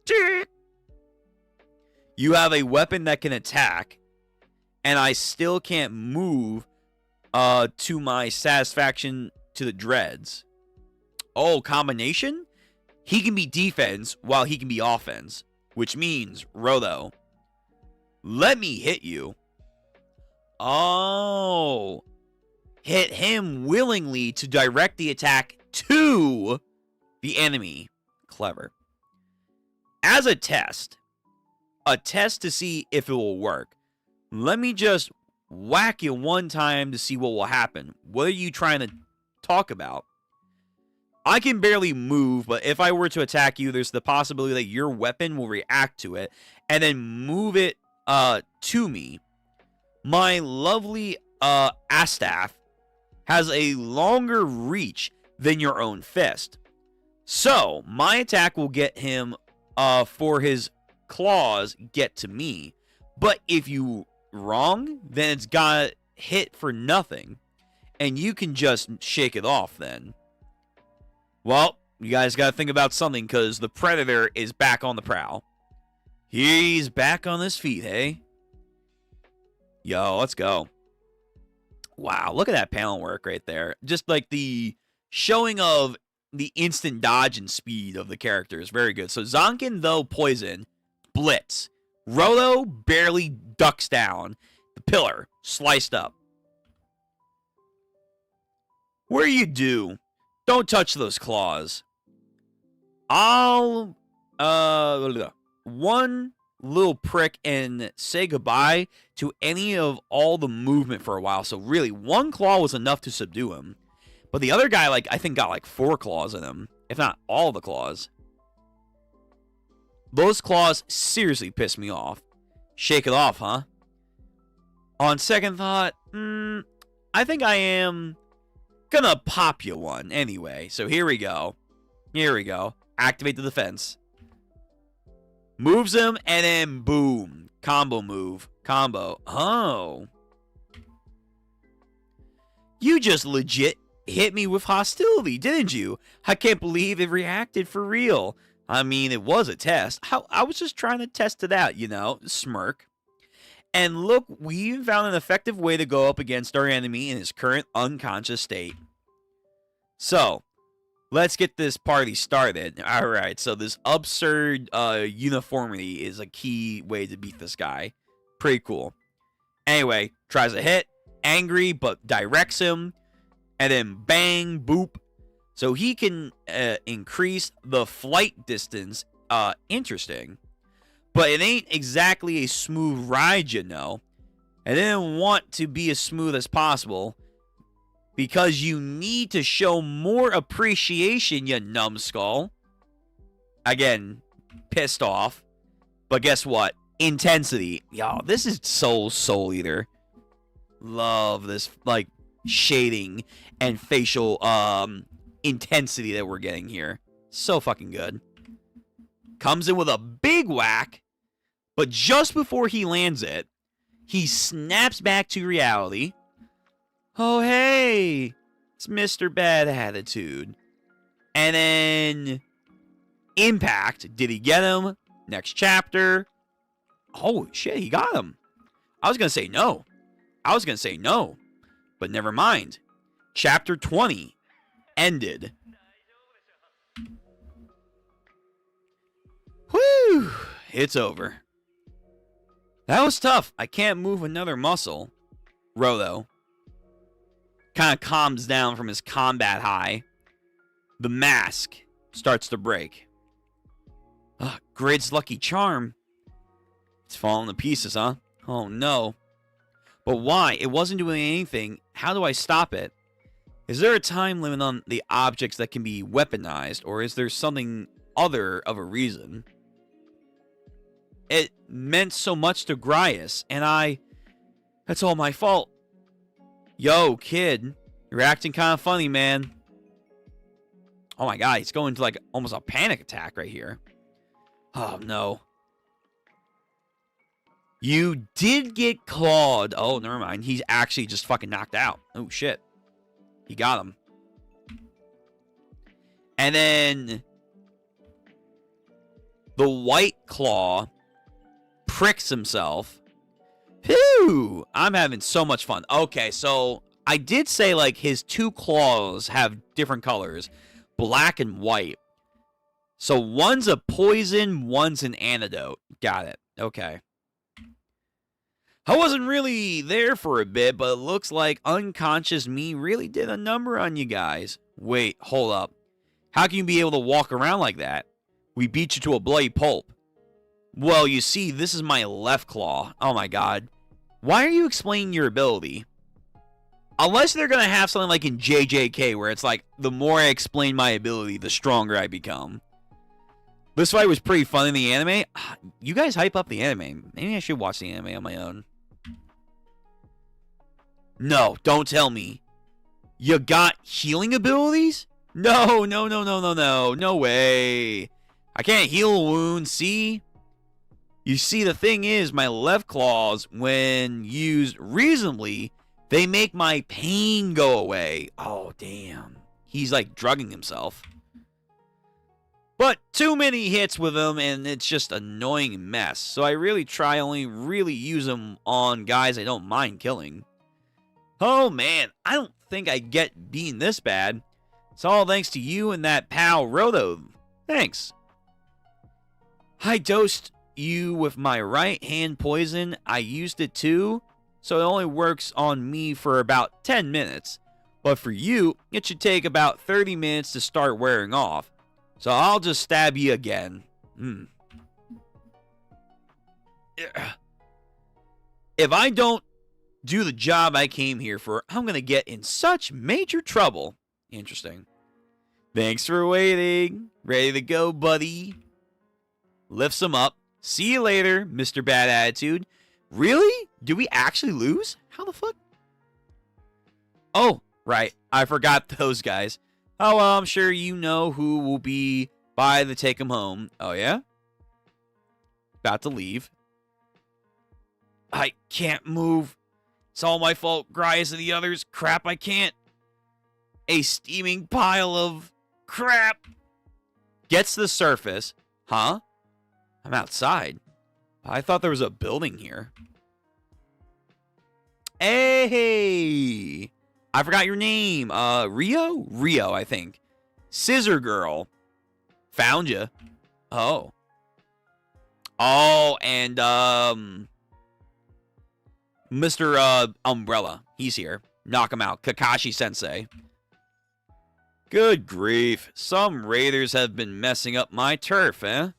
You have a weapon that can attack, and I still can't move to my satisfaction to the dreads. Oh, combination? He can be defense while he can be offense. Which means, Rodo, let me hit you. Oh. Hit him willingly to direct the attack to the enemy. Clever. As a test to see if it will work, let me just whack you one time to see what will happen. What are you trying to talk about? I can barely move, but if I were to attack you, there's the possibility that your weapon will react to it and then move it to me. My lovely Astaff has a longer reach than your own fist. So, my attack will get him for his claws get to me. But if you wrong, then it's got hit for nothing. And you can just shake it off then. Well, you guys got to think about something because the Predator is back on the prowl. He's back on his feet, hey? Yo, let's go. Wow, look at that panel work right there. Just like the showing of the instant dodge and speed of the characters. Very good. So Zonkin, though poison, blitz. Rolo barely ducks down. The pillar, sliced up. Where you do? Don't touch those claws. I'll, one little prick and say goodbye to any of all the movement for a while. So really, one claw was enough to subdue him. But the other guy, I think got 4 claws in him. If not all the claws. Those claws seriously pissed me off. Shake it off, huh? On second thought, I think I am gonna pop you one anyway. So here we go. Activate the defense. Moves him and then boom. Combo move. Combo. Oh. You just legit hit me with hostility, didn't you? I can't believe it reacted for real. I mean, it was a test. I was just trying to test it out, smirk. And look, we found an effective way to go up against our enemy in his current unconscious state. So, let's get this party started. Alright, so this absurd uniformity is a key way to beat this guy. Pretty cool. Anyway, tries a hit. Angry, but directs him. And then bang, boop. So he can increase the flight distance. Interesting. But it ain't exactly a smooth ride, I didn't want to be as smooth as possible. Because you need to show more appreciation, you numbskull. Again, pissed off. But guess what? Intensity. Yo, this is Soul Eater. Love this, shading and facial intensity that we're getting here. So fucking good. Comes in with a big whack, but just before he lands it, he snaps back to reality. Oh, hey, it's Mr. Bad Attitude. And then impact. Did he get him? Next chapter. Oh, shit, he got him. I was going to say no. But never mind. Chapter 20 ended. Whew, it's over. That was tough. I can't move another muscle. Rolo kind of calms down from his combat high. The mask starts to break. Grid's lucky charm. It's falling to pieces, huh? Oh no. But why? It wasn't doing anything. How do I stop it? Is there a time limit on the objects that can be weaponized, or is there something other of a reason? It meant so much to Grias, and that's all my fault. Yo, kid, you're acting kind of funny, man. Oh my god, he's going to like almost a panic attack right here. Oh no. You did get clawed. Oh, never mind. He's actually just fucking knocked out. Oh shit. He got him. And then the White Claw pricks himself. Phew! I'm having so much fun. Okay, so I did say like his two claws have different colors, black and white. So one's a poison, one's an antidote. Got it. Okay. I wasn't really there for a bit, but it looks like unconscious me really did a number on you guys. Wait, hold up. How can you be able to walk around like that? We beat you to a bloody pulp. Well, you see, this is my left claw. Oh my god. Why are you explaining your ability? Unless they're going to have something like in JJK, where it's like, the more I explain my ability, the stronger I become. This fight was pretty fun in the anime. You guys hype up the anime. Maybe I should watch the anime on my own. No, don't tell me. You got healing abilities? No, no, no, no, no, no. No way. I can't heal a wound, see? You see, the thing is, my left claws, when used reasonably, they make my pain go away. Oh, damn. He's like drugging himself. But too many hits with him, and it's just annoying mess. So I really try only really use him on guys I don't mind killing. Oh, man. I don't think I get being this bad. It's all thanks to you and that pal Roto. Thanks. I dosed you with my right hand poison. I used it too, so it only works on me for about 10 minutes. But for you, it should take about 30 minutes to start wearing off. So I'll just stab you again. If I don't do the job I came here for, I'm going to get in such major trouble. Interesting. Thanks for waiting. Ready to go, buddy. Lifts him up. See you later, Mr. Bad Attitude. Really? Do we actually lose? How the fuck? Oh, right. I forgot those guys. Oh, well, I'm sure you know who will be by to take him home. Oh, yeah? About to leave. I can't move. It's all my fault. Grias and the others. Crap, I can't. A steaming pile of crap. Gets to the surface. Huh? I'm outside. I thought there was a building here. Hey! I forgot your name. Rio? Rio, I think. Scissor Girl. Found you. Oh. Oh, and, Mr. Umbrella. He's here. Knock him out. Kakashi-sensei. Good grief. Some raiders have been messing up my turf, eh?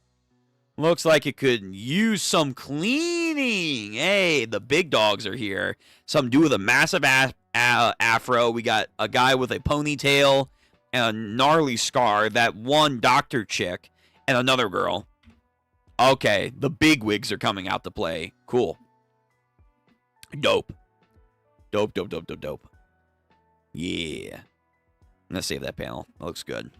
Looks like it could use some cleaning. Hey, the big dogs are here. Some dude with a massive afro. We got a guy with a ponytail and a gnarly scar. That one doctor chick and another girl. Okay, the big wigs are coming out to play. Cool. Dope. Dope, dope, dope, dope, dope. Yeah. I'm going to save that panel. That looks good.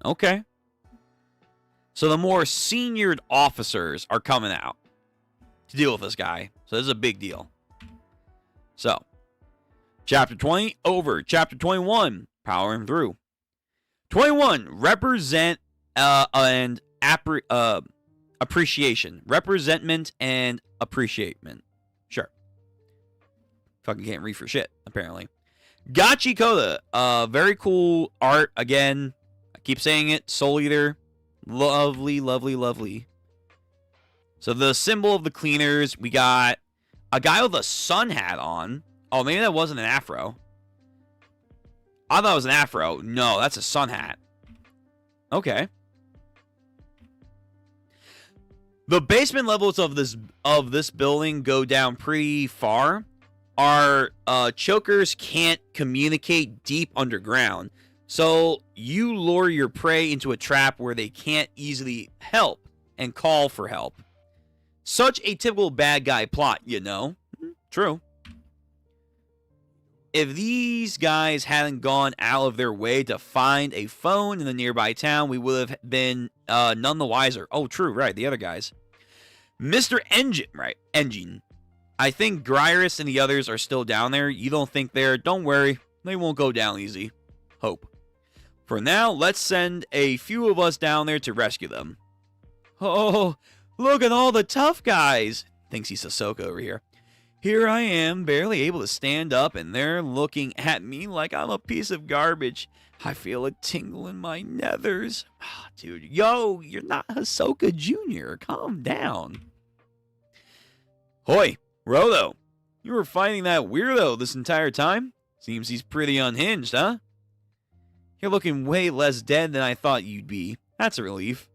Okay. So the more seniored officers are coming out to deal with this guy. So this is a big deal. So, Chapter 20 over. Chapter 21, powering through. 21, represent and appreciation. Representment and appreciation. Sure. Fucking can't read for shit, apparently. Gachiakuta. Very cool art. Again, I keep saying it. Soul Eater. Lovely, lovely, lovely. So the symbol of the cleaners. We got a guy with a sun hat on. Oh, maybe that wasn't an afro. I thought it was an afro. No, that's a sun hat. Okay. The basement levels of this building go down pretty far. Our chokers can't communicate deep underground. So you lure your prey into a trap where they can't easily help and call for help. Such a typical bad guy plot, you know? True. If these guys hadn't gone out of their way to find a phone in the nearby town, we would have been none the wiser. Oh, true, right, the other guys. Mr. Engine, right, Engine. I think Gyrus and the others are still down there. You don't think they're... Don't worry, they won't go down easy. Hope. For now, let's send a few of us down there to rescue them. Oh, look at all the tough guys. Thinks he's Ahsoka over here. Here I am, barely able to stand up, and they're looking at me like I'm a piece of garbage. I feel a tingle in my nethers. Oh, dude, yo, you're not Ahsoka Jr. Calm down. Hoi, Rolo. You were fighting that weirdo this entire time? Seems he's pretty unhinged, huh? You're looking way less dead than I thought you'd be. That's a relief.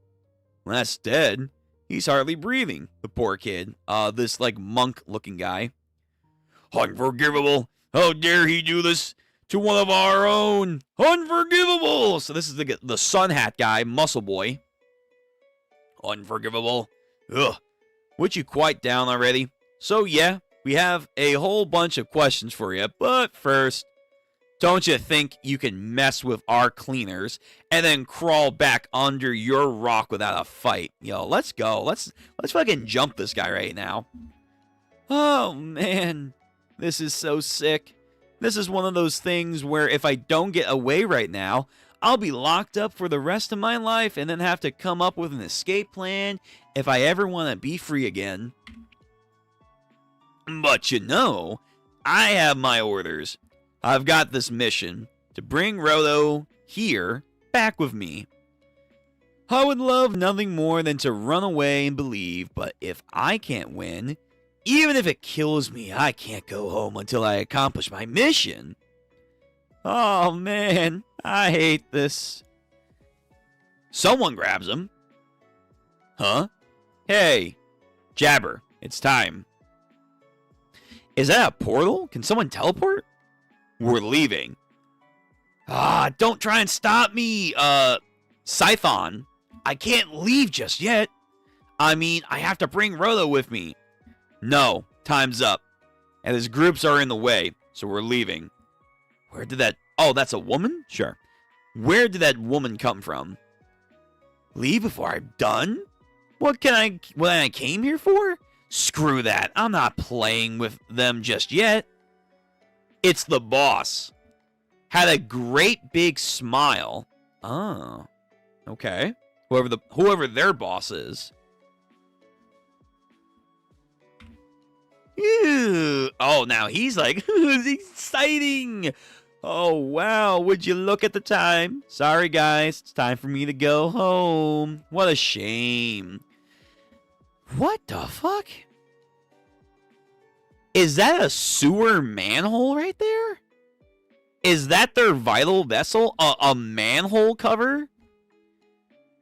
Less dead? He's hardly breathing, the poor kid. This, like, monk-looking guy. Unforgivable! How dare he do this to one of our own? Unforgivable! So this is the sun hat guy, Muscle Boy. Unforgivable. Ugh. Would you quiet down already? So yeah, we have a whole bunch of questions for you, but first, don't you think you can mess with our cleaners and then crawl back under your rock without a fight? Yo, let's go. Let's fucking jump this guy right now. Oh man. This is so sick. This is one of those things where if I don't get away right now, I'll be locked up for the rest of my life and then have to come up with an escape plan if I ever want to be free again. But you know, I have my orders. I've got this mission to bring Rolo here back with me. I would love nothing more than to run away and believe, but if I can't win... Even if it kills me, I can't go home until I accomplish my mission. Oh, man. I hate this. Someone grabs him. Huh? Hey. Jabber. It's time. Is that a portal? Can someone teleport? We're leaving. Ah, don't try and stop me, Scython. I can't leave just yet. I mean, I have to bring Rolo with me. No, time's up. And his groups are in the way, so we're leaving. Where did that... Oh, that's a woman? Sure. Where did that woman come from? Leave before I'm done? What I came here for? Screw that. I'm not playing with them just yet. It's the boss. Had a great big smile. Oh. Okay. Whoever their boss is. Ew. Oh, now he's like, it's exciting. Oh, wow. Would you look at the time? Sorry, guys. It's time for me to go home. What a shame. What the fuck? Is that a sewer manhole right there? Is that their vital vessel? A manhole cover?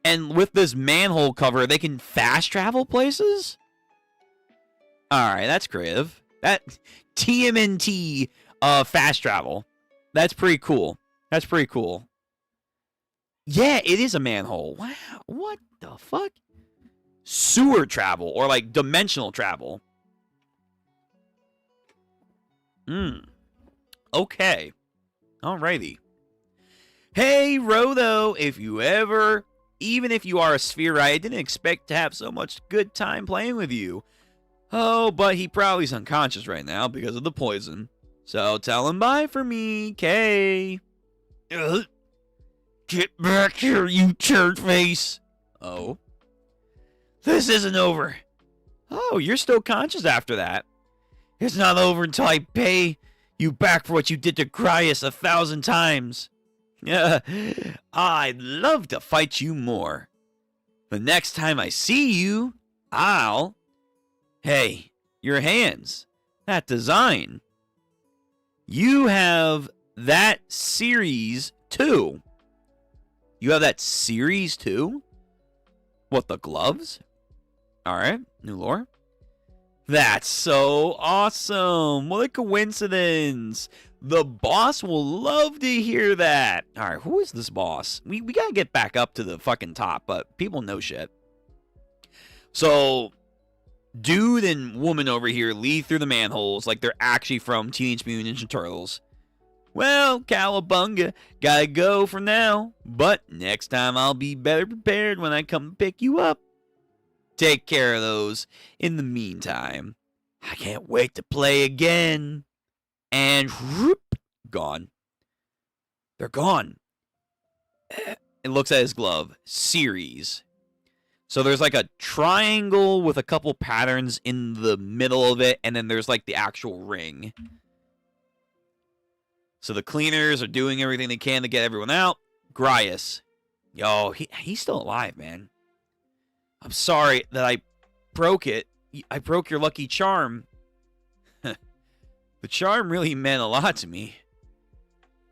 And with this manhole cover, they can fast travel places? Alright, that's creative. That TMNT fast travel. That's pretty cool. That's pretty cool. Yeah, it is a manhole. Wow, what the fuck? Sewer travel, or like dimensional travel. Okay. Alrighty. Hey, Rolo, even if you are a sphere, I didn't expect to have so much good time playing with you. Oh, but he probably is unconscious right now because of the poison. So tell him bye for me, Kay. Get back here, you turd face. Oh. This isn't over. Oh, you're still conscious after that. It's not over until I pay you back for what you did to Gryus 1,000 times. I'd love to fight you more. The next time I see you, I'll... Hey, your hands. That design. You have that series too. You have that series too? What, the gloves? Alright, new lore. That's so awesome. What a coincidence. The boss will love to hear that. Alright, who is this boss? We gotta get back up to the fucking top, but people know shit. So... dude and woman over here leave through the manholes like they're actually from Teenage Mutant Ninja Turtles. Well, cowabunga, gotta go for now, but next time I'll be better prepared when I come pick you up. Take care of those. In the meantime, I can't wait to play again. And whoop, gone. They're gone. It looks at his glove. Series. So there's like a triangle with a couple patterns in the middle of it, and then there's like the actual ring. So the cleaners are doing everything they can to get everyone out. Grias. Yo, he's still alive, man. I'm sorry that I broke it. I broke your lucky charm. The charm really meant a lot to me.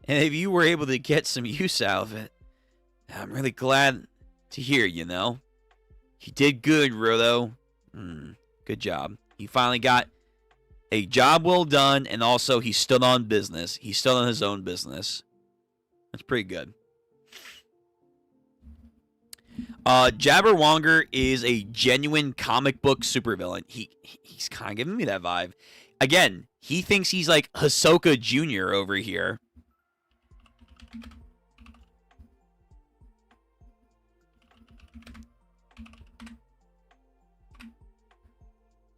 And if you were able to get some use out of it, I'm really glad to hear, you know. You did good, Rodo. Good job. He finally got a job well done, and also he stood on business. He stood on his own business. That's pretty good. Jabberwonger is a genuine comic book supervillain. He's kind of giving me that vibe. Again, he thinks he's like Hisoka Jr. over here.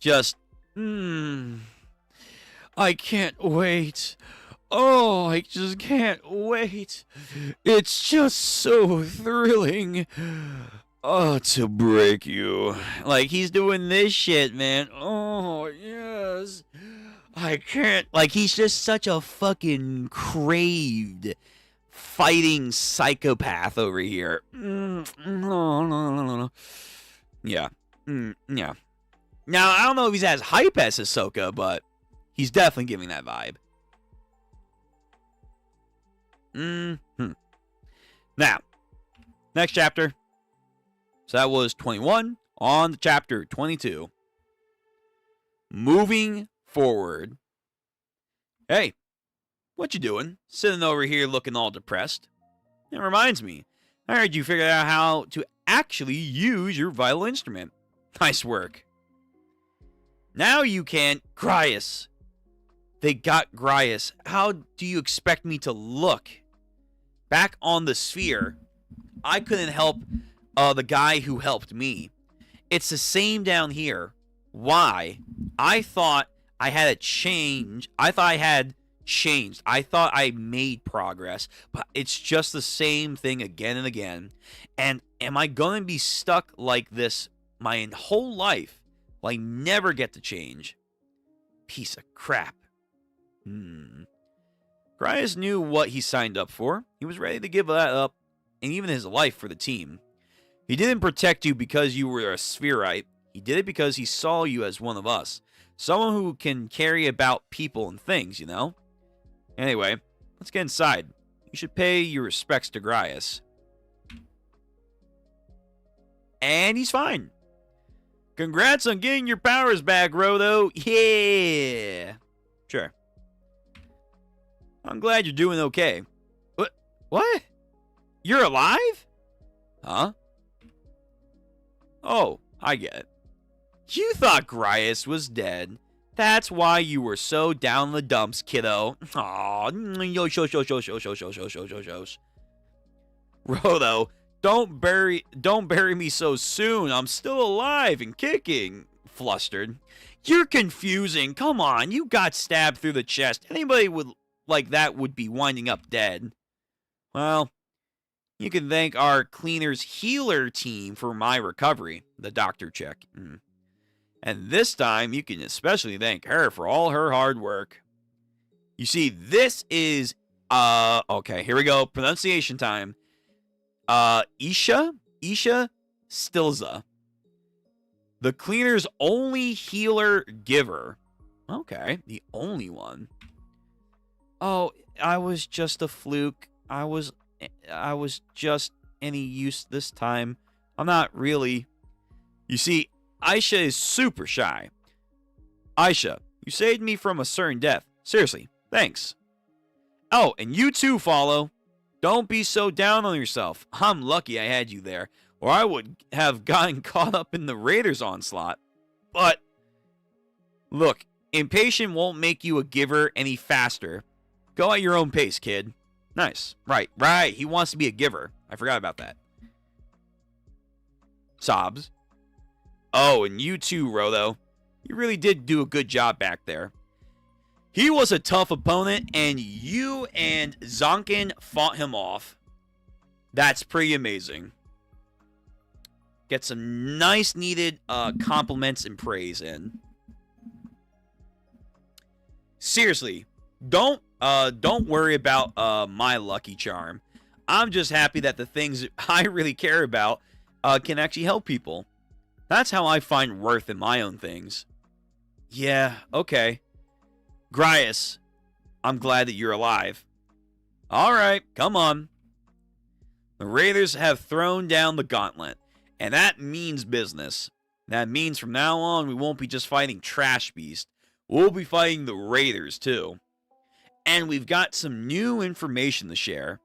Just, I can't wait. Oh, I just can't wait. It's just so thrilling. Oh, to break you. Like, he's doing this shit, man. Oh, yes. I can't. Like, he's just such a fucking craved fighting psychopath over here. No. Yeah. Yeah. Now, I don't know if he's as hype as Hisoka, but he's definitely giving that vibe. Now, next chapter. So that was 21. On to chapter 22. Moving forward. Hey, what you doing? Sitting over here looking all depressed. It reminds me. I heard you figured out how to actually use your vital instrument. Nice work. Now you can. Grias. They got Grias. How do you expect me to look? Back on the sphere, I couldn't help the guy who helped me. It's the same down here. Why? I thought I had a change. I thought I had changed. I thought I made progress. But it's just the same thing again and again. And am I going to be stuck like this my whole life? Will I never get to change? Piece of crap. Grias knew what he signed up for. He was ready to give that up, and even his life for the team. He didn't protect you because you were a spherite. He did it because he saw you as one of us. Someone who can carry about people and things, you know? Anyway, let's get inside. You should pay your respects to Grias. And he's fine. Congrats on getting your powers back, Rodo. Yeah. Sure. I'm glad you're doing okay. What? You're alive? Huh? Oh, I get it. You thought Grias was dead. That's why you were so down in the dumps, kiddo. Aw, yo. Rodo, don't bury me so soon. I'm still alive and kicking. Flustered. You're confusing. Come on, you got stabbed through the chest. Anybody like that would be winding up dead. Well, you can thank our cleaners healer team for my recovery. The doctor check. And this time, you can especially thank her for all her hard work. You see, this is, okay, here we go. Pronunciation time. Isha Stilza. The cleaner's only healer giver. Okay, the only one. Oh, I was just a fluke. I was just any use this time. I'm not really. You see, Aisha is super shy. Aisha, you saved me from a certain death. Seriously, thanks. Oh, and you too, Follow. Don't be so down on yourself. I'm lucky I had you there, or I would have gotten caught up in the Raiders' onslaught. But Look, impatient won't make you a giver any faster. Go at your own pace, kid. Nice. Right. He wants to be a giver. I forgot about that. Sobs. Oh, and you too, Rotho. You really did do a good job back there. He was a tough opponent, and you and Zonkin fought him off. That's pretty amazing. Get some nice needed compliments and praise in. Seriously, don't worry about my lucky charm. I'm just happy that the things I really care about can actually help people. That's how I find worth in my own things. Yeah, okay. Grias, I'm glad that you're alive. All right, come on. The Raiders have thrown down the gauntlet, and that means business. That means from now on we won't be just fighting Trash Beast. We'll be fighting the Raiders too. And we've got some new information to share.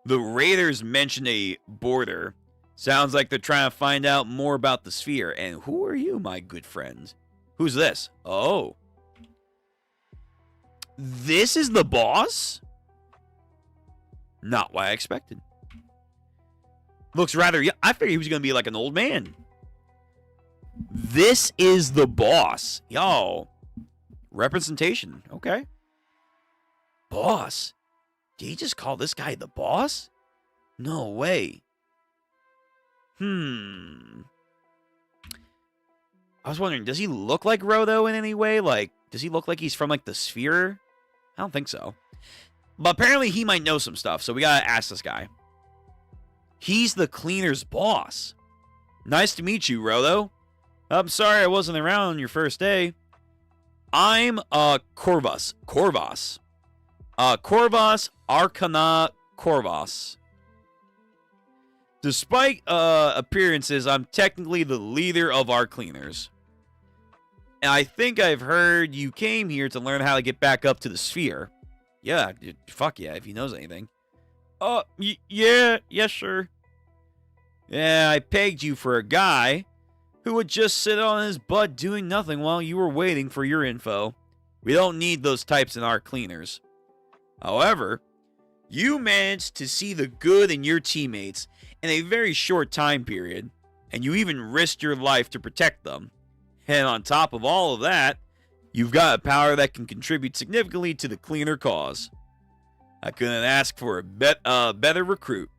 The Raiders mentioned a border. Sounds like they're trying to find out more about the sphere. And who are you, my good friend? Who's this? Oh. This is the boss? Not what I expected. Looks rather... I figured he was going to be like an old man. This is the boss. Yo. Representation. Okay. Boss? Did he just call this guy the boss? No way. I was wondering, does he look like Rotho in any way? Like, does he look like he's from, like, the sphere? I don't think so. But apparently he might know some stuff, so we gotta ask this guy. He's the cleaner's boss. Nice to meet you, Rotho. I'm sorry I wasn't around on your first day. I'm, Corvus. Corvus Arcana Corvus. Despite appearances, I'm technically the leader of our cleaners. And I think I've heard you came here to learn how to get back up to the sphere. Yeah, fuck yeah, if he knows anything. Yeah, sure. Yeah, I pegged you for a guy who would just sit on his butt doing nothing while you were waiting for your info. We don't need those types in our cleaners. However, you managed to see the good in your teammates in a very short time period, and you even risked your life to protect them. And on top of all of that, you've got a power that can contribute significantly to the cleaner cause. I couldn't ask for a better recruit.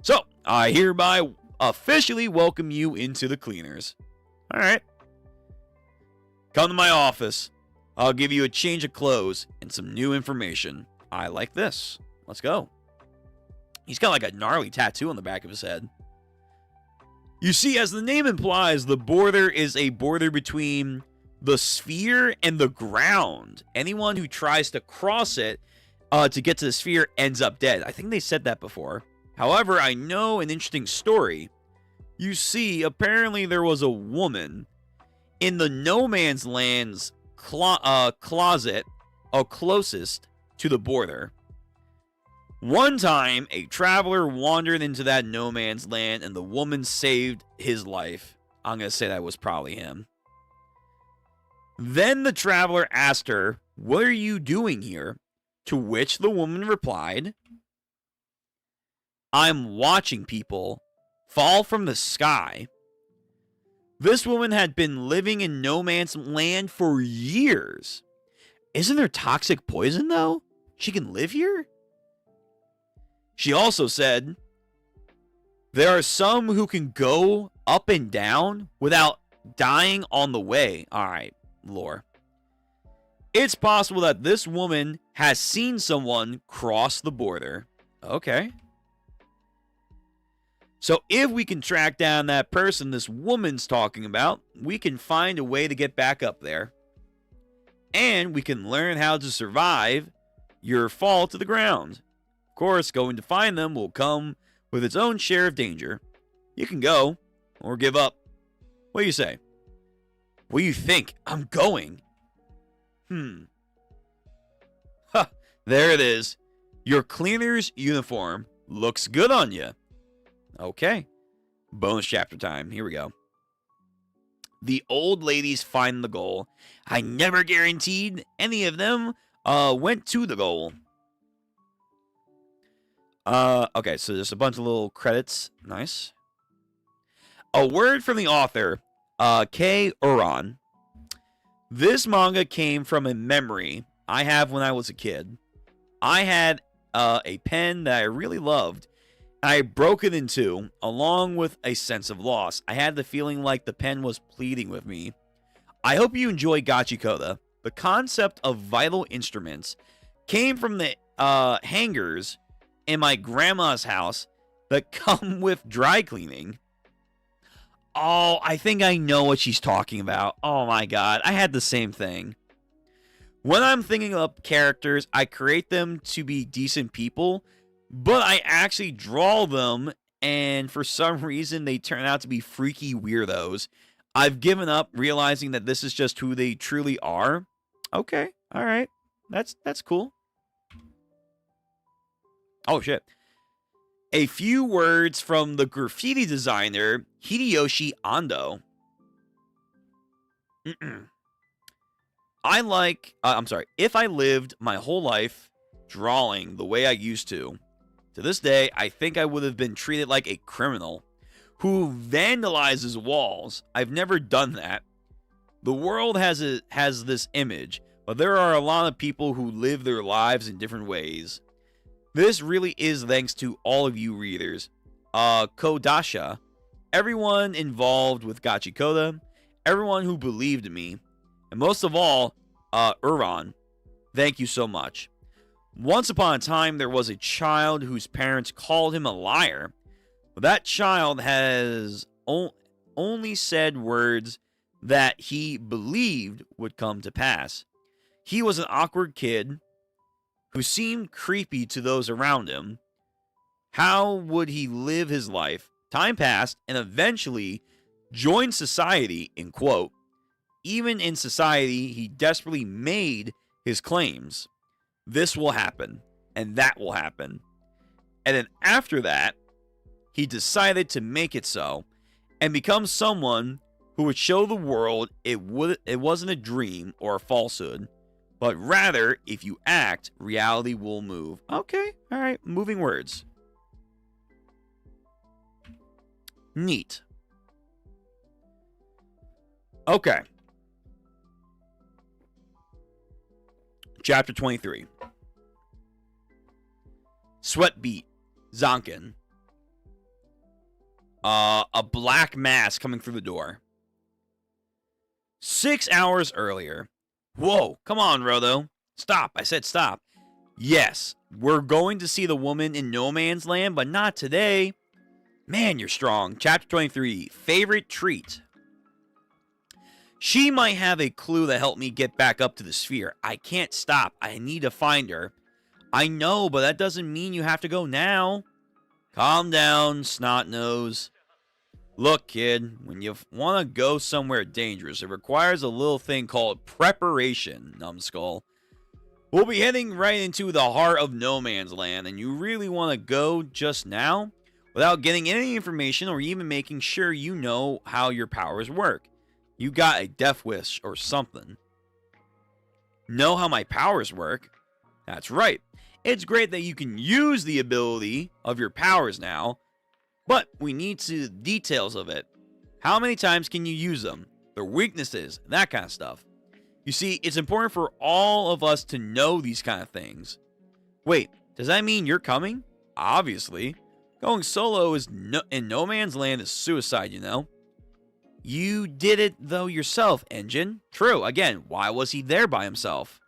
So, I hereby officially welcome you into the cleaners. Alright. Come to my office. I'll give you a change of clothes and some new information. I like this. Let's go. He's got like a gnarly tattoo on the back of his head. You see, as the name implies, the border is a border between the sphere and the ground. Anyone who tries to cross it to get to the sphere ends up dead. I think they said that before. However, I know an interesting story. You see, apparently there was a woman in the no man's land's closet closest to the border. One time, a traveler wandered into that no man's land and the woman saved his life. I'm going to say that was probably him. Then the traveler asked her, "What are you doing here?" To which the woman replied, "I'm watching people fall from the sky." This woman had been living in no man's land for years. Isn't there toxic poison, though? She can live here? She also said, there are some who can go up and down without dying on the way. Alright, lore. It's possible that this woman has seen someone cross the border. Okay. So if we can track down that person this woman's talking about, we can find a way to get back up there. And we can learn how to survive your fall to the ground. Of course, going to find them will come with its own share of danger. You can go, or give up. What do you say? What do you think? I'm going. Ha, there it is. Your cleaner's uniform looks good on you. Okay. Bonus chapter time. Here we go. The old ladies find the goal. I never guaranteed any of them went to the goal. Okay, so there's a bunch of little credits. Nice. A word from the author, K. Uran. This manga came from a memory I have when I was a kid. I had a pen that I really loved. I broke it in two, along with a sense of loss. I had the feeling like the pen was pleading with me. I hope you enjoy Gachiakuta. The concept of vital instruments came from the hangers in my grandma's house that come with dry cleaning. Oh, I think I know what she's talking about. Oh my god, I had the same thing. When I'm thinking up characters, I create them to be decent people, but I actually draw them, and for some reason they turn out to be freaky weirdos. I've given up, realizing that this is just who they truly are. Okay, alright. That's cool. Oh shit. A few words from the graffiti designer, Hideyoshi Ando. If I lived my whole life drawing the way I used to this day, I think I would have been treated like a criminal who vandalizes walls. I've never done that. The world has this image, but there are a lot of people who live their lives in different ways. This really is thanks to all of you readers. Kodasha, everyone involved with Gachiakuta, everyone who believed in me, and most of all, Uran, thank you so much. Once upon a time, there was a child whose parents called him a liar. But that child has only said words that he believed would come to pass. He was an awkward kid who seemed creepy to those around him. How would he live his life? Time passed, and eventually joined society, in quote. Even in society, he desperately made his claims. This will happen, and that will happen. And then after that, he decided to make it so, and become someone who would show the world it wasn't a dream or a falsehood, but rather, if you act, reality will move. Okay, alright, moving words. Neat. Okay. Chapter 23. Sweat beat. Zonkin. A black mass coming through the door. 6 hours earlier. Whoa, come on, Rodo. Stop, I said stop. Yes, we're going to see the woman in No Man's Land, but not today. Man, you're strong. Chapter 23. Favorite treat. She might have a clue to help me get back up to the sphere. I can't stop. I need to find her. I know, but that doesn't mean you have to go now. Calm down, snot nose. Look, kid, when you want to go somewhere dangerous, it requires a little thing called preparation, numbskull. We'll be heading right into the heart of No Man's Land, and you really want to go just now without getting any information or even making sure you know how your powers work. You got a death wish or something. Know how my powers work? That's right. It's great that you can use the ability of your powers now, but we need the details of it. How many times can you use them? Their weaknesses, that kind of stuff. You see, it's important for all of us to know these kind of things. Wait, does that mean you're coming? Obviously. Going solo in No Man's Land is suicide, you know. You did it, though, yourself, Engine. True. Again, why was he there by himself?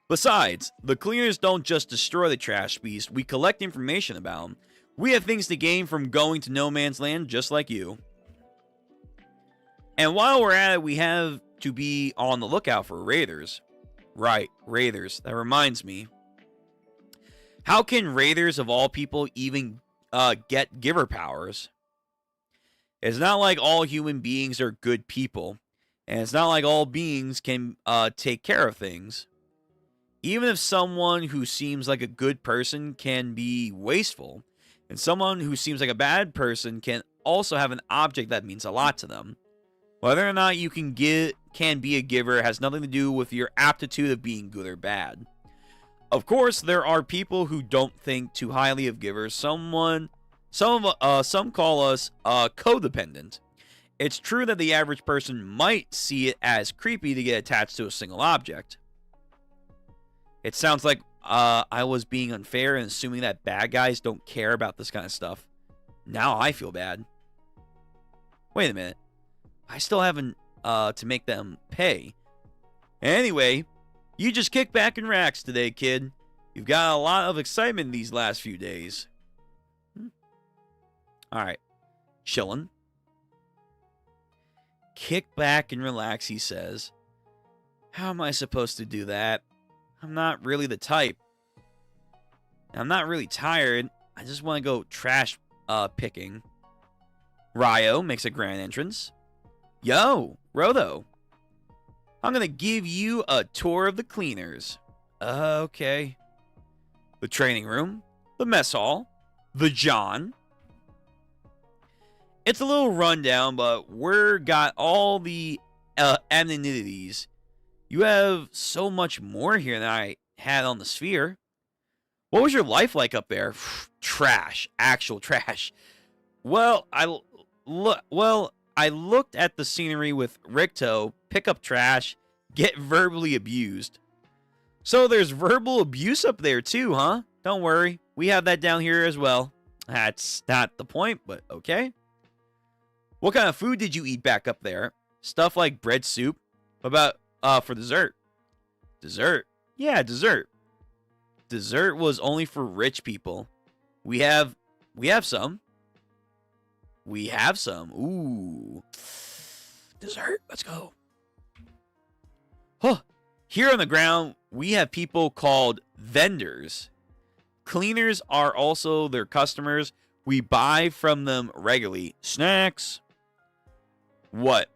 Besides, the cleaners don't just destroy the trash beast. We collect information about them. We have things to gain from going to No Man's Land, just like you. And while we're at it, we have to be on the lookout for raiders. Right, raiders. That reminds me. How can raiders, of all people, even get giver powers? It's not like all human beings are good people, and it's not like all beings can take care of things. Even if someone who seems like a good person can be wasteful, and someone who seems like a bad person can also have an object that means a lot to them. Whether or not you can be a giver has nothing to do with your aptitude of being good or bad. Of course, there are people who don't think too highly of givers. Some call us codependent. It's true that the average person might see it as creepy to get attached to a single object. It sounds like I was being unfair and assuming that bad guys don't care about this kind of stuff. Now I feel bad. Wait a minute. I still haven't to make them pay. Anyway, you just kick back and relax today, kid. You've got a lot of excitement these last few days. Alright. Chillin'. Kick back and relax, he says. How am I supposed to do that? I'm not really the type. I'm not really tired. I just want to go trash picking. Ryo makes a grand entrance. Yo, Rotho. I'm going to give you a tour of the cleaners. Okay. The training room, the mess hall, the John. It's a little rundown, but we're got all the amenities. You have so much more here than I had on the sphere. What was your life like up there? Trash. Actual trash. Well, I looked at the scenery with Ricto, pick up trash, get verbally abused. So there's verbal abuse up there too, huh? Don't worry. We have that down here as well. That's not the point, but okay. What kind of food did you eat back up there? Stuff like bread soup? What about for dessert? Dessert? Yeah, dessert. Dessert was only for rich people. We have some. We have some. Ooh. Dessert. Let's go. Huh. Here on the ground, we have people called vendors. Cleaners are also their customers. We buy from them regularly. Snacks. What?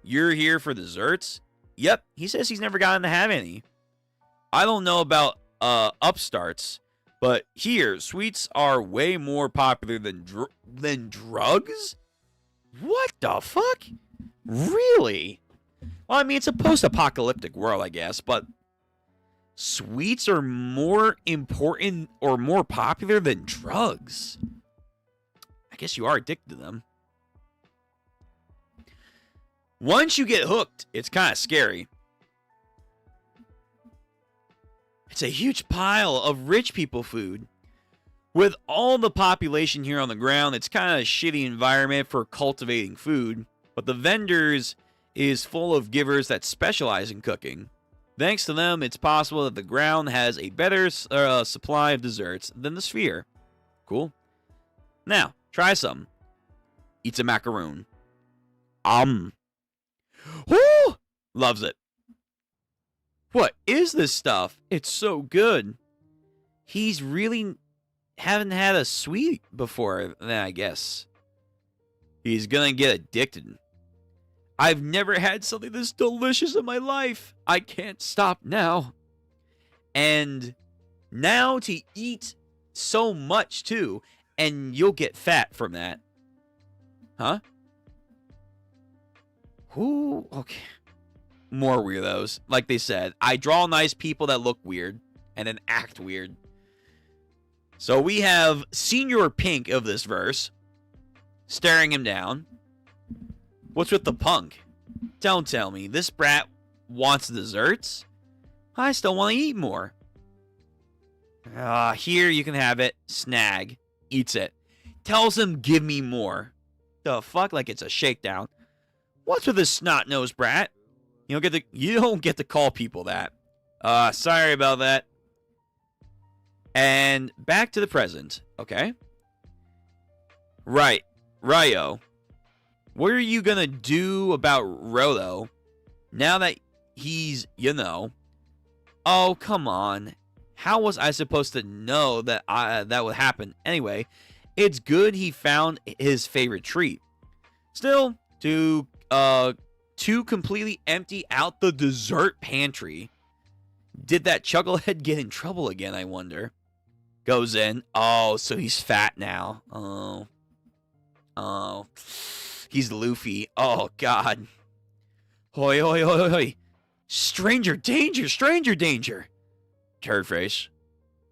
You're here for desserts? Yep. He says he's never gotten to have any. I don't know about upstarts, but here, sweets are way more popular than drugs? What the fuck? Really? Well, I mean, it's a post-apocalyptic world, I guess, but sweets are more important or more popular than drugs. I guess you are addicted to them. Once you get hooked, it's kind of scary. It's a huge pile of rich people food. With all the population here on the ground, it's kind of a shitty environment for cultivating food. But the vendors is full of givers that specialize in cooking. Thanks to them, it's possible that the ground has a better supply of desserts than the sphere. Cool. Now, try some. Eats a macaroon. Woo! Loves it. What is this stuff? It's so good. He's really haven't had a sweet before then, I guess. He's gonna get addicted. I've never had something this delicious in my life. I can't stop now. And now to eat so much too, and you'll get fat from that. Huh? Ooh, okay. More weirdos. Like they said, I draw nice people that look weird and then act weird. So we have Senior Pink of this verse staring him down. What's with the punk? Don't tell me. This brat wants desserts? I still want to eat more. Here, you can have it. Snag. Eats it. Tells him, give me more. The fuck? Like it's a shakedown. What's with this snot-nosed brat? You don't get to call people that. Sorry about that. And back to the present. Okay. Right. Ryo. What are you gonna do about Rolo now that he's, Oh, come on. How was I supposed to know that that would happen? Anyway, it's good he found his favorite treat. Still, to completely empty out the dessert pantry. Did that chucklehead get in trouble again, I wonder? Goes in. Oh, so he's fat now. Oh. Oh, he's Luffy. Oh, God. Hoi, hoi, hoi, hoi, hoi. Stranger danger, stranger danger. Turd face.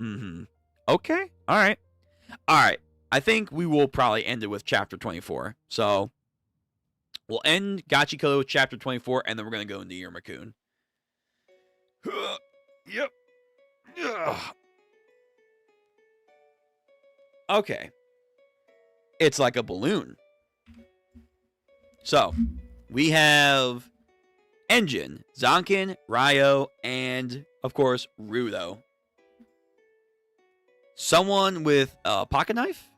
Mm-hmm. Okay. All right. All right. I think we will probably end it with chapter 24. So we'll end Gachiakuta with chapter 24, and then we're going to go into Iruma-kun. Yep. Ugh. Okay. It's like a balloon. So, we have Engine, Zankin, Ryo, and, of course, Rudo. Someone with a pocket knife,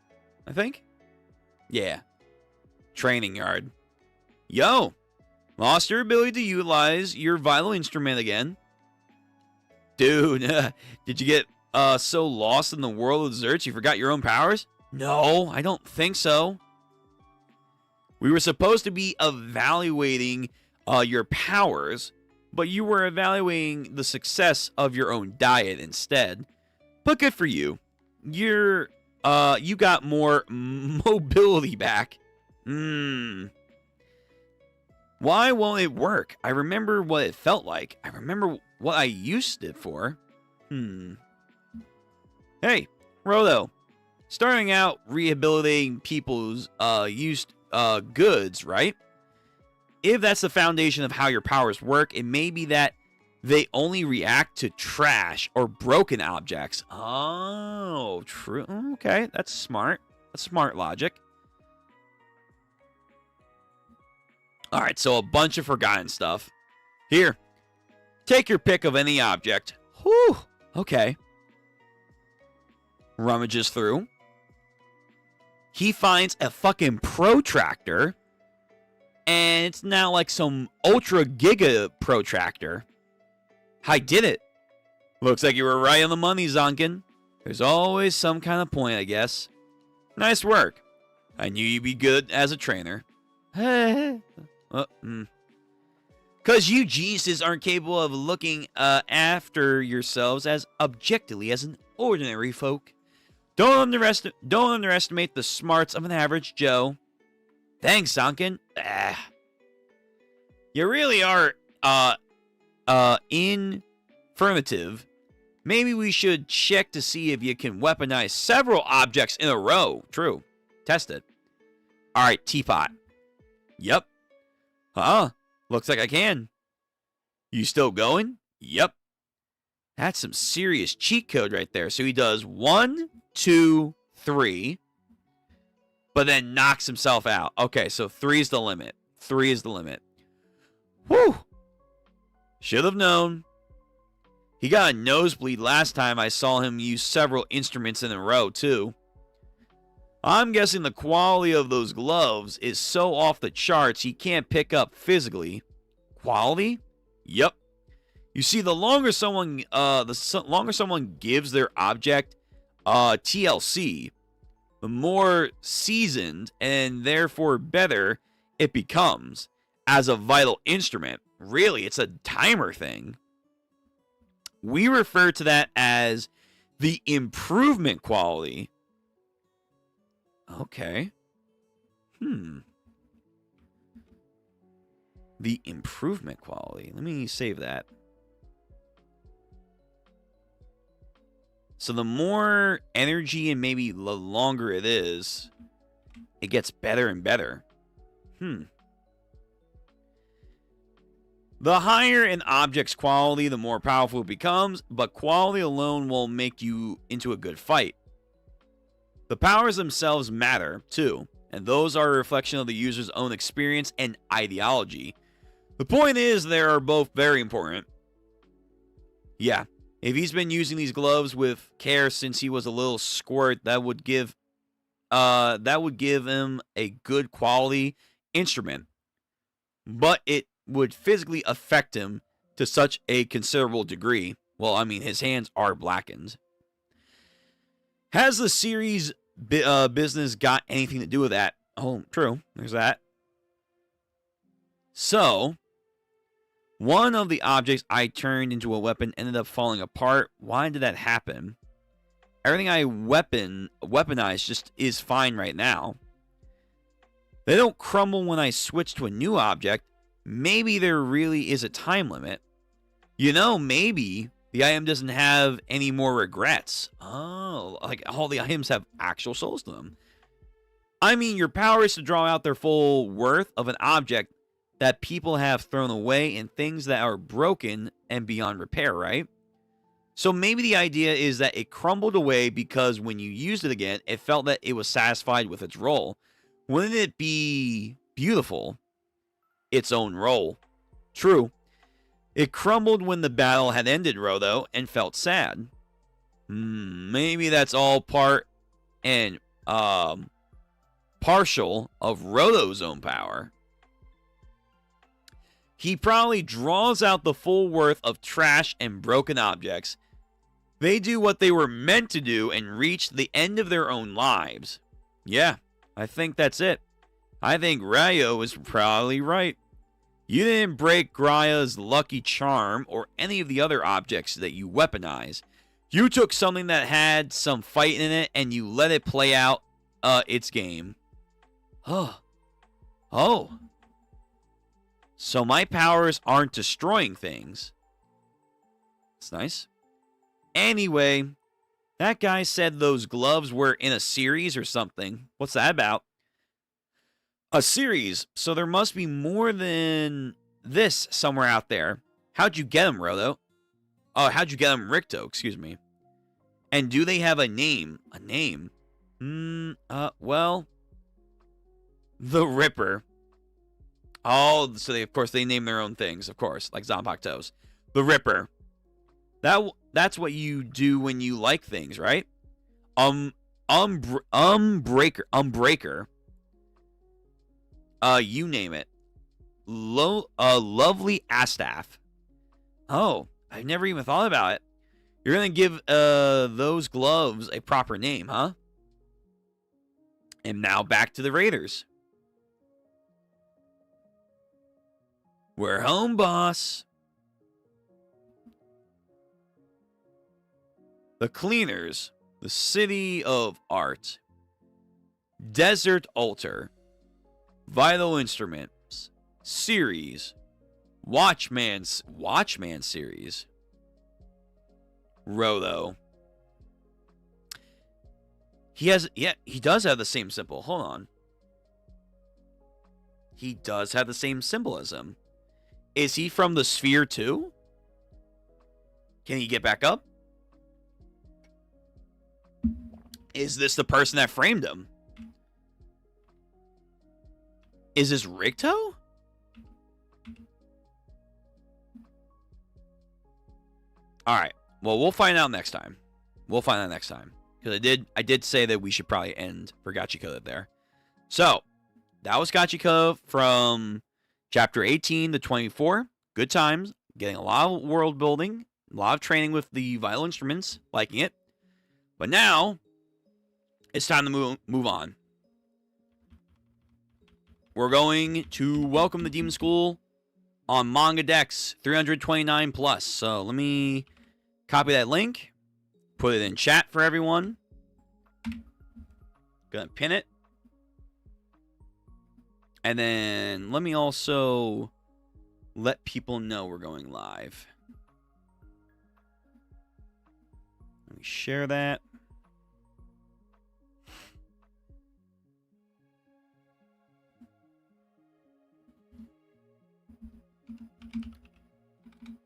I think? Yeah. Training yard. Yo! Lost your ability to utilize your vital instrument again. Dude, did you get so lost in the world of desserts you forgot your own powers? No, I don't think so. We were supposed to be evaluating your powers, but you were evaluating the success of your own diet instead. But good for you. You got more mobility back. Why won't it work? I remember what it felt like. I remember what I used it for. Hey, Rodo. Starting out rehabilitating people's used goods, right? If that's the foundation of how your powers work, it may be that they only react to trash or broken objects. Oh, true. Okay, that's smart. That's smart logic. Alright, so a bunch of forgotten stuff. Here, take your pick of any object. Whew, okay. Rummages through. He finds a fucking protractor. And it's now like some ultra giga protractor. I did it. Looks like you were right on the money, Zankin. There's always some kind of point, I guess. Nice work. I knew you'd be good as a trainer. Because you geniuses aren't capable of looking after yourselves as objectively as an ordinary folk. Don't underestimate the smarts of an average Joe. Thanks, Zankin. You really are informative. Maybe we should check to see if you can weaponize several objects in a row. True. Test it. Alright, teapot. Yep. Looks like I can. You still going? Yep. That's some serious cheat code right there. So he does 1, 2, 3. But then knocks himself out. Okay, so 3 is the limit. 3 is the limit. Whew. Should have known. He got a nosebleed last time I saw him use several instruments in a row, too. I'm guessing the quality of those gloves is so off the charts he can't pick up physically. Quality? Yep. You see, the longer someone gives their object TLC, the more seasoned and therefore better it becomes as a vital instrument. Really, it's a timer thing. We refer to that as the improvement quality. Okay. The improvement quality. Let me save that. So the more energy and maybe the longer it is, it gets better and better. The higher an object's quality, the more powerful it becomes, but quality alone won't make you into a good fight. The powers themselves matter, too, and those are a reflection of the user's own experience and ideology. The point is, they are both very important. Yeah, if he's been using these gloves with care since he was a little squirt, that would give him a good quality instrument. But it would physically affect him to such a considerable degree. Well, I mean, his hands are blackened. Has the series business got anything to do with that? Oh, true. There's that. So, one of the objects I turned into a weapon ended up falling apart. Why did that happen? Everything I weaponized just is fine right now. They don't crumble when I switch to a new object. Maybe there really is a time limit. You know, maybe the item doesn't have any more regrets. Oh, like all the items have actual souls to them. I mean, your power is to draw out their full worth of an object that people have thrown away and things that are broken and beyond repair, right? So maybe the idea is that it crumbled away because when you used it again, it felt that it was satisfied with its role. Wouldn't it be beautiful? Its own role. True. It crumbled when the battle had ended, Rodo, and felt sad. Maybe that's all part and partial of Rodo's own power. He probably draws out the full worth of trash and broken objects. They do what they were meant to do and reach the end of their own lives. Yeah, I think that's it. I think Ryo is probably right. You didn't break Graya's lucky charm or any of the other objects that you weaponize. You took something that had some fight in it and you let it play out its game. Oh. So my powers aren't destroying things. That's nice. Anyway, that guy said those gloves were in a series or something. What's that about? A series. So there must be more than this somewhere out there. How'd you get them, Rodo? Oh, how'd you get them, Ricto? Excuse me. And do they have a name? A name? Well, the Ripper. Oh, so of course they name their own things, of course, like Zanpakutos. The Ripper. That's what you do when you like things, right? Breaker. You name it. Lovely Astaff. Oh, I've never even thought about it. You're gonna give those gloves a proper name, huh? And now back to the Raiders. We're home, boss. The Cleaners, the City of Art, Desert Altar, Vital Instruments, Series, Watchman Series, Rodo. He does have the same symbol. Hold on. He does have the same symbolism. Is he from the sphere too? Can he get back up? Is this the person that framed him? Is this Ricto? Alright. Well, we'll find out next time. Because I did say that we should probably end for Gachiakuta there. So, that was Gachiakuta from Chapter 18 to 24. Good times. Getting a lot of world building. A lot of training with the vital instruments. Liking it. But now, it's time to move on. We're going to welcome the Demon School on Manga Dex 329 plus. So let me copy that link. Put it in chat for everyone. Gonna pin it. And then let me also let people know we're going live. Let me share that.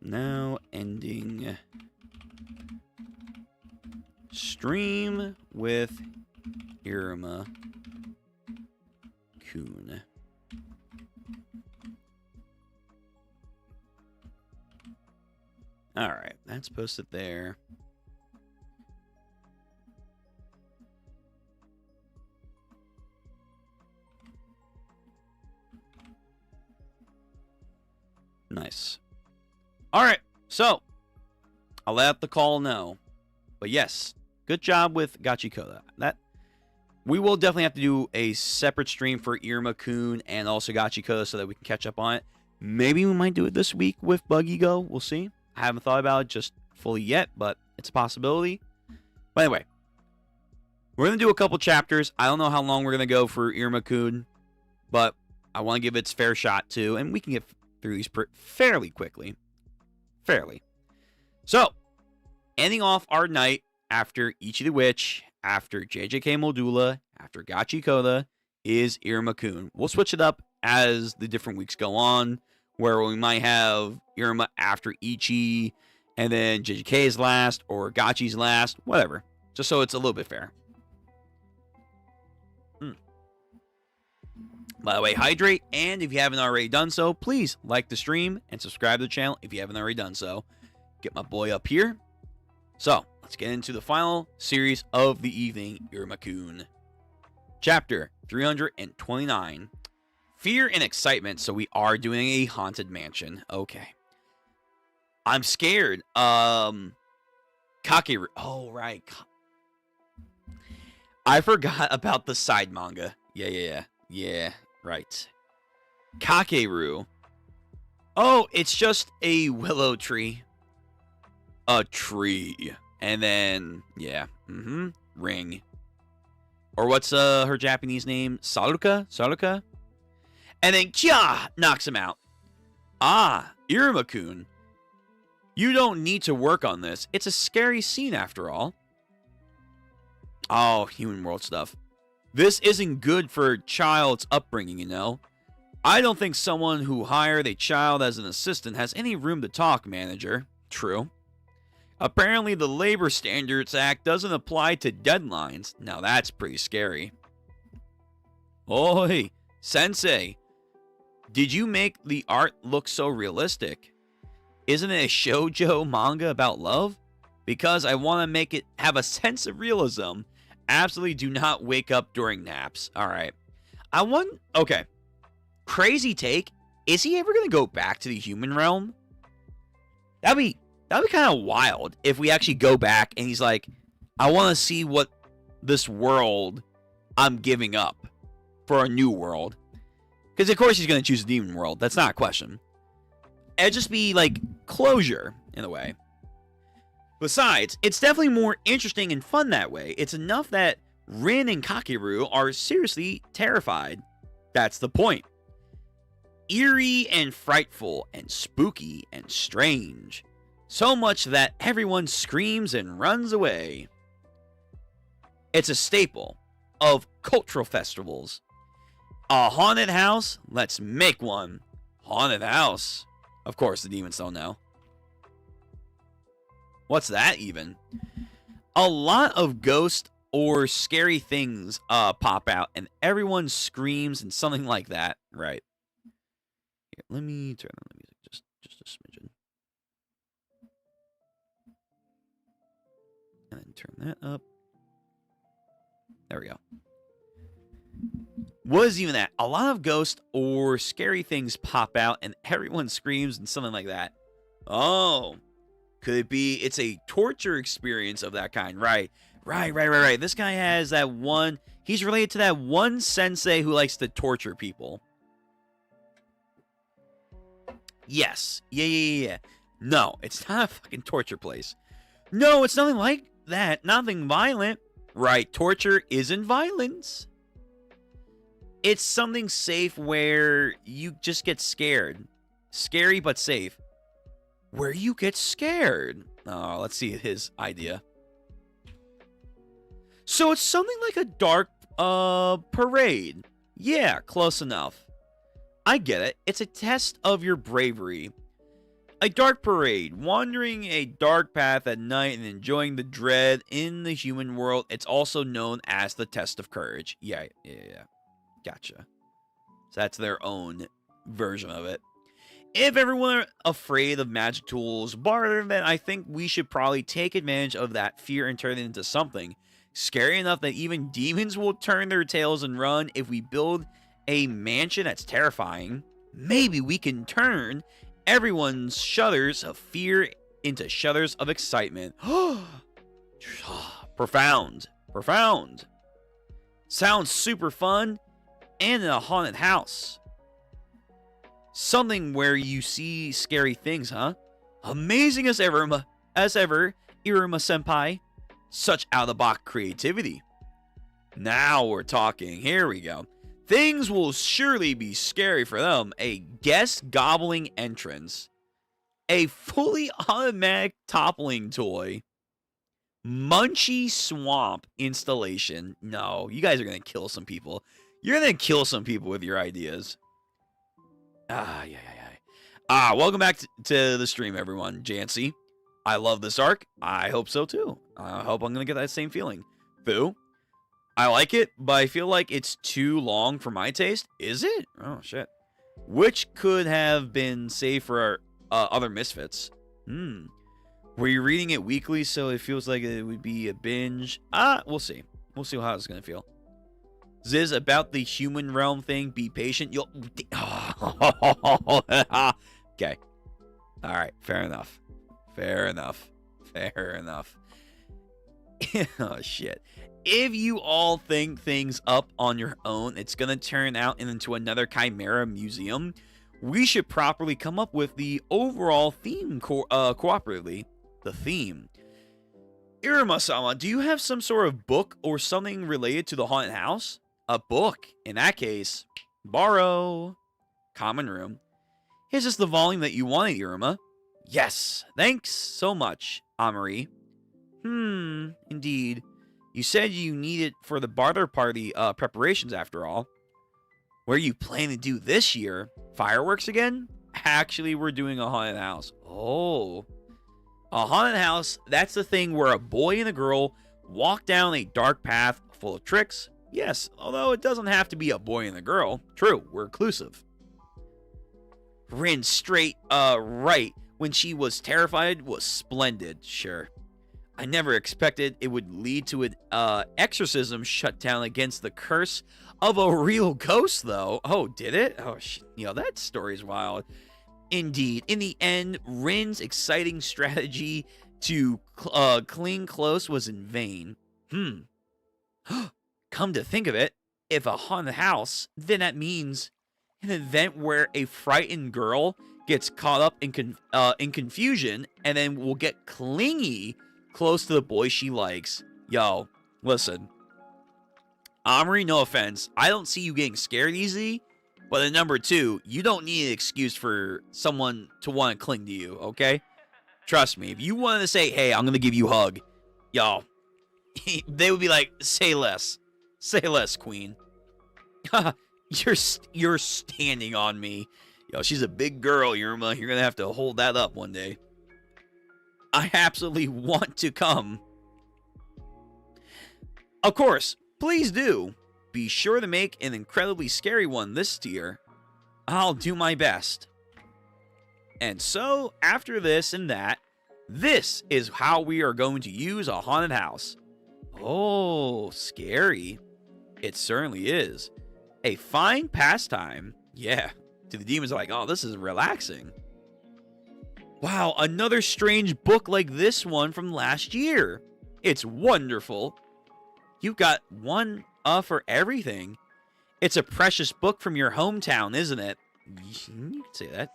Now ending stream with Iruma Kun. Alright, that's posted there. Nice. Alright, so I'll let the call know. But yes, good job with Gachiakuta. That we will definitely have to do a separate stream for Iruma Kun and also Gachiakuta so that we can catch up on it. Maybe we might do it this week with Bug Ego. We'll see. I haven't thought about it just fully yet, but it's a possibility. But anyway, we're going to do a couple chapters. I don't know how long we're going to go for Iruma Kun. but I want to give it its fair shot too, and we can get through these fairly quickly. Fairly. So, ending off our night after Ichi the Witch, after JJK Modulo, after Gachiakuta, is Iruma-kun. We'll switch it up as the different weeks go on, where we might have Iruma after Ichi, and then JJK's last, or Gachi's last, whatever. Just so it's a little bit fair. By the way, hydrate, and if you haven't already done so, please like the stream and subscribe to the channel if you haven't already done so. Get my boy up here. So, let's get into the final series of the evening, Iruma-kun. Chapter 329. Fear and excitement, so we are doing a haunted mansion. Okay. I'm scared. Kakeru. Oh, right. I forgot about the side manga. Yeah, right. Kakeru. Oh, it's just a willow tree. A tree. And then, yeah. Ring. Or what's her Japanese name? Saruka? And then Kya knocks him out. Ah, Iruma-kun. You don't need to work on this. It's a scary scene after all. Oh, human world stuff. This isn't good for a child's upbringing, you know. I don't think someone who hired a child as an assistant has any room to talk, manager. True. Apparently the Labor Standards Act doesn't apply to deadlines. Now that's pretty scary. Oi, sensei. Did you make the art look so realistic? Isn't it a shoujo manga about love? Because I want to make it have a sense of realism. Absolutely do not wake up during naps. Alright. Okay. Crazy take. Is he ever going to go back to the human realm? That'd be kind of wild if we actually go back and he's like, I want to see what this world I'm giving up for a new world. Because of course he's going to choose the demon world. That's not a question. It'd just be like closure in a way. Besides, it's definitely more interesting and fun that way. It's enough that Rin and Kakeru are seriously terrified. That's the point. Eerie and frightful and spooky and strange. So much that everyone screams and runs away. It's a staple of cultural festivals. A haunted house? Let's make one. Haunted house. Of course, the demons don't know. What's that even? A lot of ghost or scary things pop out, and everyone screams and something like that. Right. Here, let me turn on the music just a smidgen. And then turn that up. There we go. What is even that? A lot of ghost or scary things pop out, and everyone screams and something like that. Oh. Could it be it's a torture experience of that kind? Right. This guy has that one. He's related to that one sensei who likes to torture people. Yes. Yeah. No, it's not a fucking torture place. No, it's nothing like that. Nothing violent. Right. Torture isn't violence. It's something safe where you just get scared. Scary but safe. Where you get scared. Oh, let's see his idea. So it's something like a dark parade. Yeah, close enough. I get it. It's a test of your bravery. A dark parade. Wandering a dark path at night and enjoying the dread in the human world. It's also known as the test of courage. Yeah. Gotcha. So that's their own version of it. If everyone are afraid of magic tools, barter, then I think we should probably take advantage of that fear and turn it into something scary enough that even demons will turn their tails and run. If we build a mansion that's terrifying, maybe we can turn everyone's shudders of fear into shudders of excitement. Profound. Sounds super fun and in a haunted house. Something where you see scary things, huh? Amazing as ever, Iruma-senpai. Such out-of-the-box creativity. Now we're talking. Here we go. Things will surely be scary for them. A guest gobbling entrance. A fully automatic toppling toy. Munchy swamp installation. No, you guys are going to kill some people. You're going to kill some people with your ideas. Welcome back to the stream, everyone. Jancy, I love this arc. I hope so, too. I hope I'm going to get that same feeling. Fu, I like it, but I feel like it's too long for my taste. Is it? Oh, shit. Which could have been saved for other misfits. Were you reading it weekly, so it feels like it would be a binge? We'll see. We'll see how it's going to feel. Ziz, about the human realm thing, be patient. You'll... Okay. All right. Fair enough. Oh, shit. If you all think things up on your own, it's going to turn out into another Chimera museum. We should properly come up with the overall theme cooperatively. The theme. Iruma-sama, do you have some sort of book or something related to the haunted house? A book. In that case, borrow. Common room. Is this the volume that you wanted, Iruma? Yes. Thanks so much, Amari. Indeed. You said you need it for the barter party preparations after all. What are you planning to do this year? Fireworks again? Actually, we're doing a haunted house. Oh. A haunted house, that's the thing where a boy and a girl walk down a dark path full of tricks. Yes, although it doesn't have to be a boy and a girl. True, we're inclusive. Rin straight right when she was terrified was splendid, sure. I never expected it would lead to an exorcism shut down against the curse of a real ghost, though. Oh, did it? Oh, that story's wild. Indeed. In the end, Rin's exciting strategy to cling close was in vain. Come to think of it, if a haunted house, then that means an event where a frightened girl gets caught up in confusion and then will get clingy close to the boy she likes. Yo, listen. Omri, no offense. I don't see you getting scared easy. But at number 2, you don't need an excuse for someone to want to cling to you, okay? Trust me. If you wanted to say, hey, I'm going to give you a hug. Yo, they would be like, say less. Say less, queen. You're standing on me. Yo, she's a big girl, Iruma. You're going to have to hold that up one day. I absolutely want to come. Of course, please do. Be sure to make an incredibly scary one this year. I'll do my best. And so, after this and that, this is how we are going to use a haunted house. Oh, scary. It certainly is. A fine pastime. Yeah. To the demons are like, oh, this is relaxing. Wow, another strange book like this one from last year. It's wonderful. You got one for everything. It's a precious book from your hometown, isn't it? You can say that.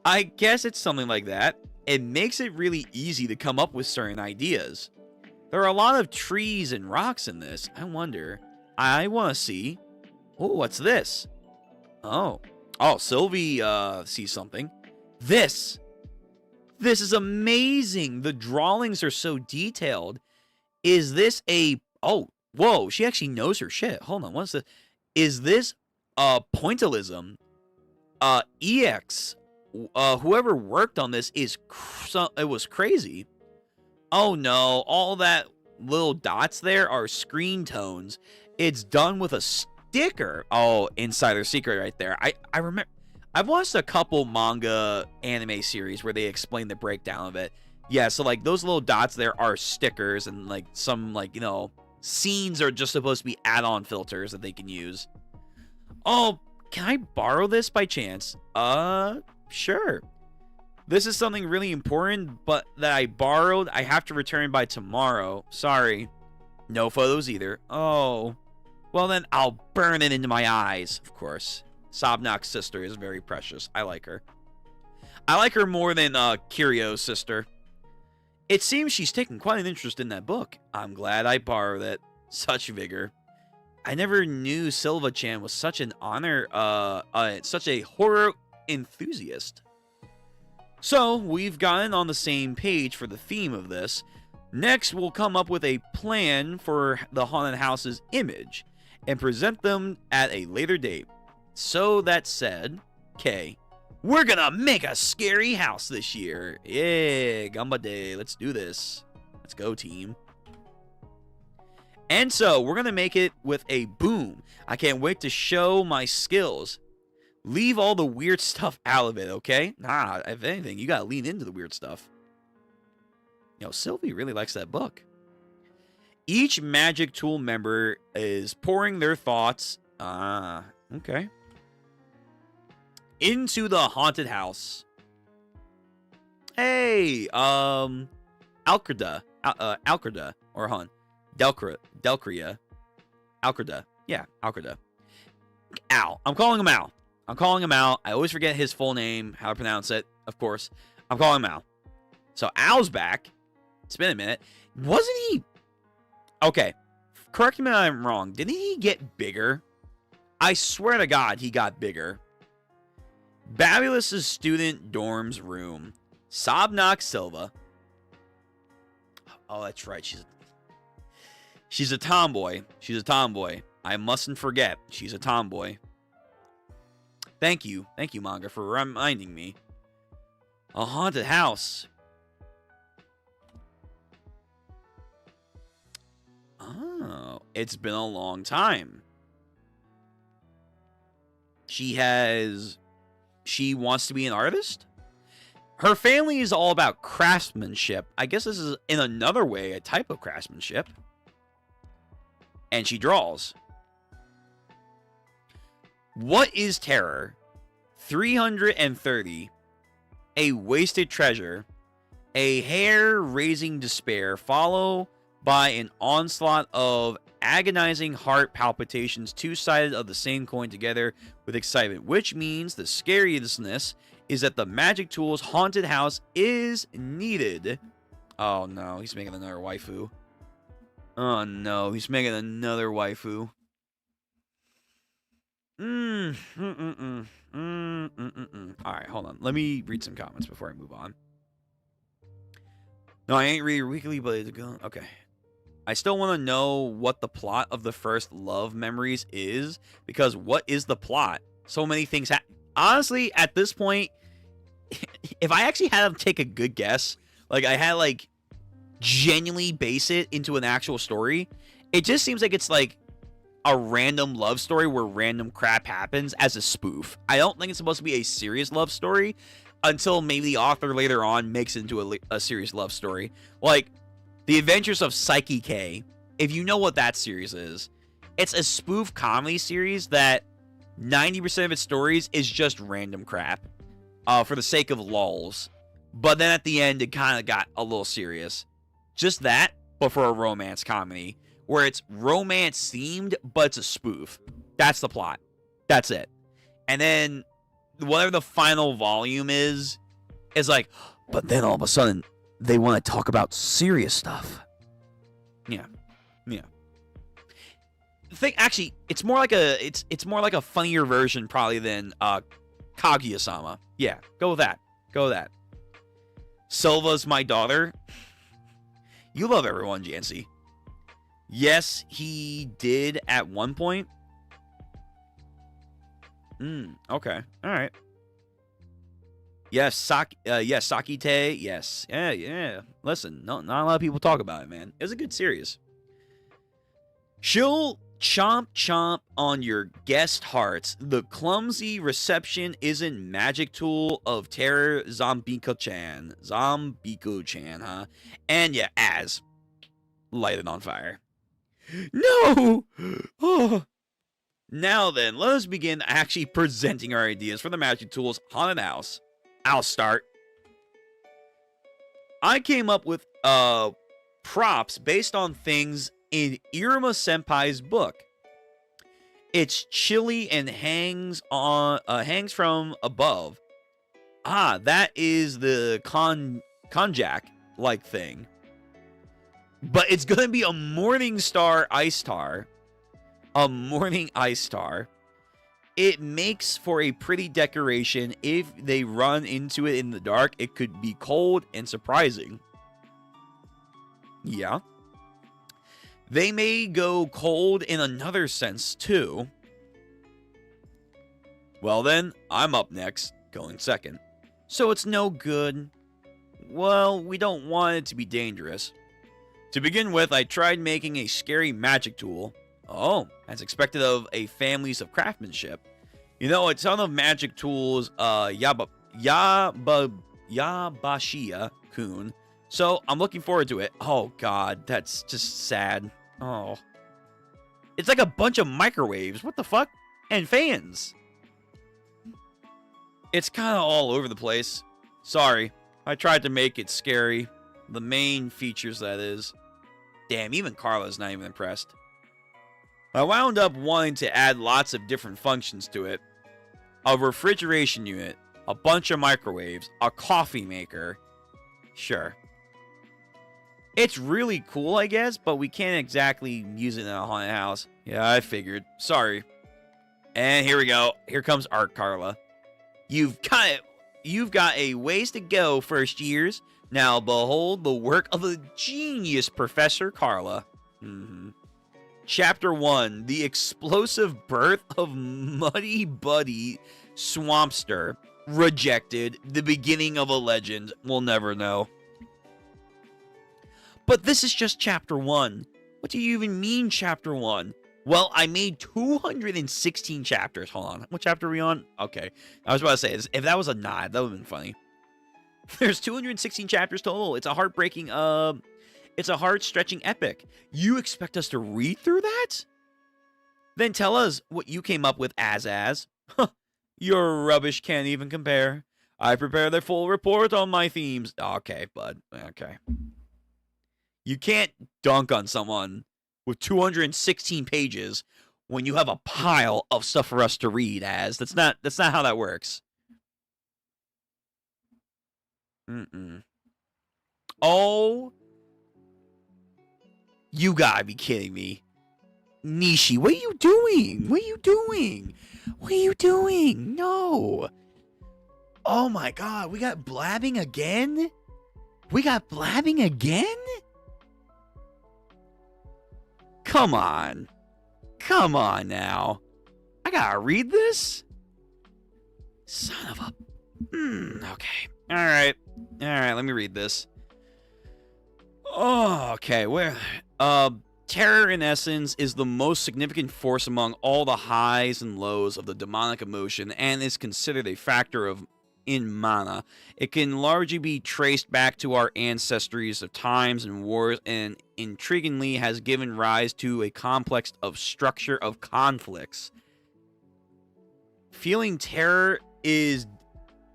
I guess it's something like that. It makes it really easy to come up with certain ideas. There are a lot of trees and rocks in this. I wonder. I want to see. Oh, what's this? Oh, Sylvie sees something. This is amazing. The drawings are so detailed. Is this a... Oh, whoa, she actually knows her shit. Hold on, what's this? Is this pointillism? EX. Whoever worked on this it was crazy. Oh no, all that little dots there are screen tones. It's done with a sticker. Oh, insider secret right there. I remember I've watched a couple manga anime series where they explain the breakdown of it. Yeah, so like those little dots there are stickers, and like some like, you know, scenes are just supposed to be add-on filters that they can use. Oh, can I borrow this by chance? Sure. This is something really important, but that I borrowed. I have to return by tomorrow. Sorry. No photos either. Oh. Well then, I'll burn it into my eyes. Of course. Sobnok's sister is very precious. I like her. I like her more than Kirio's sister. It seems she's taken quite an interest in that book. I'm glad I borrowed it. Such vigor. I never knew Silva-chan was such an such a horror enthusiast. So, we've gotten on the same page for the theme of this. Next, we'll come up with a plan for the haunted house's image and present them at a later date. So that said, K, we're gonna make a scary house this year. Yeah, Gambade, let's do this. Let's go, team. And so, we're gonna make it with a boom. I can't wait to show my skills. Leave all the weird stuff out of it, okay? Nah, if anything, you gotta lean into the weird stuff. Yo, Sylvie really likes that book. Each Magic Tool member is pouring their thoughts, okay, into the haunted house. Hey, Alcreda, or Hun, Delcria, Alcreda, yeah, Alcreda. Al, I'm calling him Al. I always forget his full name, how to pronounce it, of course. I'm calling him Al. So Al's back. It's been a minute. Wasn't he... Okay, correct me if I'm wrong. Didn't he get bigger? I swear to God, he got bigger. Babulous's student dorms room. Sobnak Silva. Oh, that's right. She's a tomboy. I mustn't forget. She's a tomboy. Thank you, manga, for reminding me. A haunted house. Oh, it's been a long time. She wants to be an artist? Her family is all about craftsmanship. I guess this is, in another way, a type of craftsmanship. And she draws. What is terror? 330. A wasted treasure. A hair-raising despair, followed by an onslaught of agonizing heart palpitations, two sided of the same coin together with excitement, which means the scariousness is that the Magic Tools haunted house is needed. Oh no, he's making another waifu. Oh no, he's making another waifu. Alright, hold on. Let me read some comments before I move on. No, I ain't reading weekly, but it's going. Okay. I still want to know what the plot of the first Love Memories is, because what is the plot? So many things honestly, at this point, if I actually had to take a good guess, like I had like genuinely base it into an actual story, it just seems like it's like a random love story where random crap happens as a spoof. I don't think it's supposed to be a serious love story until maybe the author later on makes it into a serious love story. Like The Adventures of Psyche K, if you know what that series is, it's a spoof comedy series that 90% of its stories is just random crap for the sake of lulz. But then at the end, it kind of got a little serious. Just that, but for a romance comedy, where it's romance themed, but it's a spoof. That's the plot. That's it. And then whatever the final volume is like, but then all of a sudden, they want to talk about serious stuff. Yeah. Actually, it's more like a funnier version probably than Kaguya-sama. Yeah, go with that. Silva's my daughter. You love everyone, Jancy. Yes, he did at one point. Okay. All right. Yes, Sakite. Yes. Yeah. Listen, not a lot of people talk about it, man. It was a good series. She'll chomp on your guest hearts. The clumsy reception isn't Magic Tool of Terror, Zombiko-chan, huh? And yeah, as light it on fire. No! Oh. Now then, let us begin actually presenting our ideas for the Magic Tools haunted house. I'll start. I came up with props based on things in Iruma Senpai's book. It's chilly and hangs from above. Ah, that is the konjac-like thing. But it's gonna be a Morning Star Ice Tar. a morning ice star. It makes for a pretty decoration. If they run into it in the dark, it could be cold and surprising. Yeah. They may go cold in another sense, too. Well then, I'm up next, going second. So it's no good. Well, we don't want it to be dangerous. To begin with, I tried making a scary magic tool. Oh, as expected of a families of craftsmanship. You know, a ton of magic tools, Yabashia-kun. So, I'm looking forward to it. Oh, God, that's just sad. Oh. It's like a bunch of microwaves. What the fuck? And fans. It's kind of all over the place. Sorry. I tried to make it scary. The main features, that is. Damn, even Carla's not even impressed. I wound up wanting to add lots of different functions to it. A refrigeration unit, a bunch of microwaves, a coffee maker. Sure. It's really cool, I guess, but we can't exactly use it in a haunted house. Yeah, I figured. Sorry. And here we go. Here comes art, Carla. You've got a ways to go, first years. Now behold the work of the genius Professor Carla. Chapter 1, The Explosive Birth of Muddy Buddy Swampster. Rejected. The beginning of a legend. We'll never know. But this is just chapter 1. What do you even mean, chapter 1? Well, I made 216 chapters. Hold on. What chapter are we on? Okay. I was about to say, if that was a nod, that would have been funny. There's 216 chapters total. It's a heartbreaking, it's a heart-stretching epic. You expect us to read through that? Then tell us what you came up with as. Your rubbish can't even compare. I prepared a full report on my themes. Okay, bud. Okay. You can't dunk on someone with 216 pages when you have a pile of stuff for us to read as. That's not how that works. Oh. You gotta be kidding me. Nishi, what are you doing? What are you doing? What are you doing? No. Oh my god, we got blabbing again? We got blabbing again? Come on. Come on now. I gotta read this? Son of a... okay. Alright, let me read this. Oh, okay. Terror, in essence, is the most significant force among all the highs and lows of the demonic emotion and is considered a factor in mana. It can largely be traced back to our ancestries of times and wars, and intriguingly has given rise to a complex of structure of conflicts. Feeling terror is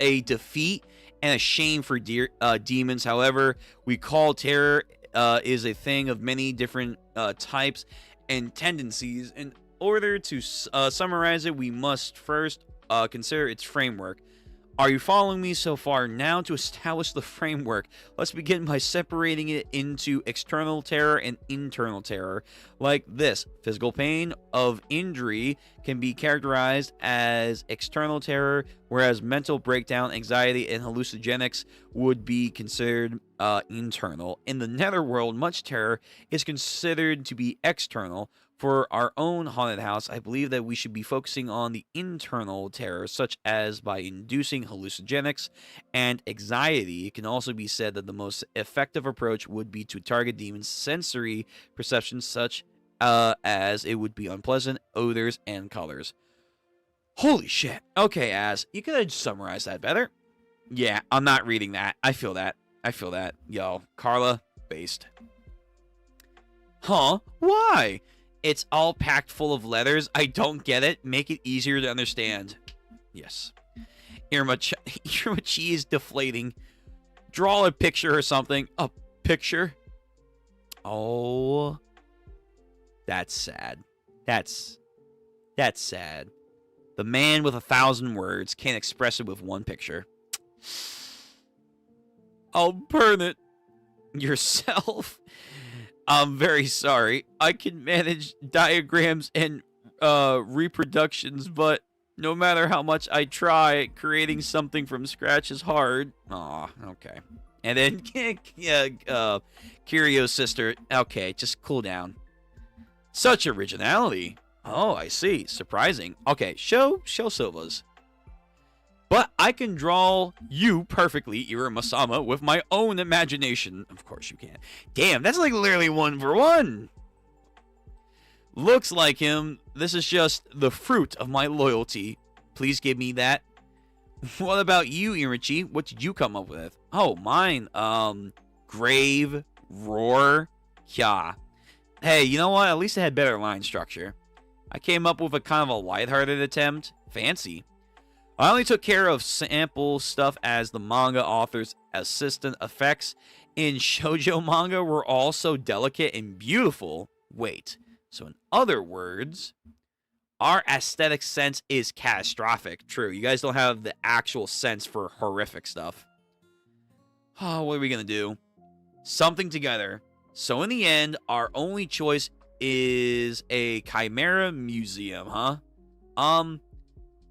a defeat and a shame for demons. However, we call terror is a thing of many different types and tendencies. In order to summarize it, we must first consider its framework. Are you following me so far? Now, to establish the framework, let's begin by separating it into external terror and internal terror. Like this, physical pain of injury can be characterized as external terror, whereas mental breakdown, anxiety, and hallucinogenics would be considered internal. In the netherworld, much terror is considered to be external. For our own haunted house, I believe that we should be focusing on the internal terror, such as by inducing hallucinogenics and anxiety. It can also be said that the most effective approach would be to target demons' sensory perceptions, such as it would be unpleasant odors and colors. Holy shit. Okay, Az, you could have summarized that better. Yeah, I'm not reading that. I feel that. Yo, Carla, based. Huh? Why? It's all packed full of letters. I don't get it. Make it easier to understand. Yes. Iruma cheese deflating. Draw a picture or something. A picture? Oh. That's sad. That's sad. The man with 1,000 words can't express it with one picture. I'll burn it. Yourself? I'm very sorry. I can manage diagrams and reproductions, but no matter how much I try, creating something from scratch is hard. Aw, okay. And then, Kirio's sister, okay, just cool down. Such originality. Oh, I see. Surprising. Okay, show Silva's. But I can draw you perfectly, Iruma-sama, with my own imagination. Of course you can. Damn, that's like literally 1 for 1. Looks like him. This is just the fruit of my loyalty. Please give me that. What about you, Irichi? What did you come up with? Oh, mine. Grave, roar, kya. Hey, you know what? At least it had better line structure. I came up with a kind of a lighthearted attempt. Fancy. I only took care of sample stuff as the manga author's assistant effects in shoujo manga were all so delicate and beautiful. Wait, so in other words, our aesthetic sense is catastrophic. True, you guys don't have the actual sense for horrific stuff. Oh, what are we gonna do? Something together. So in the end, our only choice is a Chimera Museum, huh?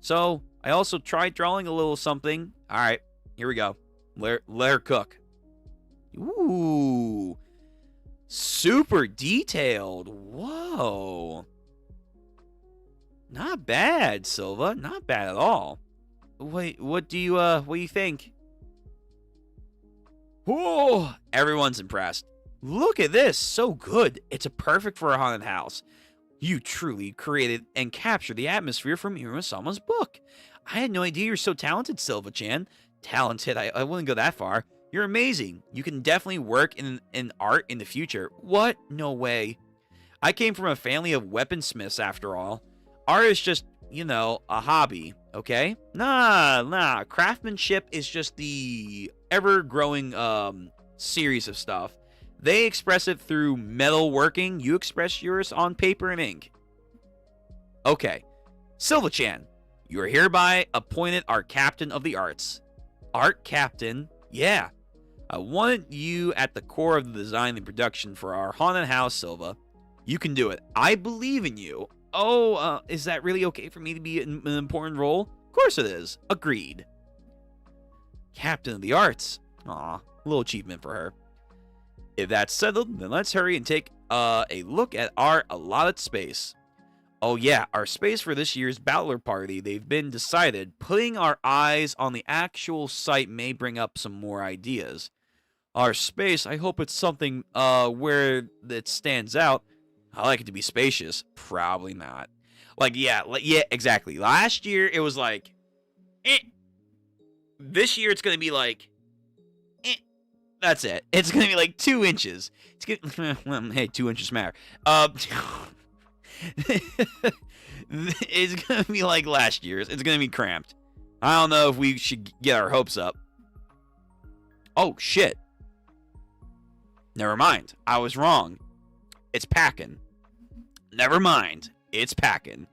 So I also tried drawing a little something. All right, here we go. Let her cook. Ooh, super detailed. Whoa, not bad, Silva. Not bad at all. Wait, what do you think? Whoa, everyone's impressed. Look at this, so good. It's a perfect for a haunted house. You truly created and captured the atmosphere from Iruma-sama's book. I had no idea you're so talented, Silva-chan. Talented? I wouldn't go that far. You're amazing. You can definitely work in art in the future. What? No way. I came from a family of weaponsmiths, after all. Art is just, you know, a hobby, okay? Nah. Craftsmanship is just the ever-growing series of stuff. They express it through metalworking. You express yours on paper and ink. Okay. Silva-chan, you are hereby appointed our captain of the arts. Art captain? Yeah. I wanted you at the core of the design and production for our haunted house, Silva. You can do it. I believe in you. Oh, is that really okay for me to be in an important role? Of course it is. Agreed. Captain of the arts. Aw, a little achievement for her. If that's settled, then let's hurry and take a look at our allotted space. Oh yeah, our space for this year's Battler Party, they've been decided. Putting our eyes on the actual site may bring up some more ideas. Our space, I hope it's something where it stands out. I like it to be spacious. Probably not. Yeah, exactly. Last year, it was like, eh. This year, it's going to be like, eh. That's it. It's going to be like 2 inches. It's gonna, hey, 2 inches matter. It's going to be like last year's. It's going to be cramped. I don't know if we should get our hopes up. Oh, shit. Never mind. I was wrong. It's packing. Never mind. It's packing.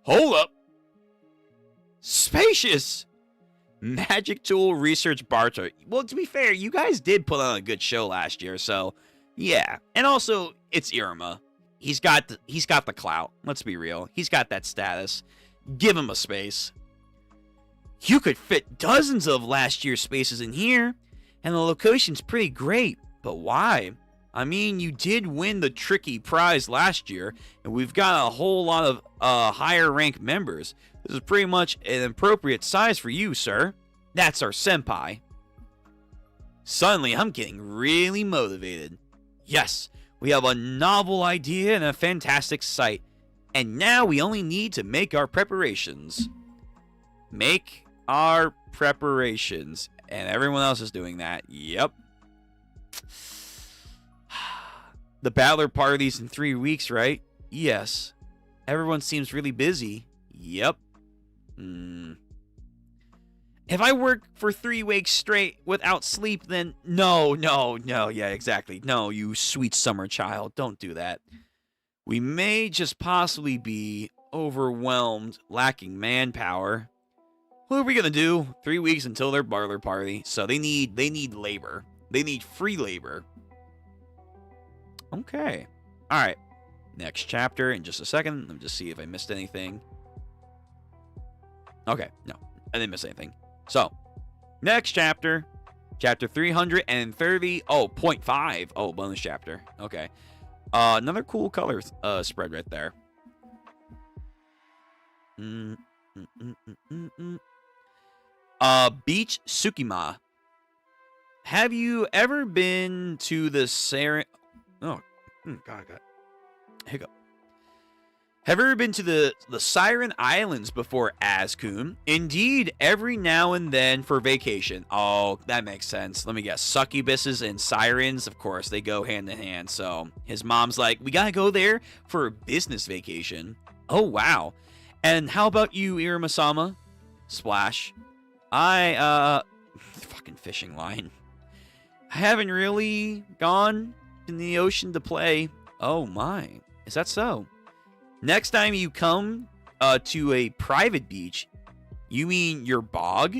Hold up. Spacious. Magic Tool Research Barter. Well, to be fair, you guys did put on a good show last year, so yeah. And also, it's Iruma. He's got the clout. Let's be real. He's got that status. Give him a space. You could fit dozens of last year's spaces in here, and the location's pretty great. But why? I mean, you did win the tricky prize last year, and we've got a whole lot of higher ranked members. This is pretty much an appropriate size for you, sir. That's our senpai. Suddenly, I'm getting really motivated. Yes, we have a novel idea and a fantastic site. And now we only need to make our preparations. Make our preparations. And everyone else is doing that. Yep. The Battler Party's in 3 weeks, right? Yes. Everyone seems really busy. Yep. If I work for 3 weeks straight without sleep, then no, yeah, exactly. No, you sweet summer child, don't do that. We may just possibly be overwhelmed, lacking manpower. What are we gonna do? 3 weeks until their Battler Party, so they need labor. They need free labor. Okay. All right. Next chapter in just a second. Let me just see if I missed anything. Okay, no, I didn't miss anything. So, next chapter. Chapter 330. Oh, 0.5. Oh, bonus chapter. Okay. Another cool color spread right there. Beach Tsukima. Have you ever been to the God, I got hiccup. Have you ever been to the Siren Islands before, Azkun? Indeed, every now and then for vacation. Oh, that makes sense. Let me guess. Succubuses and sirens, of course, they go hand in hand. So his mom's like, we gotta go there for a business vacation. Oh, wow. And how about you, Iruma-sama? Splash. Fucking fishing line. I haven't really gone in the ocean to play. Oh, my. Is that so? Next time you come to a private beach, you mean your bog?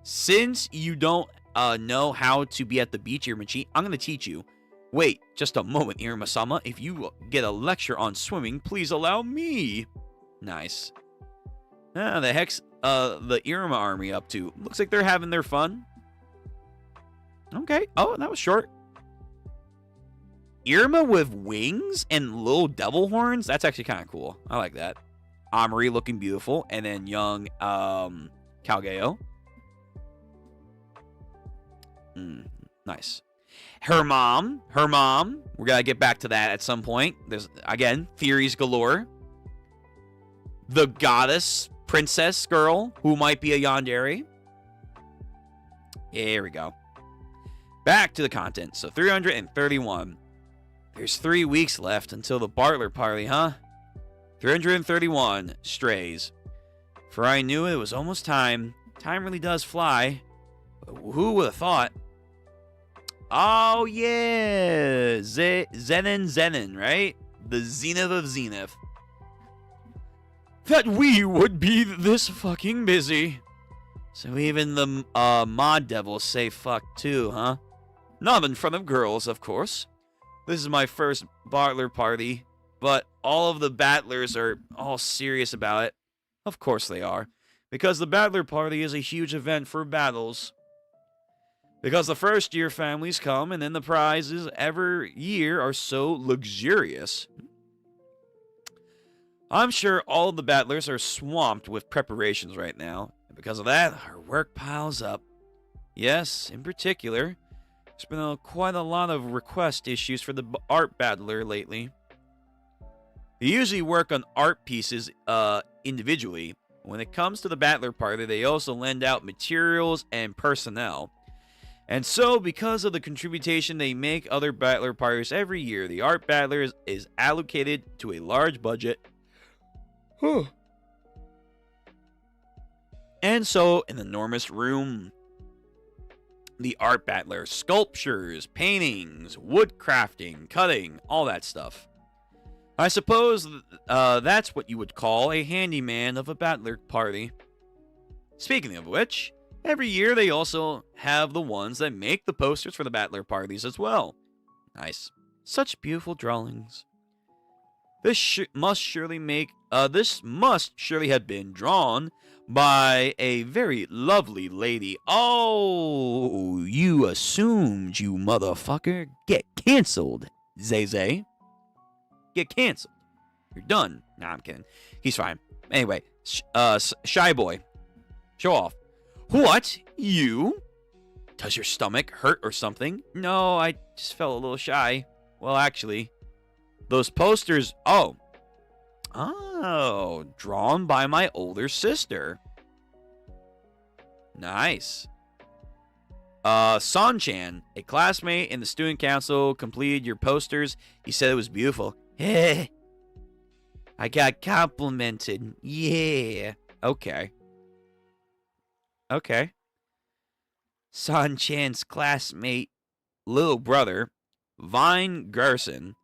Since you don't know how to be at the beach, Iruma-chi, I'm going to teach you. Wait, just a moment, Iruma-sama. If you get a lecture on swimming, please allow me. Nice. The heck's the Iruma army up to? Looks like they're having their fun. Okay. Oh, that was short. Iruma with wings and little devil horns? That's actually kind of cool. I like that. Amari looking beautiful. And then young Kalgeo. Nice. Her mom. We're going to get back to that at some point. There's, again, theories galore. The goddess princess girl who might be a yandere. Here we go. Back to the content. So 331. There's 3 weeks left until the Bartler party, huh? 331 strays. For I knew it was almost time. Time really does fly. But who would have thought? Oh, yeah. Zenin, right? The zenith of zenith. That we would be this fucking busy. So even the mod devils say fuck too, huh? Not in front of girls, of course. This is my first Bartler party, but all of the battlers are all serious about it. Of course they are, because the Battler party is a huge event for battles. Because the first year families come, and then the prizes every year are so luxurious. I'm sure all the battlers are swamped with preparations right now, and because of that, our work piles up. Yes, in particular, there's been quite a lot of request issues for the art battler lately. They usually work on art pieces individually. When it comes to the battler party, they also lend out materials and personnel. And so, because of the contribution they make other battler parties every year, the art battler is allocated to a large budget. And so, an enormous room. The art battler, sculptures, paintings, wood crafting, cutting, all that stuff. I suppose that's what you would call a handyman of a battler party. Speaking of which, every year they also have the ones that make the posters for the battler parties as well. Nice. Such beautiful drawings. This must surely have been drawn by a very lovely lady. Oh, you assumed, you motherfucker. Get canceled, Zay. Get canceled. You're done. Nah, I'm kidding. He's fine. Anyway, Shy Boy. Show off. What? You? Does your stomach hurt or something? No, I just felt a little shy. Well, actually, those posters... Oh, drawn by my older sister. Nice. San-chan, a classmate in the student council, completed your posters. He said it was beautiful. I got complimented. Yeah. Okay. San-chan's classmate, little brother, Vine Gerson.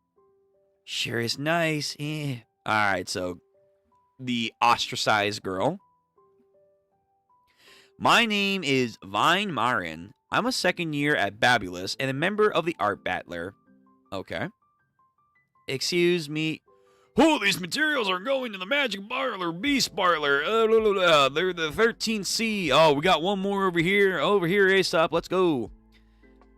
Sure is nice. Alright, so the ostracized girl. My name is Vine Marin. I'm a second year at Babulus and a member of the Art Battler. Okay. Excuse me. Oh, these materials are going to the Magic Parlor, Beast Parlor. They're the 13C. Oh, we got one more over here. Over here, A-Stop. Let's go.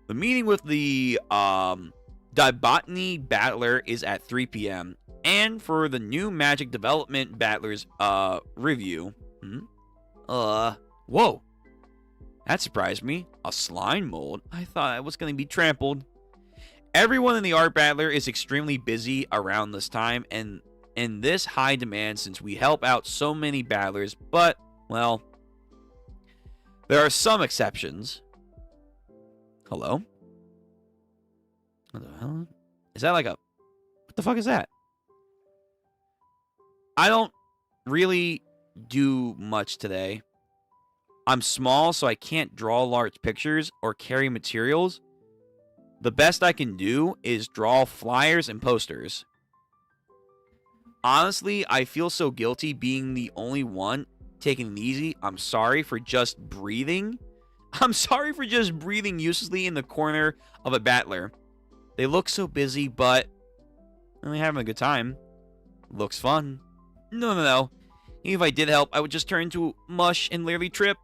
The meeting with the Botany Battler is at 3 p.m. And for the new Magic Development Battlers review. Whoa. That surprised me. A slime mold? I thought I was going to be trampled. Everyone in the Art Battler is extremely busy around this time and in this high demand since we help out so many battlers, but, well, there are some exceptions. Hello? What the hell? Is that like a... What the fuck is that? I don't really do much today. I'm small, so I can't draw large pictures or carry materials. The best I can do is draw flyers and posters. Honestly, I feel so guilty being the only one taking it easy. I'm sorry for just breathing. I'm sorry for just breathing uselessly in the corner of a battler. They look so busy, but they're having a good time. Looks fun. No. Even if I did help, I would just turn into mush and literally trip.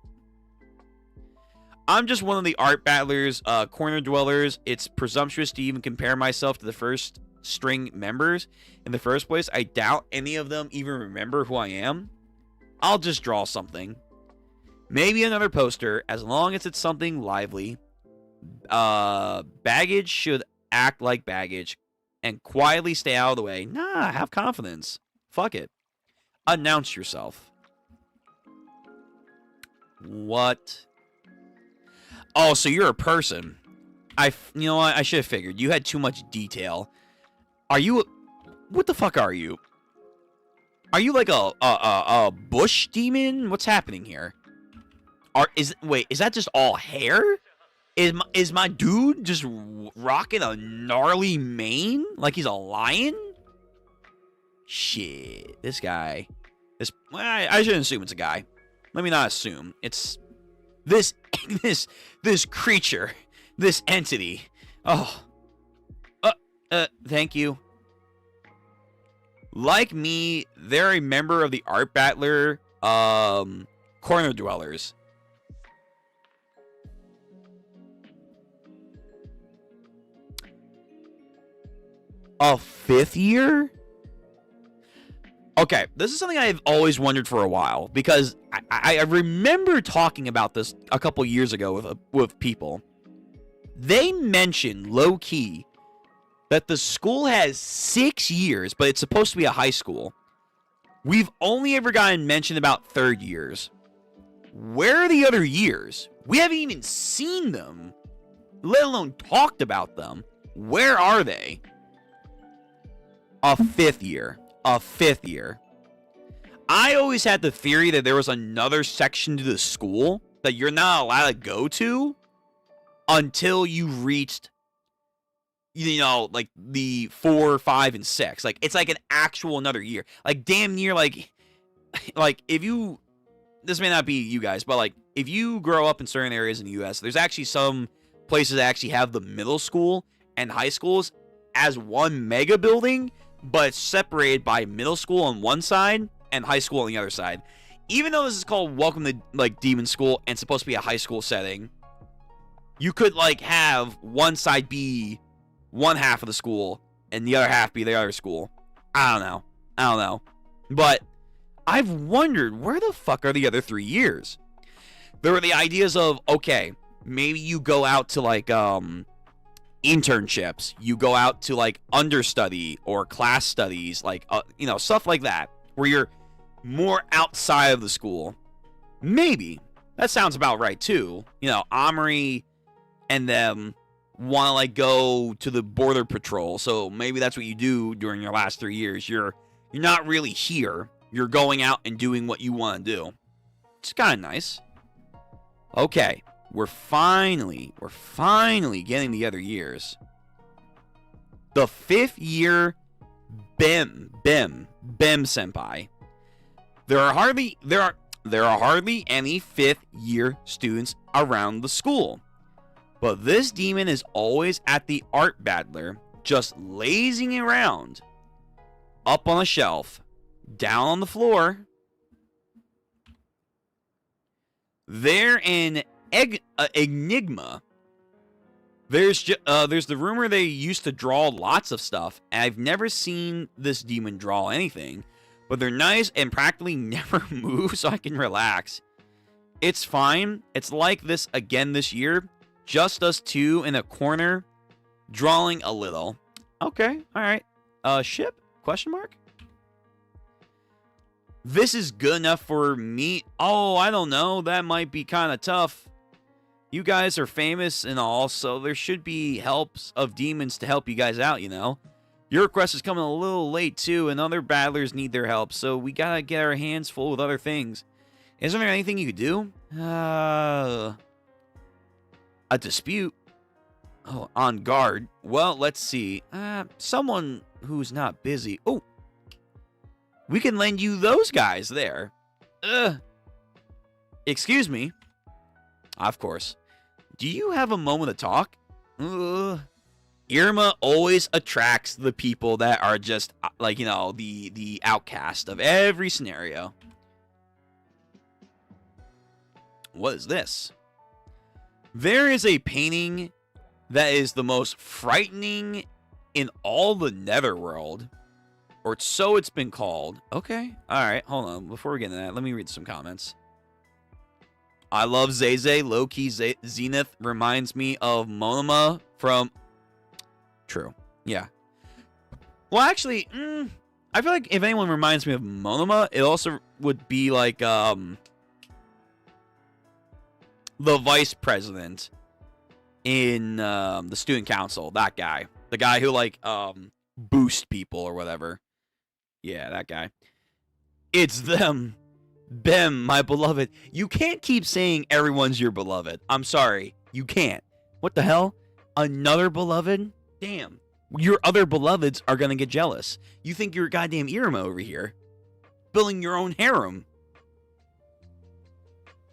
I'm just one of the Art Battlers, corner dwellers. It's presumptuous to even compare myself to the first string members. In the first place, I doubt any of them even remember who I am. I'll just draw something. Maybe another poster, as long as it's something lively. Baggage should act like baggage and quietly stay out of the way. Nah, have confidence. Fuck it. Announce yourself. What? Oh, so you're a person. You know what? I should have figured. You had too much detail. Are you... What the fuck are you? Are you like a bush demon? What's happening here? Wait, is that just all hair? Is my dude just rocking a gnarly mane? Like he's a lion? Shit. This guy. I shouldn't assume it's a guy. Let me not assume. It's... This creature, this entity. Oh. Thank you. Like me, they're a member of the Art Battler, corner dwellers. A 5th year? Okay, this is something I've always wondered for a while, because I remember talking about this a couple years ago with people. They mentioned, low-key, that the school has 6 years, but it's supposed to be a high school. We've only ever gotten mentioned about 3rd years. Where are the other years? We haven't even seen them, let alone talked about them. Where are they? A 5th year. A 5th year. I always had the theory that there was another section to the school that you're not allowed to go to until you reached, you know, like the 4, 5, and 6. Like, it's like an actual another year. Like, damn near, like if you, this may not be you guys, but like, if you grow up in certain areas in the U.S., there's actually some places that actually have the middle school and high schools as one mega building, but it's separated by middle school on one side and high school on the other side. Even though this is called Welcome to, like, Demon School and supposed to be a high school setting, you could, like, have one side be one half of the school and the other half be the other school. I don't know. But I've wondered, where the fuck are the other 3 years? There were the ideas of, okay, maybe you go out to, like, internships, you go out to like understudy or class studies, like you know, stuff like that, where you're more outside of the school. Maybe that sounds about right too. You know, Omri and them want to like go to the border patrol, so maybe that's what you do during your last 3 years. You're not really here, you're going out and doing what you want to do. It's kind of nice. Okay, we're finally getting the other years. The 5th year Bem senpai. There are hardly any 5th year students around the school. But this demon is always at the Art Battler, just lazing around up on a shelf, down on the floor. They're an enigma. There's the rumor they used to draw lots of stuff, and I've never seen this demon draw anything, but they're nice and practically never move, so I can relax. It's fine. It's like this again this year. Just us two in a corner, drawing a little. Okay, all right. Ship? Question mark? This is good enough for me. Oh, I don't know. That might be kind of tough. You guys are famous and all, so there should be helps of demons to help you guys out, you know? Your request is coming a little late, too, and other battlers need their help, so we gotta get our hands full with other things. Isn't there anything you could do? A dispute? Oh, on guard. Well, let's see. Someone who's not busy. Oh, we can lend you those guys there. Excuse me. Of course. Do you have a moment to talk? Iruma always attracts the people that are just, like, you know, the outcast of every scenario. What is this? There is a painting that is the most frightening in all the Netherworld. Or so it's been called. Okay. Alright, hold on. Before we get into that, let me read some comments. I love Zeze. Low-key Zenith reminds me of Monoma from... True. Yeah. Well, actually, I feel like if anyone reminds me of Monoma, it also would be like, the vice president in, the student council. That guy. The guy who, like, boost people or whatever. Yeah, that guy. It's them. Bem, my beloved. You can't keep saying everyone's your beloved. I'm sorry. You can't. What the hell? Another beloved? Damn. Your other beloveds are gonna get jealous. You think you're a goddamn Iruma over here. Building your own harem.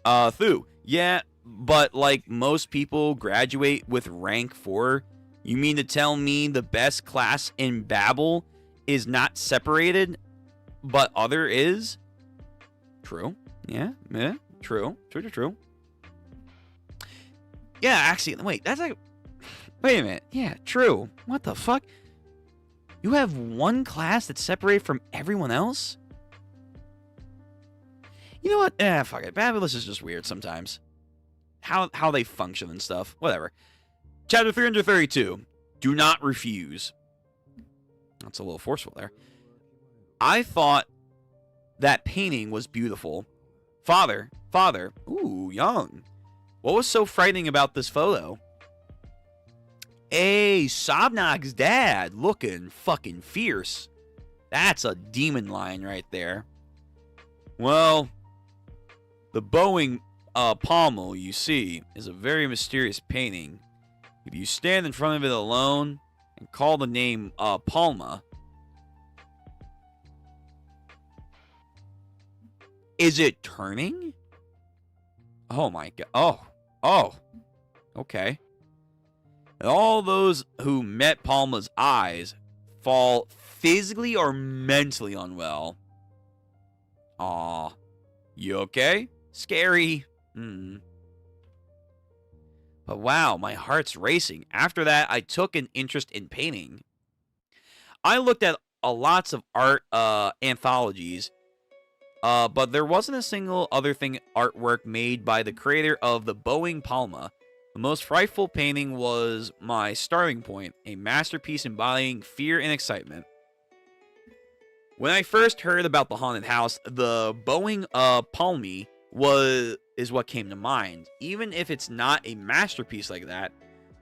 Thu. Yeah, but like most people graduate with rank 4. You mean to tell me the best class in Babel is not separated, but other is? True. Yeah. True. Yeah, actually, wait, that's like... Wait a minute. Yeah, true. What the fuck? You have one class that's separated from everyone else? You know what? Fuck it. Babylus is just weird sometimes. How they function and stuff. Whatever. Chapter 332. Do not refuse. That's a little forceful there. I thought that painting was beautiful. Father. Ooh, young. What was so frightening about this photo? Hey, Sobnog's dad, looking fucking fierce. That's a demon line right there. Well, the bowing pommel you see is a very mysterious painting. If you stand in front of it alone and call the name Palma, is it turning? Oh my god. Oh. Okay. And all those who met Palma's eyes fall physically or mentally unwell. Aw. You okay? Scary. But wow, my heart's racing. After that, I took an interest in painting. I looked at lots of art anthologies, but there wasn't a single other thing artwork made by the creator of the Bowing Palma. The most frightful painting was my starting point, a masterpiece embodying fear and excitement. When I first heard about the haunted house, the Bowing Palmy is what came to mind. Even if it's not a masterpiece like that,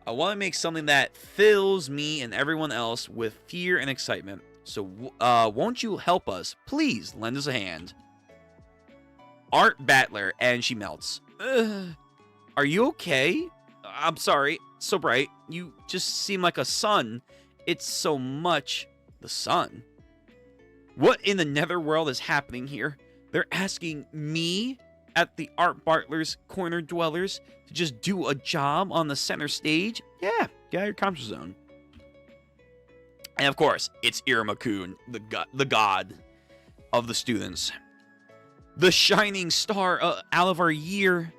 I want to make something that fills me and everyone else with fear and excitement. So won't you help us? Please lend us a hand. Art Battler, and she melts. Are you okay? I'm sorry. So bright. You just seem like a sun. It's so much the sun. What in the netherworld is happening here? They're asking me at the Art Bartler's Corner Dwellers to just do a job on the center stage? Yeah, get out of your comfort zone. And of course, it's Iruma-kun, the god of the students. The shining star out of our year.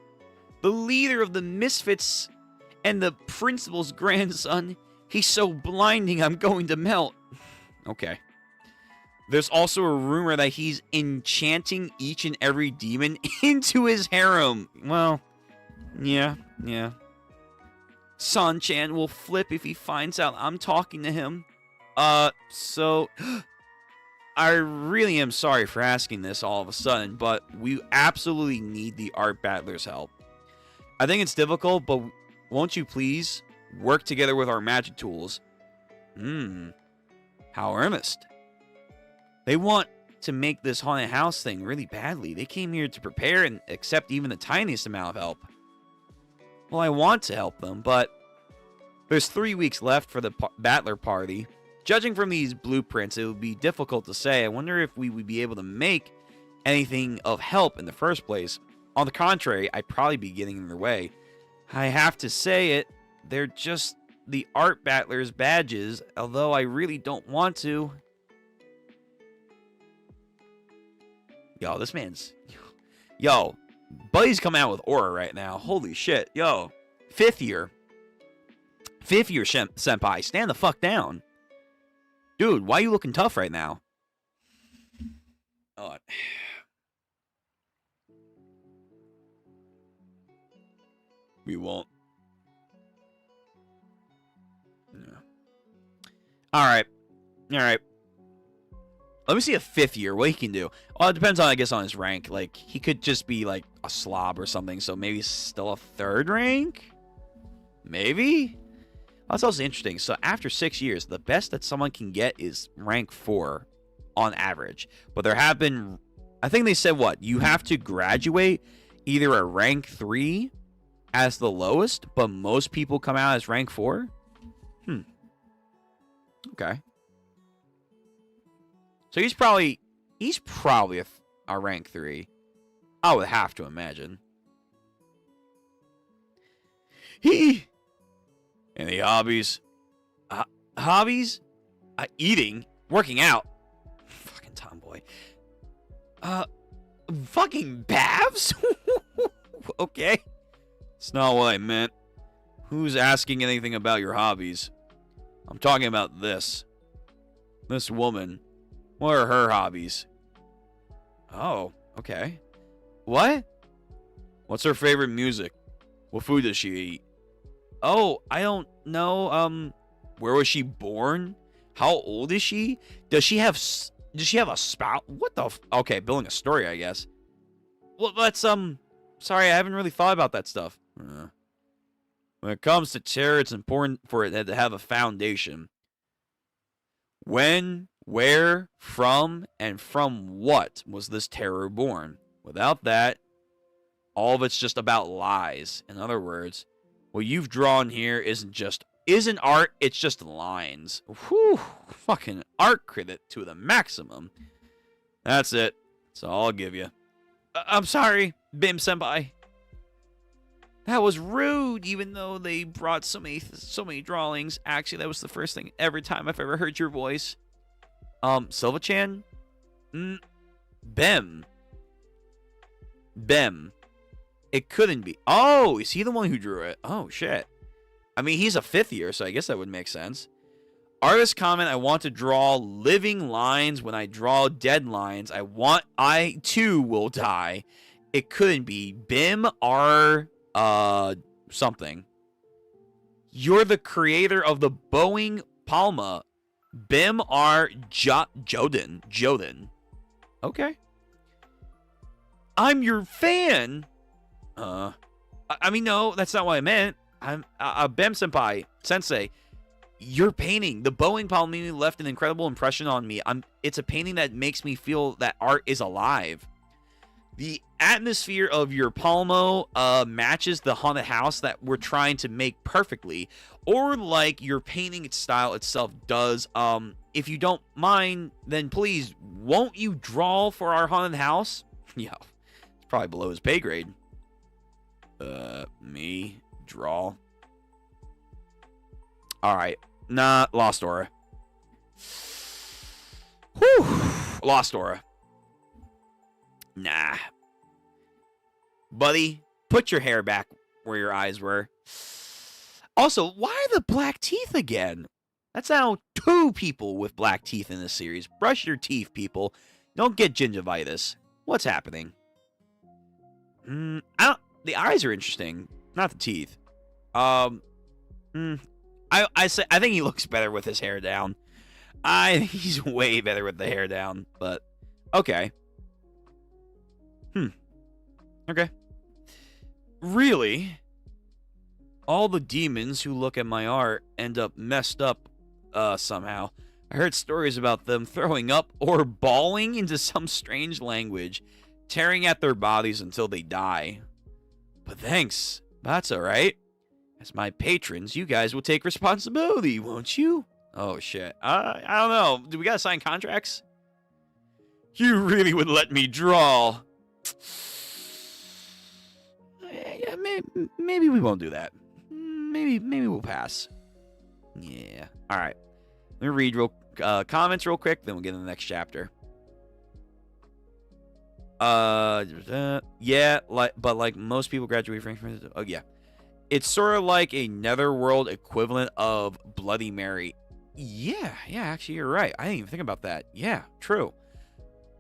The leader of the misfits and the principal's grandson. He's so blinding, I'm going to melt. Okay. There's also a rumor that he's enchanting each and every demon into his harem. Well, yeah. San-chan will flip if he finds out I'm talking to him. So... I really am sorry for asking this all of a sudden, but we absolutely need the art battler's help. I think it's difficult, but won't you please work together with our magic tools? How earnest. They want to make this haunted house thing really badly. They came here to prepare and accept even the tiniest amount of help. Well, I want to help them, but there's 3 weeks left for the battler party. Judging from these blueprints, it would be difficult to say. I wonder if we would be able to make anything of help in the first place. On the contrary, I'd probably be getting in their way. I have to say it, they're just the art battler's badges, although I really don't want to. Yo, this man's... Yo, Buddy's coming out with aura right now. Holy shit. Yo, fifth year senpai, stand the fuck down. Dude, why are you looking tough right now? Oh. We won't. Yeah. Alright. Let me see a fifth year, what he can do. Well, it depends on, I guess, on his rank. Like, he could just be, like, a slob or something, so maybe still a third rank? Maybe? That's also interesting. So after 6 years, the best that someone can get is rank 4 on average. But there have been, I think they said what? You have to graduate either a rank 3 as the lowest, but most people come out as rank 4? Okay. So he's probably a rank 3. I would have to imagine. Any hobbies? Hobbies? Eating? Working out? Fucking tomboy. Fucking baths? Okay. It's not what I meant. Who's asking anything about your hobbies? I'm talking about this. This woman. What are her hobbies? Oh, okay. What? What's her favorite music? What food does she eat? Oh, I don't know. Where was she born? How old is she? Does she have a spouse? What the okay, building a story, I guess. Well, that's, sorry, I haven't really thought about that stuff. When it comes to terror, it's important for it to have a foundation. When, where, from, and from what was this terror born? Without that, all of it's just about lies. In other words, what you've drawn here isn't art, it's just lines. Whew, fucking art credit to the maximum. That's it. That's all I'll give you. I'm sorry, Bim Senpai. That was rude, even though they brought so many drawings. Actually, that was the first thing every time I've ever heard your voice. Silva-chan? Bem. It couldn't be. Oh, is he the one who drew it? Oh, shit. I mean, he's a 5th year, so I guess that would make sense. Artist comment, I want to draw living lines. When I draw dead lines, I too will die. It couldn't be. Bim R... something. You're the creator of the Boeing Palma. Bim R. Joden. Okay. I'm your fan. I mean, no, that's not what I meant. I'm Bim Senpai, Sensei. Your painting, the Boeing Palma, left an incredible impression on me. It's a painting that makes me feel that art is alive. The atmosphere of your Palmo matches the haunted house that we're trying to make perfectly, or like your painting style itself does. If you don't mind, then please, won't you draw for our haunted house? Yo, it's probably below his pay grade. Me draw. All right, nah, lost aura. Whew. Lost aura. Nah. Buddy, put your hair back where your eyes were. Also, why the black teeth again? That's now 2 people with black teeth in this series. Brush your teeth, people. Don't get gingivitis. What's happening? The eyes are interesting, not the teeth. I think he looks better with his hair down. I think he's way better with the hair down, but okay. Okay. Really? All the demons who look at my art end up messed up somehow. I heard stories about them throwing up or bawling into some strange language, tearing at their bodies until they die. But thanks. That's alright. As my patrons, you guys will take responsibility, won't you? Oh, shit. I don't know. Do we gotta sign contracts? You really would let me draw. Yeah, maybe we won't do that. Maybe we'll pass. Yeah. All right. Let me read comments real quick, then we'll get into the next chapter. Yeah, but like most people graduate from. Oh yeah, it's sort of like a netherworld equivalent of Bloody Mary. Yeah. Actually, you're right. I didn't even think about that. Yeah, true.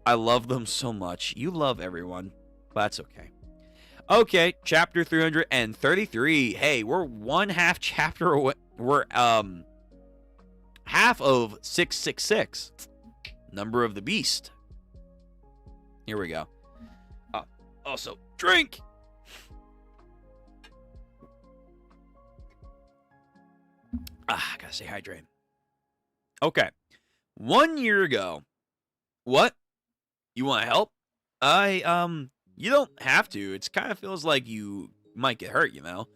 I love them so much. You love everyone, but that's okay. Okay, chapter 333. Hey, we're one half chapter away. We're half of 666. Number of the Beast. Here we go. Also, drink. Gotta stay hydrated. Okay. 1 year ago. What? You want to help? You don't have to. It kind of feels like you might get hurt, you know?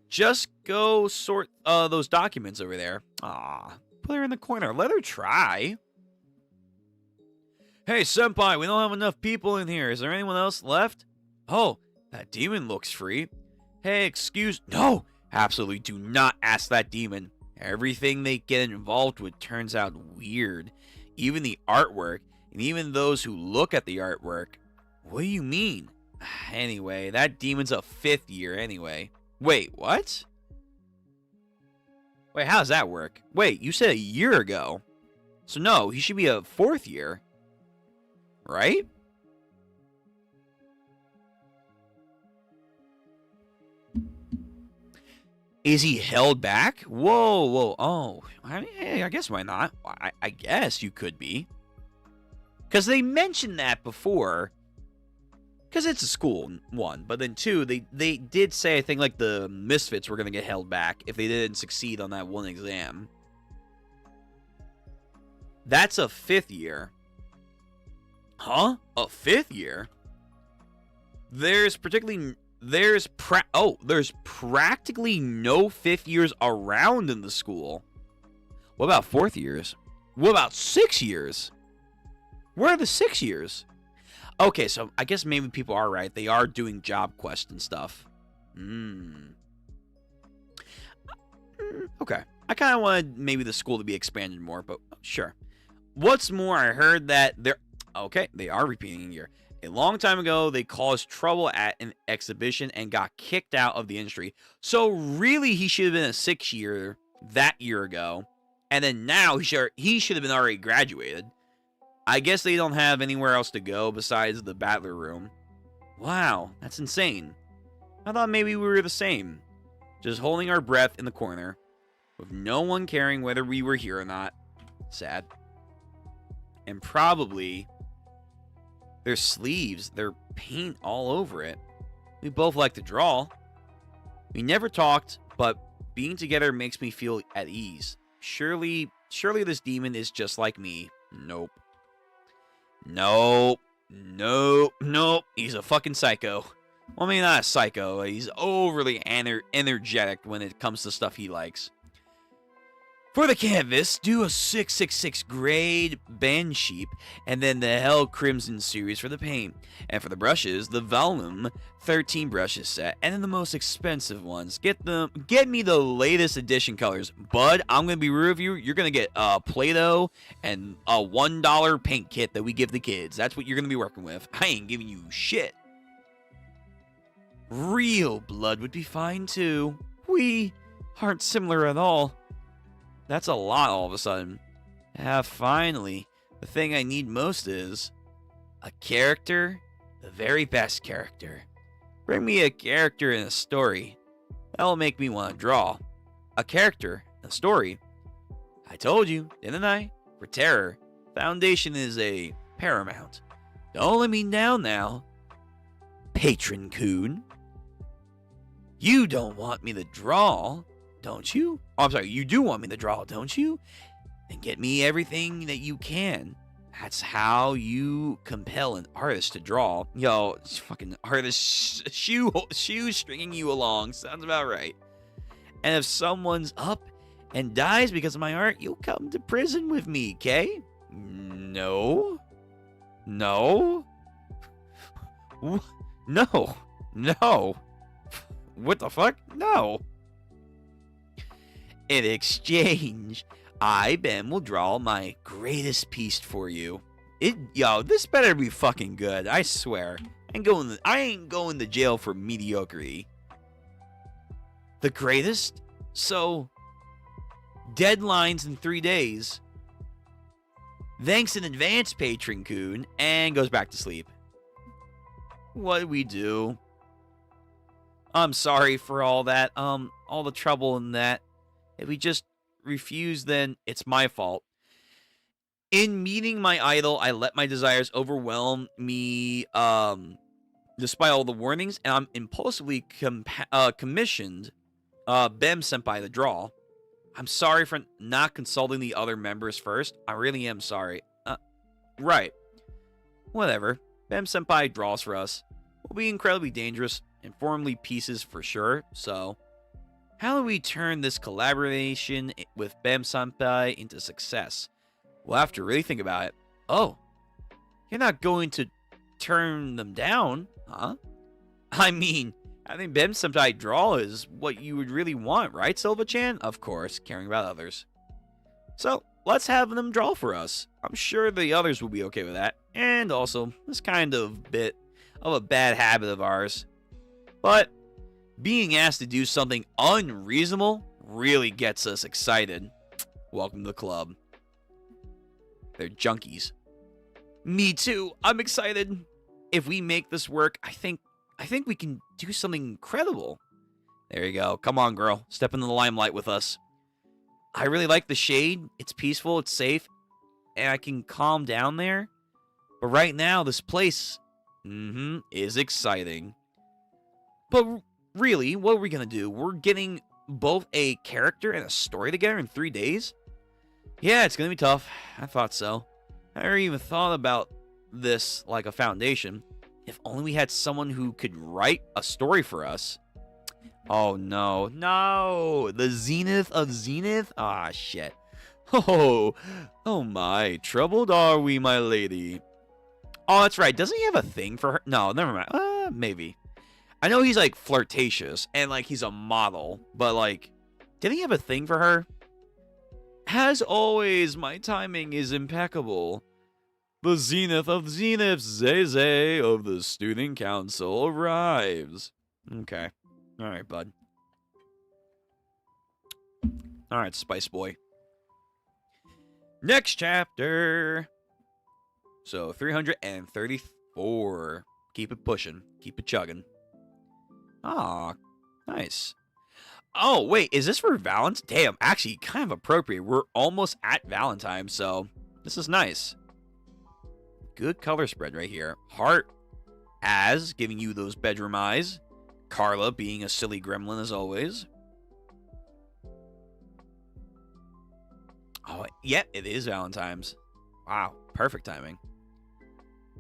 Just go sort those documents over there. Put her in the corner. Let her try. Hey, senpai, we don't have enough people in here. Is there anyone else left? Oh, that demon looks free. Hey, excuse... No! Absolutely do not ask that demon. Everything they get involved with turns out weird. Even the artwork, and even those who look at the artwork. What do you mean? Anyway, that demon's a 5th year anyway. Wait, what? Wait, how does that work? Wait, you said a year ago. So no, he should be a 4th year. Right? Is he held back? Whoa. Oh, I guess why not? I guess you could be. Because they mentioned that before. Because it's a school, 1. But then 2, they did say, I think, like, the Misfits were going to get held back if they didn't succeed on that 1 exam. That's a 5th year. Huh? A 5th year? There's practically no 5th years around in the school. What about 4th years? What about 6 years? Where are the 6 years? Okay, so I guess maybe people are right. They are doing job quests and stuff. Okay. I kind of wanted maybe the school to be expanded more, but sure. What's more, I heard that they're... Okay, they are repeating a year. A long time ago, they caused trouble at an exhibition and got kicked out of the industry. So really, he should have been a 6 year that year ago. And then now, he should have been already graduated. I guess they don't have anywhere else to go besides the battler room. Wow, that's insane. I thought maybe we were the same. Just holding our breath in the corner. With no one caring whether we were here or not. Sad. And probably... their sleeves, their paint all over it. We both like to draw. We never talked, but being together makes me feel at ease. Surely this demon is just like me. Nope. He's a fucking psycho. Well, I mean, not a psycho. He's overly energetic when it comes to stuff he likes. For the canvas, do a 666 grade band sheep, and then the Hell Crimson series for the paint. And for the brushes, the Volume 13 brushes set, and then the most expensive ones. Get me the latest edition colors. Bud, I'm gonna be real with you. You're gonna get Play-Doh and a $1 paint kit that we give the kids. That's what you're gonna be working with. I ain't giving you shit. Real blood would be fine too. We aren't similar at all. That's a lot all of a sudden. Finally. The thing I need most is a character, the very best character. Bring me a character in a story. That'll make me want to draw. A character, a story. I told you, didn't I? For terror, foundation is a paramount. Don't let me down now. Patron Coon. You don't want me to draw, don't you? Oh, I'm sorry, you do want me to draw, don't you? Then get me everything that you can. That's how you compel an artist to draw. Yo, it's fucking artist shoe stringing you along. Sounds about right. And if someone's up and dies because of my art, you'll come to prison with me, okay? No. No. No. No. What the fuck? No. In exchange, I, Ben, will draw my greatest piece for you. Yo, this better be fucking good, I swear. I ain't going to jail for mediocrity. The greatest? So, deadline's in 3 days. Thanks in advance, Patron Coon, and goes back to sleep. What do we do? I'm sorry for all that, all the trouble in that. If we just refuse, then it's my fault. In meeting my idol, I let my desires overwhelm me, despite all the warnings, and I'm impulsively commissioned Bem Senpai to draw. I'm sorry for not consulting the other members first. I really am sorry. Right. Whatever. Bem Senpai draws for us. Will be incredibly dangerous, informally pieces for sure, so... How do we turn this collaboration with Bem Senpai into success? We'll have to really think about it. Oh, you're not going to turn them down, huh? I mean, having Bem Senpai draw is what you would really want, right, Silva-chan? Of course, caring about others. So, let's have them draw for us. I'm sure the others will be okay with that. And also, this kind of bit of a bad habit of ours. But being asked to do something unreasonable really gets us excited. Welcome to the club. They're junkies. Me too. I'm excited. If we make this work, I think we can do something incredible. There you go. Come on, girl. Step into the limelight with us. I really like the shade. It's peaceful. It's safe. And I can calm down there. But right now, this place is exciting. But really, what are we going to do? We're getting both a character and a story together in 3 days? Yeah, it's going to be tough. I thought so. I never even thought about this like a foundation. If only we had someone who could write a story for us. Oh, no. No! The Zenith of Zenith? Ah, shit. Oh my. Troubled are we, my lady. Oh, that's right. Doesn't he have a thing for her? No, never mind. Maybe. I know he's, like, flirtatious, and, like, he's a model, but, like, did he have a thing for her? As always, my timing is impeccable. The zenith of zeniths, Zay of the student council arrives. Okay. Alright, bud. Alright, Spice Boy. Next chapter. So, 334. Keep it pushing. Keep it chugging. Aw, nice. Oh, wait, is this for Valentine's? Damn, actually, kind of appropriate. We're almost at Valentine's, so this is nice. Good color spread right here. Heart, as giving you those bedroom eyes. Carla being a silly gremlin as always. Oh, yeah, it is Valentine's. Wow, perfect timing.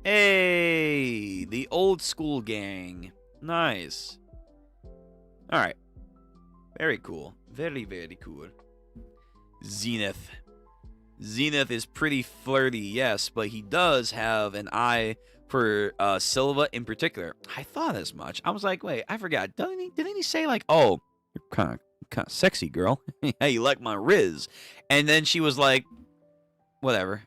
Hey, the old school gang. Nice. All right. Very cool. Very, very cool. Zenith. Zenith is pretty flirty, yes, but he does have an eye for Silva in particular. I thought as much. I was like, wait, I forgot. Didn't he say like, oh, you're kind of sexy, girl. Hey, you like my Riz? And then she was like, whatever.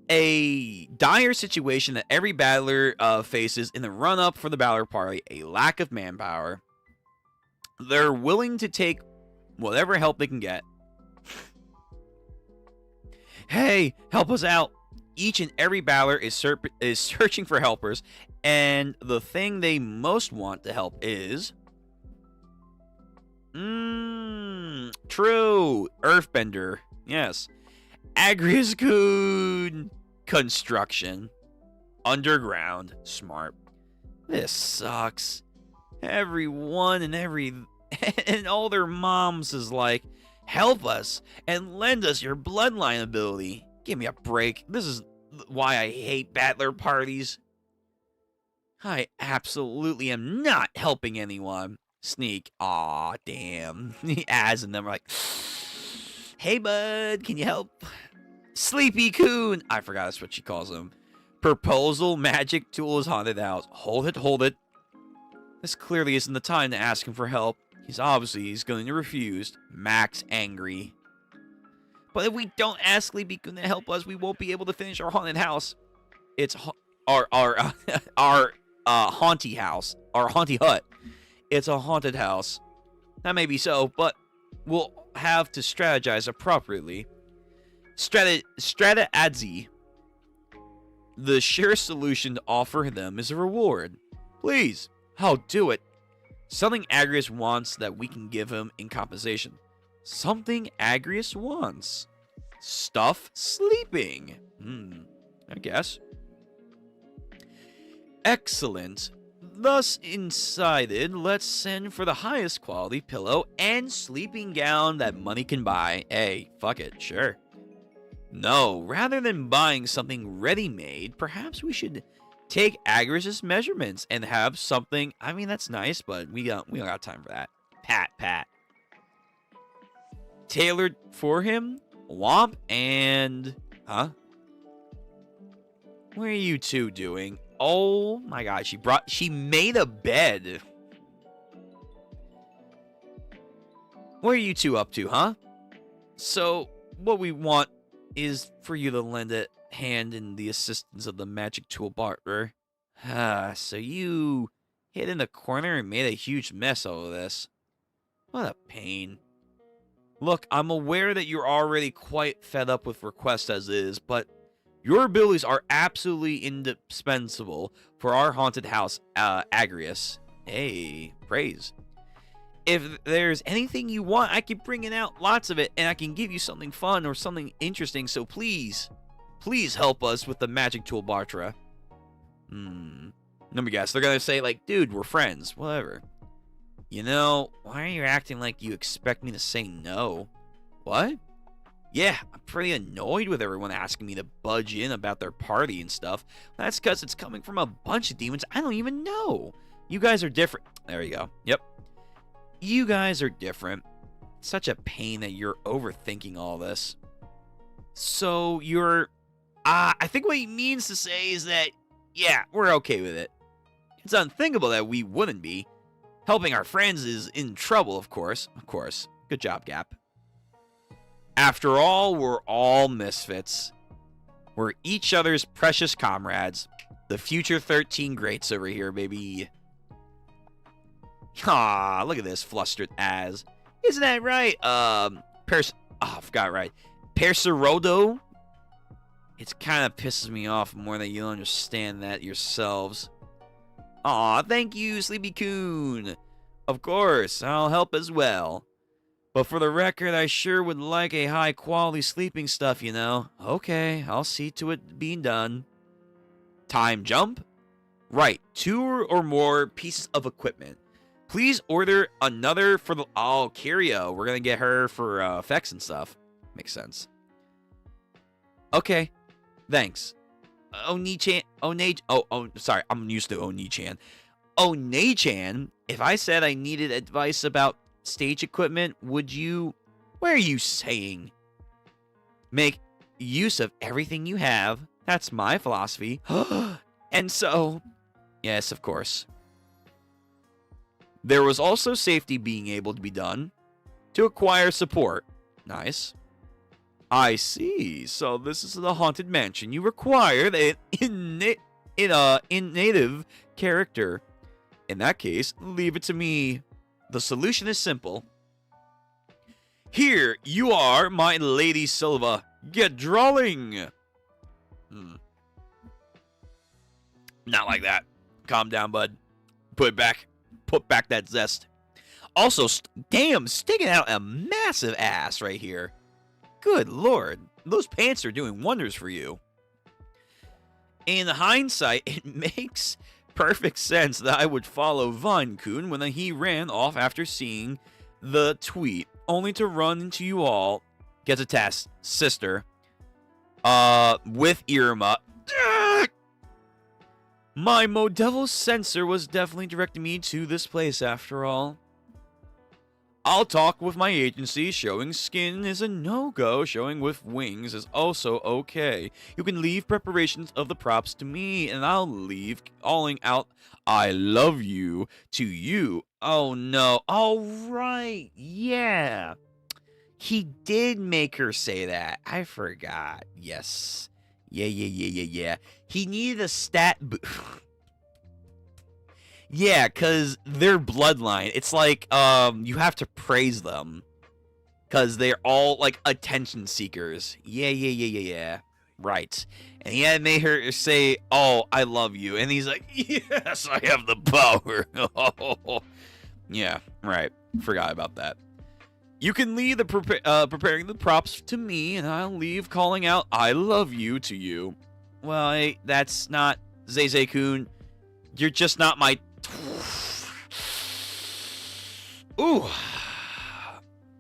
A dire situation that every battler faces in the run-up for the battler party, a lack of manpower. They're willing to take whatever help they can get. Hey, help us out. Each and every battler is searching for helpers, and the thing they most want to help is... true. Earthbender. Yes. Agrius construction. Underground. Smart. This sucks. Everyone and all their moms is like, help us and lend us your bloodline ability. Give me a break. This is why I hate battler parties. I absolutely am not helping anyone. Sneak. Aw, damn. Az and them are like, hey, bud, can you help? Sleepy Coon. I forgot that's what she calls him. Proposal, magic tools, haunted house. Hold it. This clearly isn't the time to ask him for help. He's going to refuse. Max angry. But if we don't ask Sleepy Coon to help us, we won't be able to finish our haunted house. It's our haunty house. Our haunty hut. It's a haunted house. That may be so, but we'll have to strategize appropriately. Strata-adzi. The sure solution to offer them is a reward. Please, I'll do it. Something Agrius wants that we can give him in compensation. Something Agrius wants. Stuff sleeping. I guess. Excellent. Thus incited, let's send for the highest quality pillow and sleeping gown that money can buy. Hey, fuck it, sure. No, rather than buying something ready-made, perhaps we should take Agrius' measurements and have something. I mean, that's nice, but we don't got time for that. Pat. Tailored for him, Womp, and... Huh? What are you two doing? Oh my god, she made a bed. What are you two up to, huh? So, what we want is for you to lend a hand in the assistance of the magic tool barter. So you hid in the corner and made a huge mess out of this. What a pain. Look, I'm aware that you're already quite fed up with requests as is, but your abilities are absolutely indispensable for our haunted house, Agrius. Hey, praise. If there's anything you want, I can bring it out, lots of it, and I can give you something fun or something interesting, so please help us with the magic tool barter. Let me guess, they're gonna say like, dude, we're friends, whatever. You know, why are you acting like you expect me to say no? What? Yeah, I'm pretty annoyed with everyone asking me to budge in about their party and stuff. That's because it's coming from a bunch of demons I don't even know. You guys are different. There you go. Yep. You guys are different. It's such a pain that you're overthinking all this. So you're... I think what he means to say is that, yeah, we're okay with it. It's unthinkable that we wouldn't be. Helping our friends is in trouble, of course. Of course. Good job, Gap. After all, we're all misfits. We're each other's precious comrades. The future 13 greats over here, baby. Aw, look at this flustered Az. Isn't that right? I forgot right. Perserodo? It kind of pisses me off more that you don't understand that yourselves. Aw, thank you, Sleepy Coon. Of course, I'll help as well. But for the record, I sure would like a high-quality sleeping stuff, you know. Okay, I'll see to it being done. Time jump? Right, 2 or more pieces of equipment. Please order another for the... Oh, Kirio. We're going to get her for effects and stuff. Makes sense. Okay, thanks. Oni-chan... sorry, I'm used to Oni-chan. Oh, Nei-chan, if I said I needed advice about stage equipment, would you... What are you saying? Make use of everything you have. That's my philosophy. And so... Yes, of course. There was also safety being able to be done to acquire support. Nice. I see. So this is the haunted mansion. You require the native character. In that case, leave it to me. The solution is simple. Here you are, my Lady Silva. Get drawing. Not like that. Calm down, bud. Put it back. Put back that zest. Also, damn, sticking out a massive ass right here. Good lord. Those pants are doing wonders for you. In hindsight, it makes perfect sense that I would follow Vine-kun when he ran off after seeing the tweet, only to run into you all. Gets a test. Sister. With Iruma. My Modulo sensor was definitely directing me to this place after all. I'll talk with my agency. Showing skin is a no-go. Showing with wings is also okay. You can leave preparations of the props to me, and I'll leave calling out I love you to you. Oh no. All right. Yeah. He did make her say that. I forgot. Yes. Yeah. He needed a stat Yeah, because their bloodline, it's like, you have to praise them. Because they're all, like, attention seekers. Yeah. Right. And he had made her say, oh, I love you. And he's like, yes, I have the power. Yeah, right. Forgot about that. You can leave the preparing the props to me, and I'll leave calling out I love you to you. Well, hey, that's not JJK-kun. You're just not my... Ooh.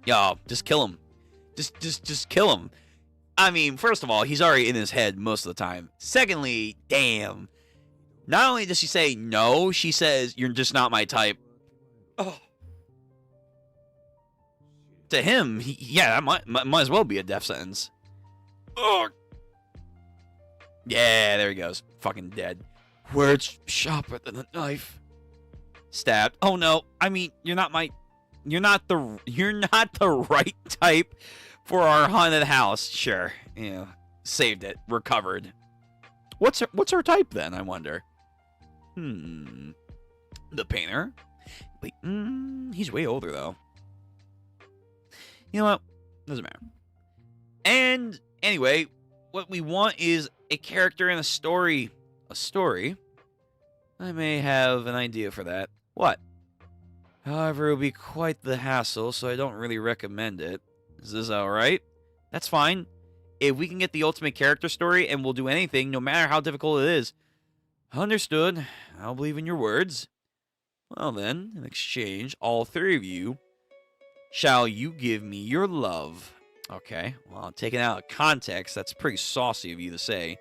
Yo, just kill him. Just kill him. I mean, first of all, he's already in his head most of the time. Secondly, damn. Not only does she say no, she says, you're just not my type. Oh. To him, yeah, that might as well be a death sentence. Oh. Yeah, there he goes. Fucking dead. Words sharper than a knife. Stabbed. Oh no. I mean, you're not the right type for our haunted house. Sure. Yeah. Saved it. Recovered. What's her type then, I wonder? The painter? Wait, he's way older though. You know what? Doesn't matter. And anyway, what we want is a character and a story. A story? I may have an idea for that. What? However, it will be quite the hassle, so I don't really recommend it. Is this alright? That's fine. If we can get the ultimate character story, and we'll do anything, no matter how difficult it is. Understood. I'll believe in your words. Well then, in exchange, all three of you, shall you give me your love? Okay, well, taken out of context, that's pretty saucy of you to say.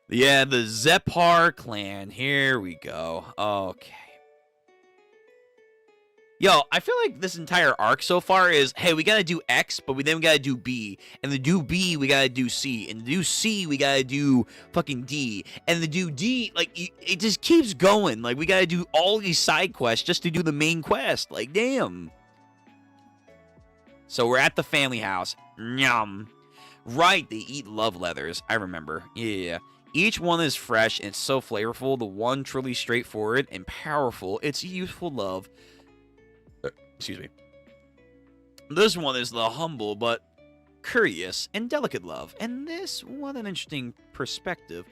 Yeah, the Zepar clan. Here we go. Okay. Yo, I feel like this entire arc so far is, hey, we gotta do X, but then we gotta do B. And to do B, we gotta do C. And to do C, we gotta do fucking D. And to do D, like, it just keeps going. Like, we gotta do all these side quests just to do the main quest. Like, damn. So we're at the family house. Nyum. Right, they eat love leathers. I remember. Yeah. Each one is fresh and so flavorful. The one truly straightforward and powerful. It's youthful love. Excuse me. This one is the humble but courteous and delicate love. And this, what an interesting perspective.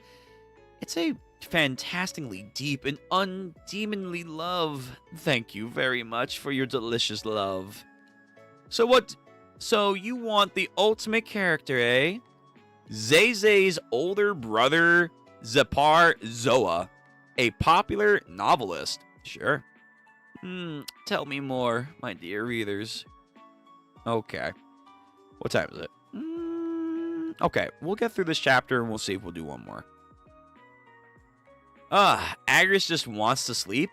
It's a fantastically deep and undemonly love. Thank you very much for your delicious love. So you want the ultimate character, eh? Zay's older brother, Zepar Zoa, a popular novelist. Sure. Tell me more, my dear readers. Okay. What time is it? Okay, we'll get through this chapter and we'll see if we'll do one more. Agris just wants to sleep.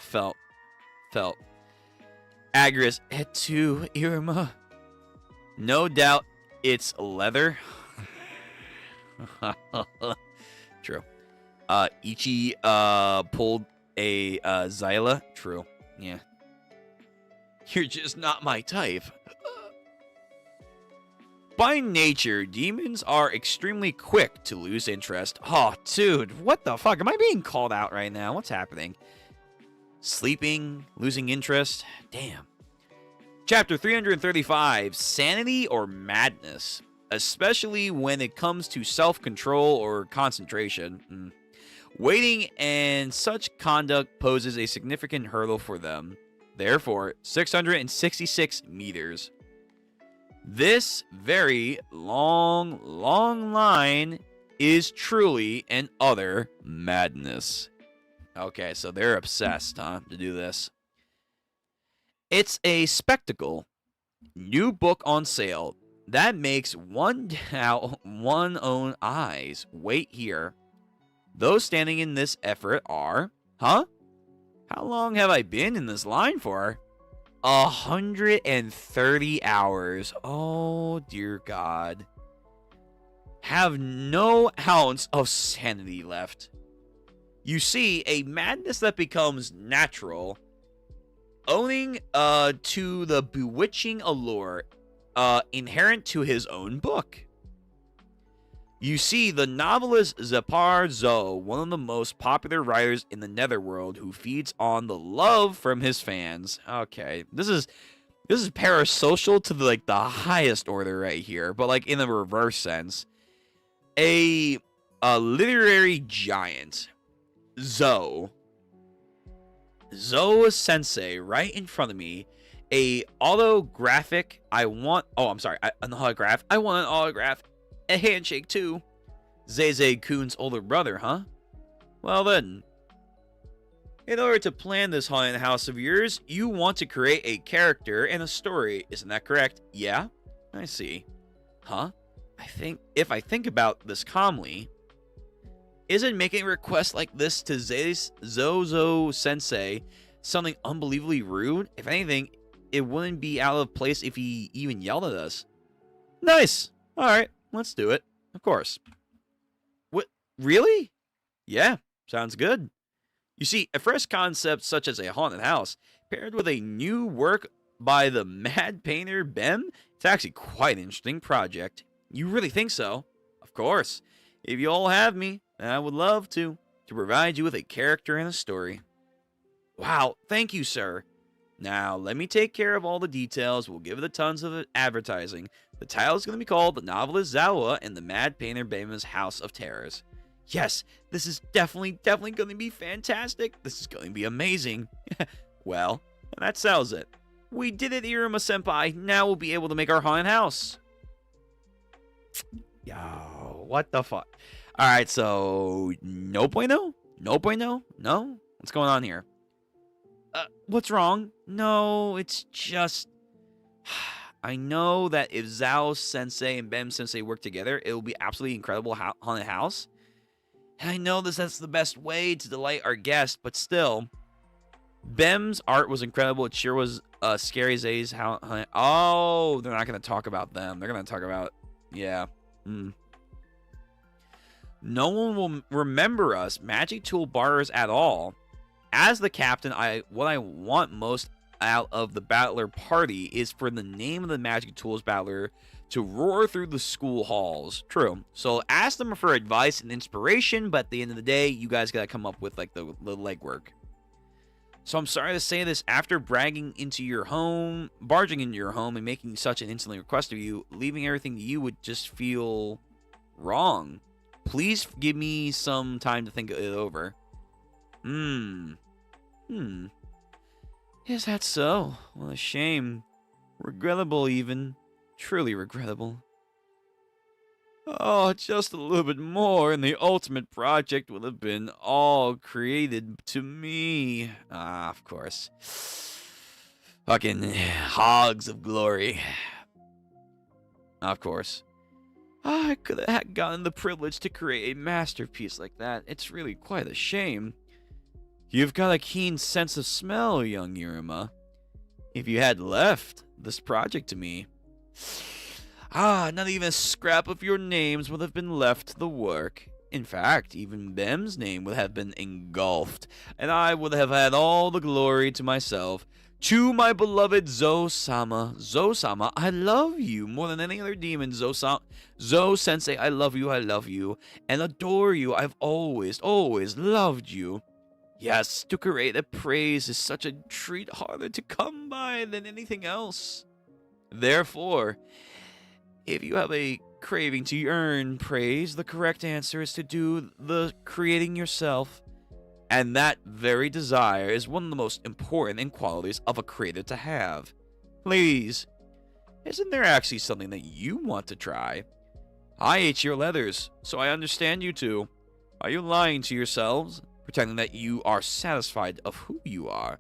Felt. Agris, et tu, Iruma? No doubt it's leather. True. Ichi pulled a Zyla. True. Yeah. You're just not my type. By nature, demons are extremely quick to lose interest. Oh, dude, what the fuck? Am I being called out right now? What's happening? Sleeping, losing interest. Damn. Chapter 335, Sanity or Madness, especially when it comes to self-control or concentration. Waiting and such conduct poses a significant hurdle for them. Therefore, 666 meters. This very long line is truly an utter madness. Okay, so they're obsessed, huh, to do this. It's a spectacle. New book on sale. That makes one doubt one own eyes. Wait here. Those standing in this effort are... Huh? How long have I been in this line for? 130 hours. Oh, dear God. Have no ounce of sanity left. You see, a madness that becomes natural, owing to the bewitching allure inherent to his own book. You see, the novelist Zepar Zo, one of the most popular writers in the Netherworld, who feeds on the love from his fans. Okay, this is parasocial to the highest order right here, but like in the reverse sense. A literary giant, Zo Sensei, right in front of me. An holograph. I want an autograph. A handshake, too. Zeze-kun's older brother, huh? Well then. In order to plan this haunted house of yours, you want to create a character and a story. Isn't that correct? Yeah? I see. Huh? If I think about this calmly, isn't making a request like this to Zozo Sensei something unbelievably rude? If anything, it wouldn't be out of place if he even yelled at us. Nice! Alright. Let's do it. Of course. What? Really? Yeah, sounds good. You see, a fresh concept such as a haunted house, paired with a new work by the mad painter Bem, it's actually quite an interesting project. You really think so? Of course. If you all have me, I would love to provide you with a character and a story. Wow, thank you, sir. Now, let me take care of all the details. We'll give it a tons of advertising. The title is going to be called The Novelist Zawa and the Mad Painter Bema's House of Terrors. Yes, this is definitely going to be fantastic. This is going to be amazing. Well, that settles it. We did it, Iruma-senpai. Now we'll be able to make our haunted house. Yo, what the fuck? Alright, so... No bueno? No bueno? No? What's going on here? What's wrong? No, it's just... I know that if Zao Sensei and Bem Sensei work together, it will be absolutely incredible haunted house. And I know that's the best way to delight our guests, but still, Bem's art was incredible. It sure was scary. Zay's oh, they're not going to talk about them. They're going to talk about, yeah. No one will remember us magic tool borrowers at all. As the captain, what I want most out of the battler party is for the name of the magic tools battler to roar through the school halls. True. So ask them for advice and inspiration, but at the end of the day, you guys gotta come up with the legwork. So I'm sorry to say this, after barging into your home and making such an insolent request of you, leaving everything to you would just feel wrong. Please give me some time to think it over. Is that so? Well, a shame. Regrettable, even. Truly regrettable. Oh, just a little bit more, and the ultimate project would have been all created to me. Ah, of course. Fucking hogs of glory. Of course. I could have gotten the privilege to create a masterpiece like that. It's really quite a shame. You've got a keen sense of smell, young Iruma. If you had left this project to me... not even a scrap of your names would have been left to the work. In fact, even Bem's name would have been engulfed, and I would have had all the glory to myself. To my beloved Zo-sama. Zo-sama, I love you more than any other demon. Zo-sensei, I love you, and adore you. I've always loved you. Yes, to create a praise is such a treat harder to come by than anything else. Therefore, if you have a craving to earn praise, the correct answer is to do the creating yourself. And that very desire is one of the most important qualities of a creator to have. Ladies, isn't there actually something that you want to try? I ate your letters, so I understand you two. Are you lying to yourselves, pretending that you are satisfied of who you are?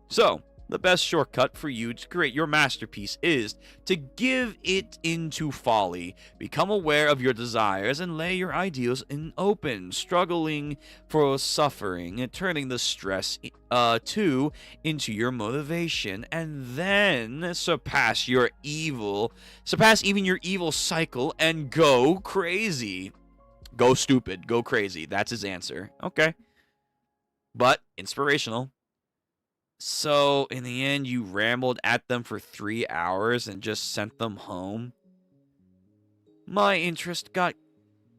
So, the best shortcut for you to create your masterpiece is to give it into folly. Become aware of your desires and lay your ideals in open, struggling for suffering and turning the stress into your motivation, and then surpass even your evil cycle and go crazy. Go stupid, go crazy. That's his answer. Okay. But inspirational. So, in the end, you rambled at them for 3 hours and just sent them home? My interest got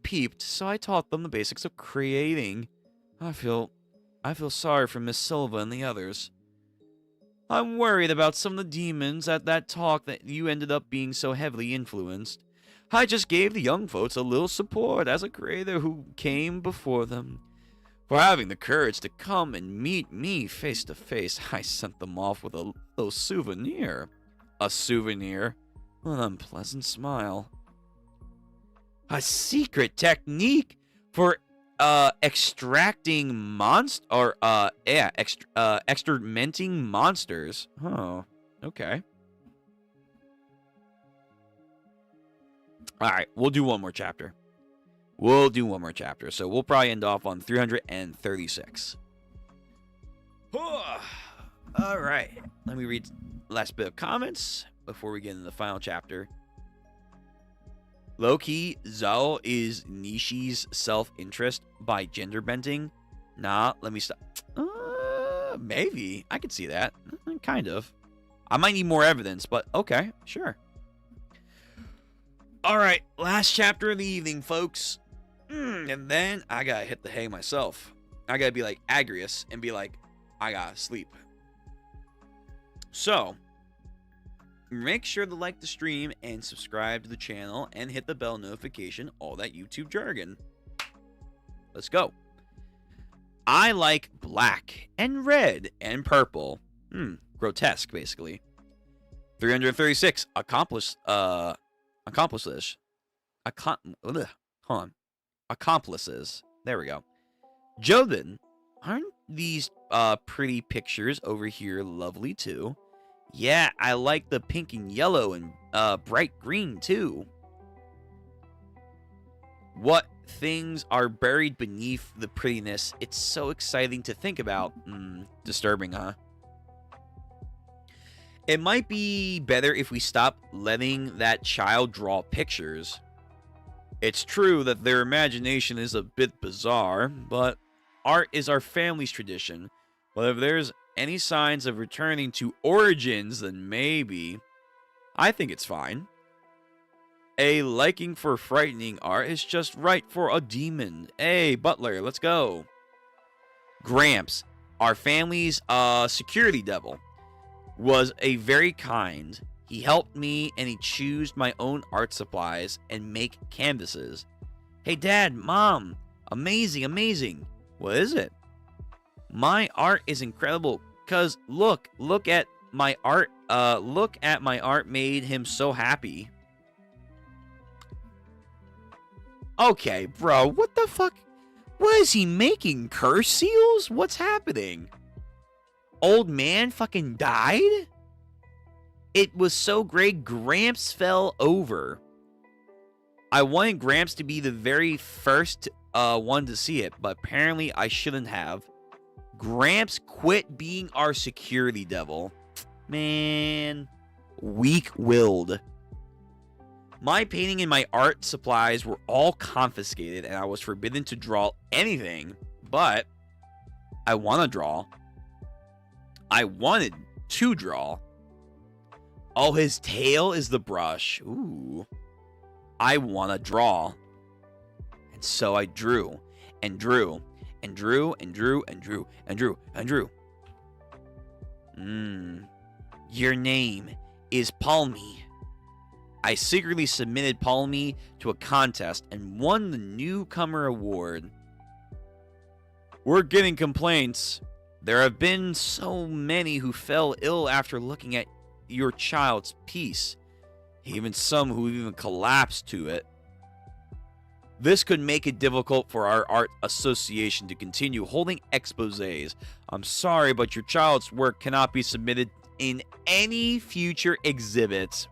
piqued, so I taught them the basics of creating. I feel sorry for Miss Silva and the others. I'm worried about some of the demons at that talk that you ended up being so heavily influenced. I just gave the young folks a little support as a creator who came before them. For having the courage to come and meet me face to face, I sent them off with a little souvenir. A souvenir? An unpleasant smile. A secret technique for extracting exterminating monsters. Oh, okay. Alright, we'll do one more chapter. So we'll probably end off on 336. Alright, let me read the last bit of comments before we get into the final chapter. Low-key, Zao is Nishi's self-interest by gender bending. Nah, let me stop. Maybe. I could see that. Kind of. I might need more evidence, but okay, sure. Alright, last chapter of the evening, folks. And then I gotta hit the hay myself. I gotta be like Agrius and be like, I gotta sleep. So, make sure to like the stream and subscribe to the channel and hit the bell notification, all that YouTube jargon. Let's go. I like black and red and purple. Grotesque, basically. 336. Accomplices. Accomplices. There we go. Jobin, aren't these pretty pictures over here lovely too? Yeah, I like the pink and yellow and bright green too. What things are buried beneath the prettiness? It's so exciting to think about. Disturbing, huh? It might be better if we stop letting that child draw pictures. It's true that their imagination is a bit bizarre, but art is our family's tradition. But if there's any signs of returning to origins, then maybe. I think it's fine. A liking for frightening art is just right for a demon. Hey, Butler, let's go. Gramps, our family's security devil, was a very kind. He helped me and he chose my own art supplies and make canvases. Hey, Dad, Mom, amazing, amazing. What is it? My art is incredible, cause look at my art. Look at my art made him so happy. Okay, bro, what the fuck? What is he making? Curse seals? What's happening? Old man fucking died? It was so great, Gramps fell over. I wanted Gramps to be the very first one to see it, but apparently I shouldn't have. Gramps quit being our security devil. Man, weak-willed. My painting and my art supplies were all confiscated, and I was forbidden to draw anything, but I want to draw. I wanted to draw. Oh, his tail is the brush. Ooh. I want to draw. And so I drew, and drew, and drew, and drew, and drew, and drew, and drew. Your name is Palmy. I secretly submitted Palmy to a contest and won the newcomer award. We're getting complaints. There have been so many who fell ill after looking at your child's piece. Even some who even collapsed to it. This could make it difficult for our art association to continue holding exposés. I'm sorry, but your child's work cannot be submitted in any future exhibits.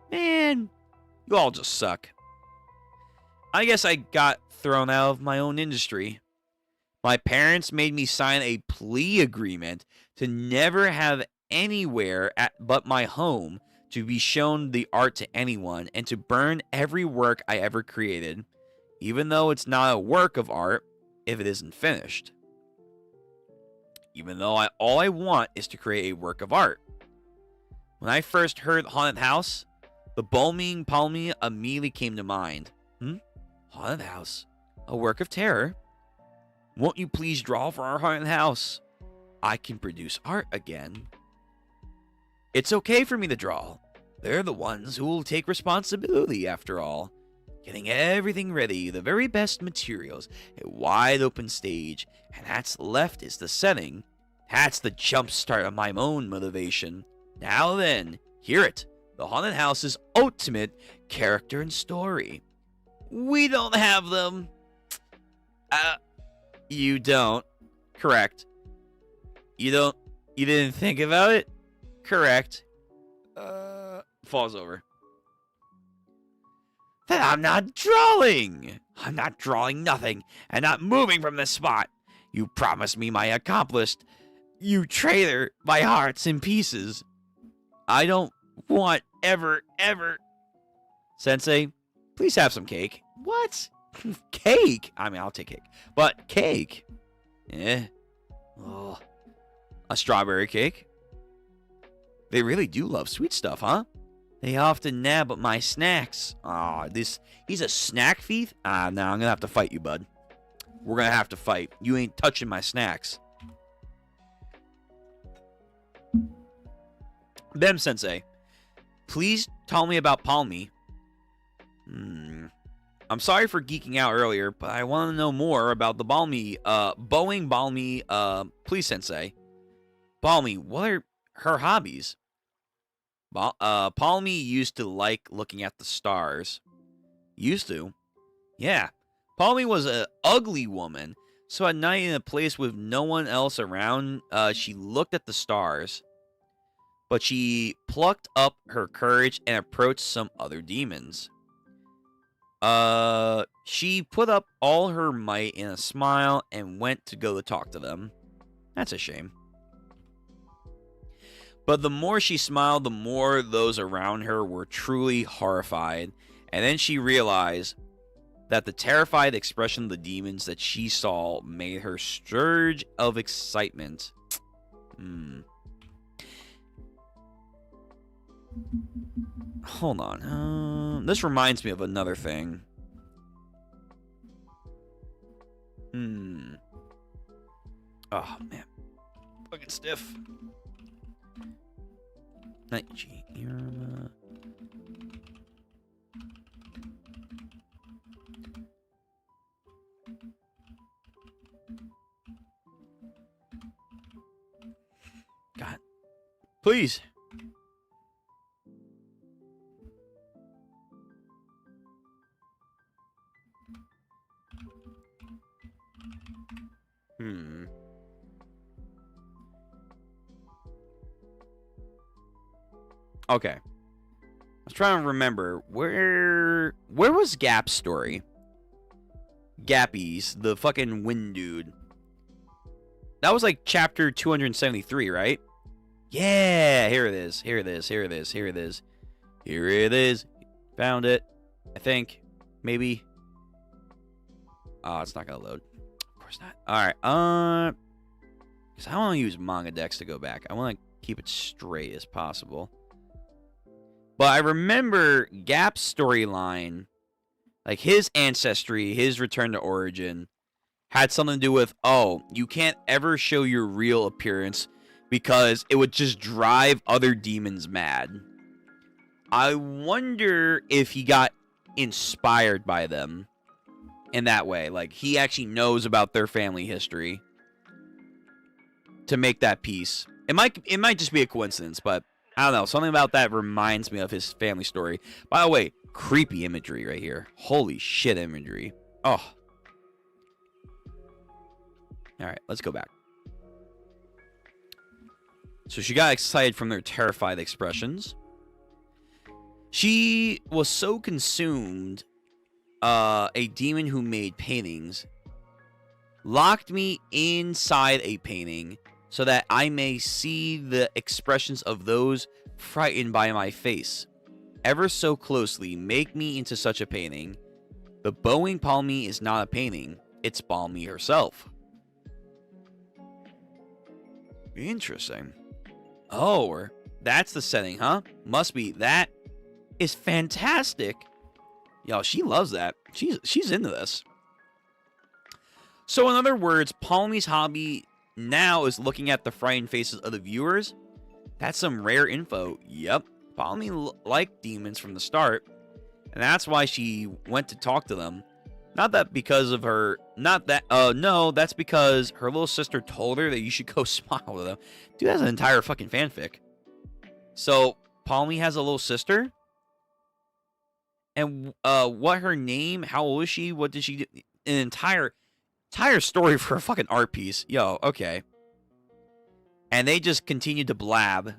Man, you all just suck. I guess I got thrown out of my own industry. My parents made me sign a plea agreement to never have anywhere but my home to be shown the art to anyone and to burn every work I ever created, even though it's not a work of art if it isn't finished. Even though all I want is to create a work of art. When I first heard Haunted House, the Balming Palmy immediately came to mind. Haunted House? A work of terror? Won't you please draw for our haunted house? I can produce art again. It's okay for me to draw. They're the ones who will take responsibility after all. Getting everything ready, the very best materials, a wide open stage, and that's left is the setting. That's the jump start of my own motivation. Now then, hear it. The haunted house's ultimate character and story. We don't have them. You don't. Correct. You didn't think about it? Correct. Falls over. Then I'm not drawing. I'm not drawing nothing and not moving from this spot. You promised me my accomplished. You traitor, my heart's in pieces. I don't want ever. Sensei, please have some cake. What? Cake? I mean, I'll take cake. But cake? Oh. A strawberry cake? They really do love sweet stuff, huh? They often nab at my snacks. Aw, he's a snack thief? Now I'm gonna have to fight you, bud. We're gonna have to fight. You ain't touching my snacks. Bem Sensei, please tell me about Palmy. I'm sorry for geeking out earlier, but I want to know more about the Boeing Balmy, please Sensei. Palmy, what are her hobbies? Palmy used to like looking at the stars. Used to? Yeah. Palmy was an ugly woman, so at night in a place with no one else around, she looked at the stars. But she plucked up her courage and approached some other demons. She put up all her might in a smile and went to go to talk to them. That's a shame. But the more she smiled, the more those around her were truly horrified. And then she realized that the terrified expression of the demons that she saw made her surge of excitement. Hold on. This reminds me of another thing. Oh, man. Fucking stiff. Ichi, Iruma. God. Please. Okay. I was trying to remember where was Gap's story? Gappy's, the fucking wind dude. That was like chapter 273, right? Yeah, here it is. Here it is. Here it is. Here it is. Here it is. Found it. I think. Maybe. Oh, it's not gonna load. Of course not. Alright, because I want to use manga decks to go back. I want to keep it straight as possible. But I remember Gap's storyline, like his ancestry, his return to origin, had something to do with, oh, you can't ever show your real appearance because it would just drive other demons mad. I wonder if he got inspired by them in that way. Like, he actually knows about their family history to make that piece. It might just be a coincidence, but I don't know. Something about that reminds me of his family story. By the way, creepy imagery right here. Holy shit imagery. Oh. Alright, let's go back. So she got excited from their terrified expressions. She was so consumed, a demon who made paintings, locked me inside a painting so that I may see the expressions of those frightened by my face. Ever so closely, make me into such a painting. The bowing Palmy is not a painting, it's Palmy herself. Interesting. Oh, that's the setting, huh? Must be. That is fantastic. Yo, she loves that. She's into this. So in other words, Palmy's hobby now is looking at the frightened faces of the viewers. That's some rare info. Yep. Palmy liked demons from the start, and that's why she went to talk to them. Not that because of her, no, that's because her little sister told her that you should go smile with them. Dude, that's an entire fucking fanfic. So, Palmy has a little sister? And, what her name, how old is she, what did she do? An entire story for a fucking art piece. Yo, okay. And they just continue to blab.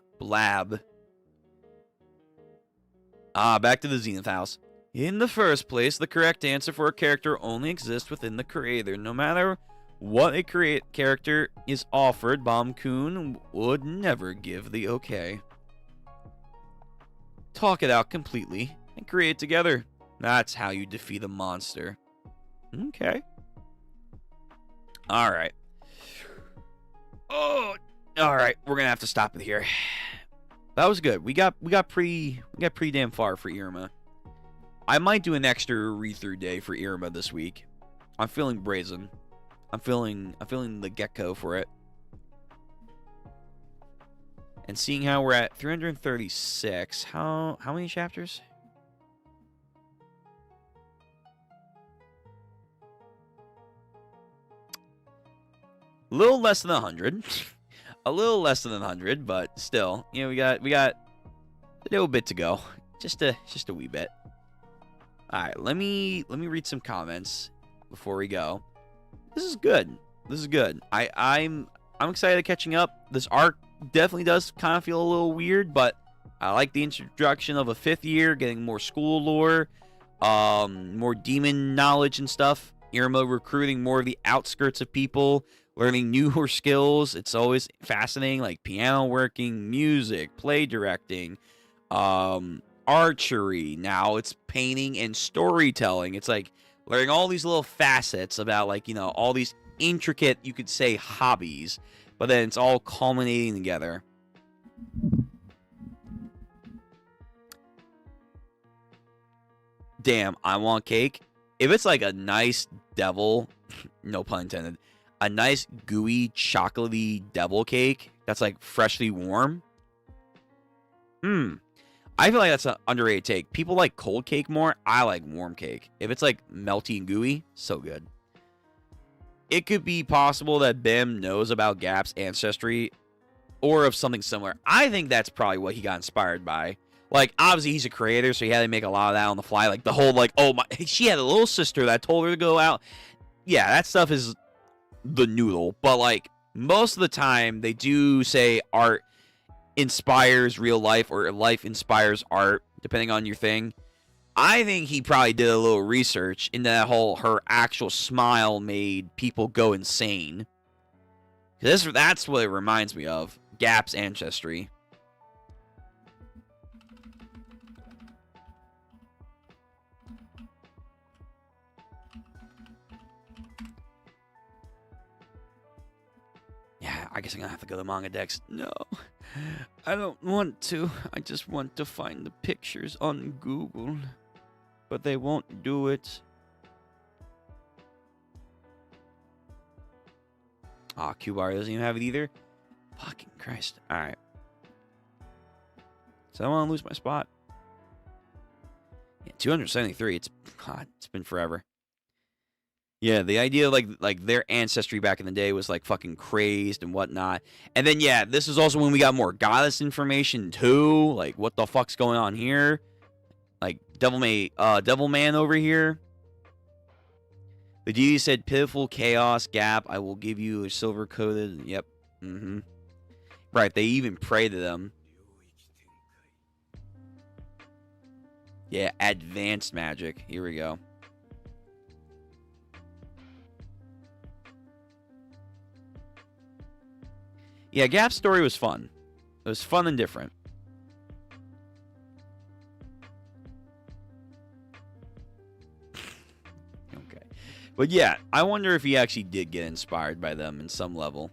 Back to the Zenith House. In the first place, the correct answer for a character only exists within the creator. No matter what a character is offered, Bomb-kun would never give the okay. Talk it out completely and create together. That's how you defeat a monster. Okay. Alright. Oh, alright. We're gonna have to stop it here. That was good. We got pretty damn far for Iruma. I might do an extra read-through day for Iruma this week. I'm feeling brazen. I'm feeling the gecko for it. And seeing how we're at 336, how many chapters? A little less than 100. A little less than 100, but still, you know, we got a little bit to go. Just a wee bit. All right, let me read some comments before we go. This is good. I'm excited catching up. This arc definitely does kind of feel a little weird, but I like the introduction of a 5th year, getting more school lore, more demon knowledge and stuff. Iruma recruiting more of the outskirts of people, learning newer skills. It's always fascinating, like piano working, music, play directing, archery. Now it's painting and storytelling. It's like learning all these little facets about, like, you know, all these intricate, you could say, hobbies, but then it's all culminating together. Damn, I want cake. If it's like a nice devil, no pun intended, a nice gooey chocolatey devil cake that's like freshly warm. I feel like that's an underrated take. People like cold cake more. I like warm cake. If it's like melty and gooey, so good. It could be possible that Bim knows about Gap's ancestry or of something similar. I think that's probably what he got inspired by. Like, obviously he's a creator, so he had to make a lot of that on the fly. Like the whole, like, oh my, she had a little sister that told her to go out. Yeah, that stuff is the noodle. But like most of the time they do say art inspires real life or life inspires art, depending on your thing. I think he probably did a little research into that whole, her actual smile made people go insane. That's what it reminds me of. Gap's ancestry. Yeah, I guess I'm gonna have to go to Manga Dex. No, I don't want to. I just want to find the pictures on Google. But they won't do it. Aw, Q-Bar doesn't even have it either. Fucking Christ. Alright. So I don't want to lose my spot. Yeah, 273. It's been forever. Yeah, the idea like their ancestry back in the day was like fucking crazed and whatnot. And then yeah, this is also when we got more goddess information too. Like what the fuck's going on here? Like Devilman over here. The deity said, "Pitiful chaos gap. I will give you a silver coated." Yep. Mm-hmm. Right. They even pray to them. Yeah. Advanced magic. Here we go. Yeah. Gap's story was fun. It was fun and different. But yeah, I wonder if he actually did get inspired by them in some level.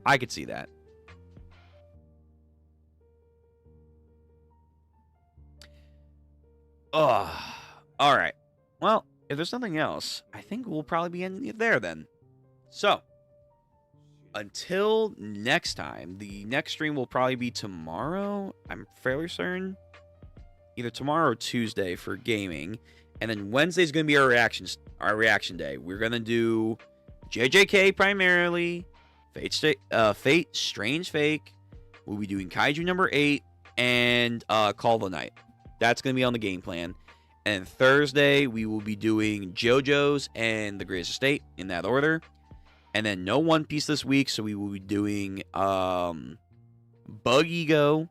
I could see that. Ugh. Alright. Well, if there's nothing else, I think we'll probably be ending it there then. So, until next time, the next stream will probably be tomorrow. I'm fairly certain. Either tomorrow or Tuesday for gaming. And then Wednesday's going to be our reaction day. We're going to do JJK primarily, Fate Strange Fake. We'll be doing Kaiju number 8 and Call the Night. That's going to be on the game plan. And Thursday, we will be doing JoJo's and The Greatest Estate in that order. And then no One Piece this week, so we will be doing Bug Ego.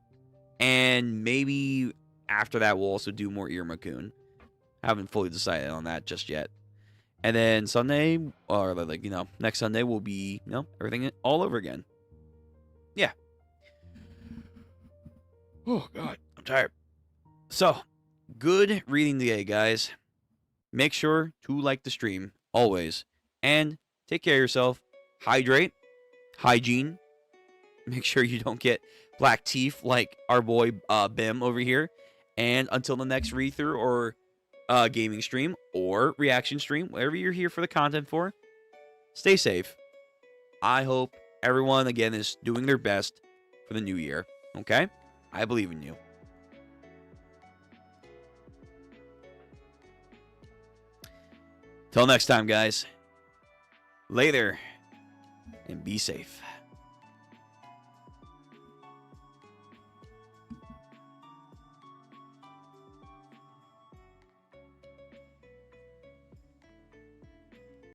And maybe after that, we'll also do more Iruma-kun. Haven't fully decided on that just yet. And then Sunday, or next Sunday will be, everything all over again. Yeah. Oh, God. I'm tired. So, good reading today, guys. Make sure to like the stream, always. And take care of yourself. Hydrate. Hygiene. Make sure you don't get black teeth like our boy Bim over here. And until the next read-through or gaming stream or reaction stream, whatever you're here for the content for, stay safe. I hope everyone, again, is doing their best for the new year. Okay? I believe in you. Till next time, guys. Later. And be safe.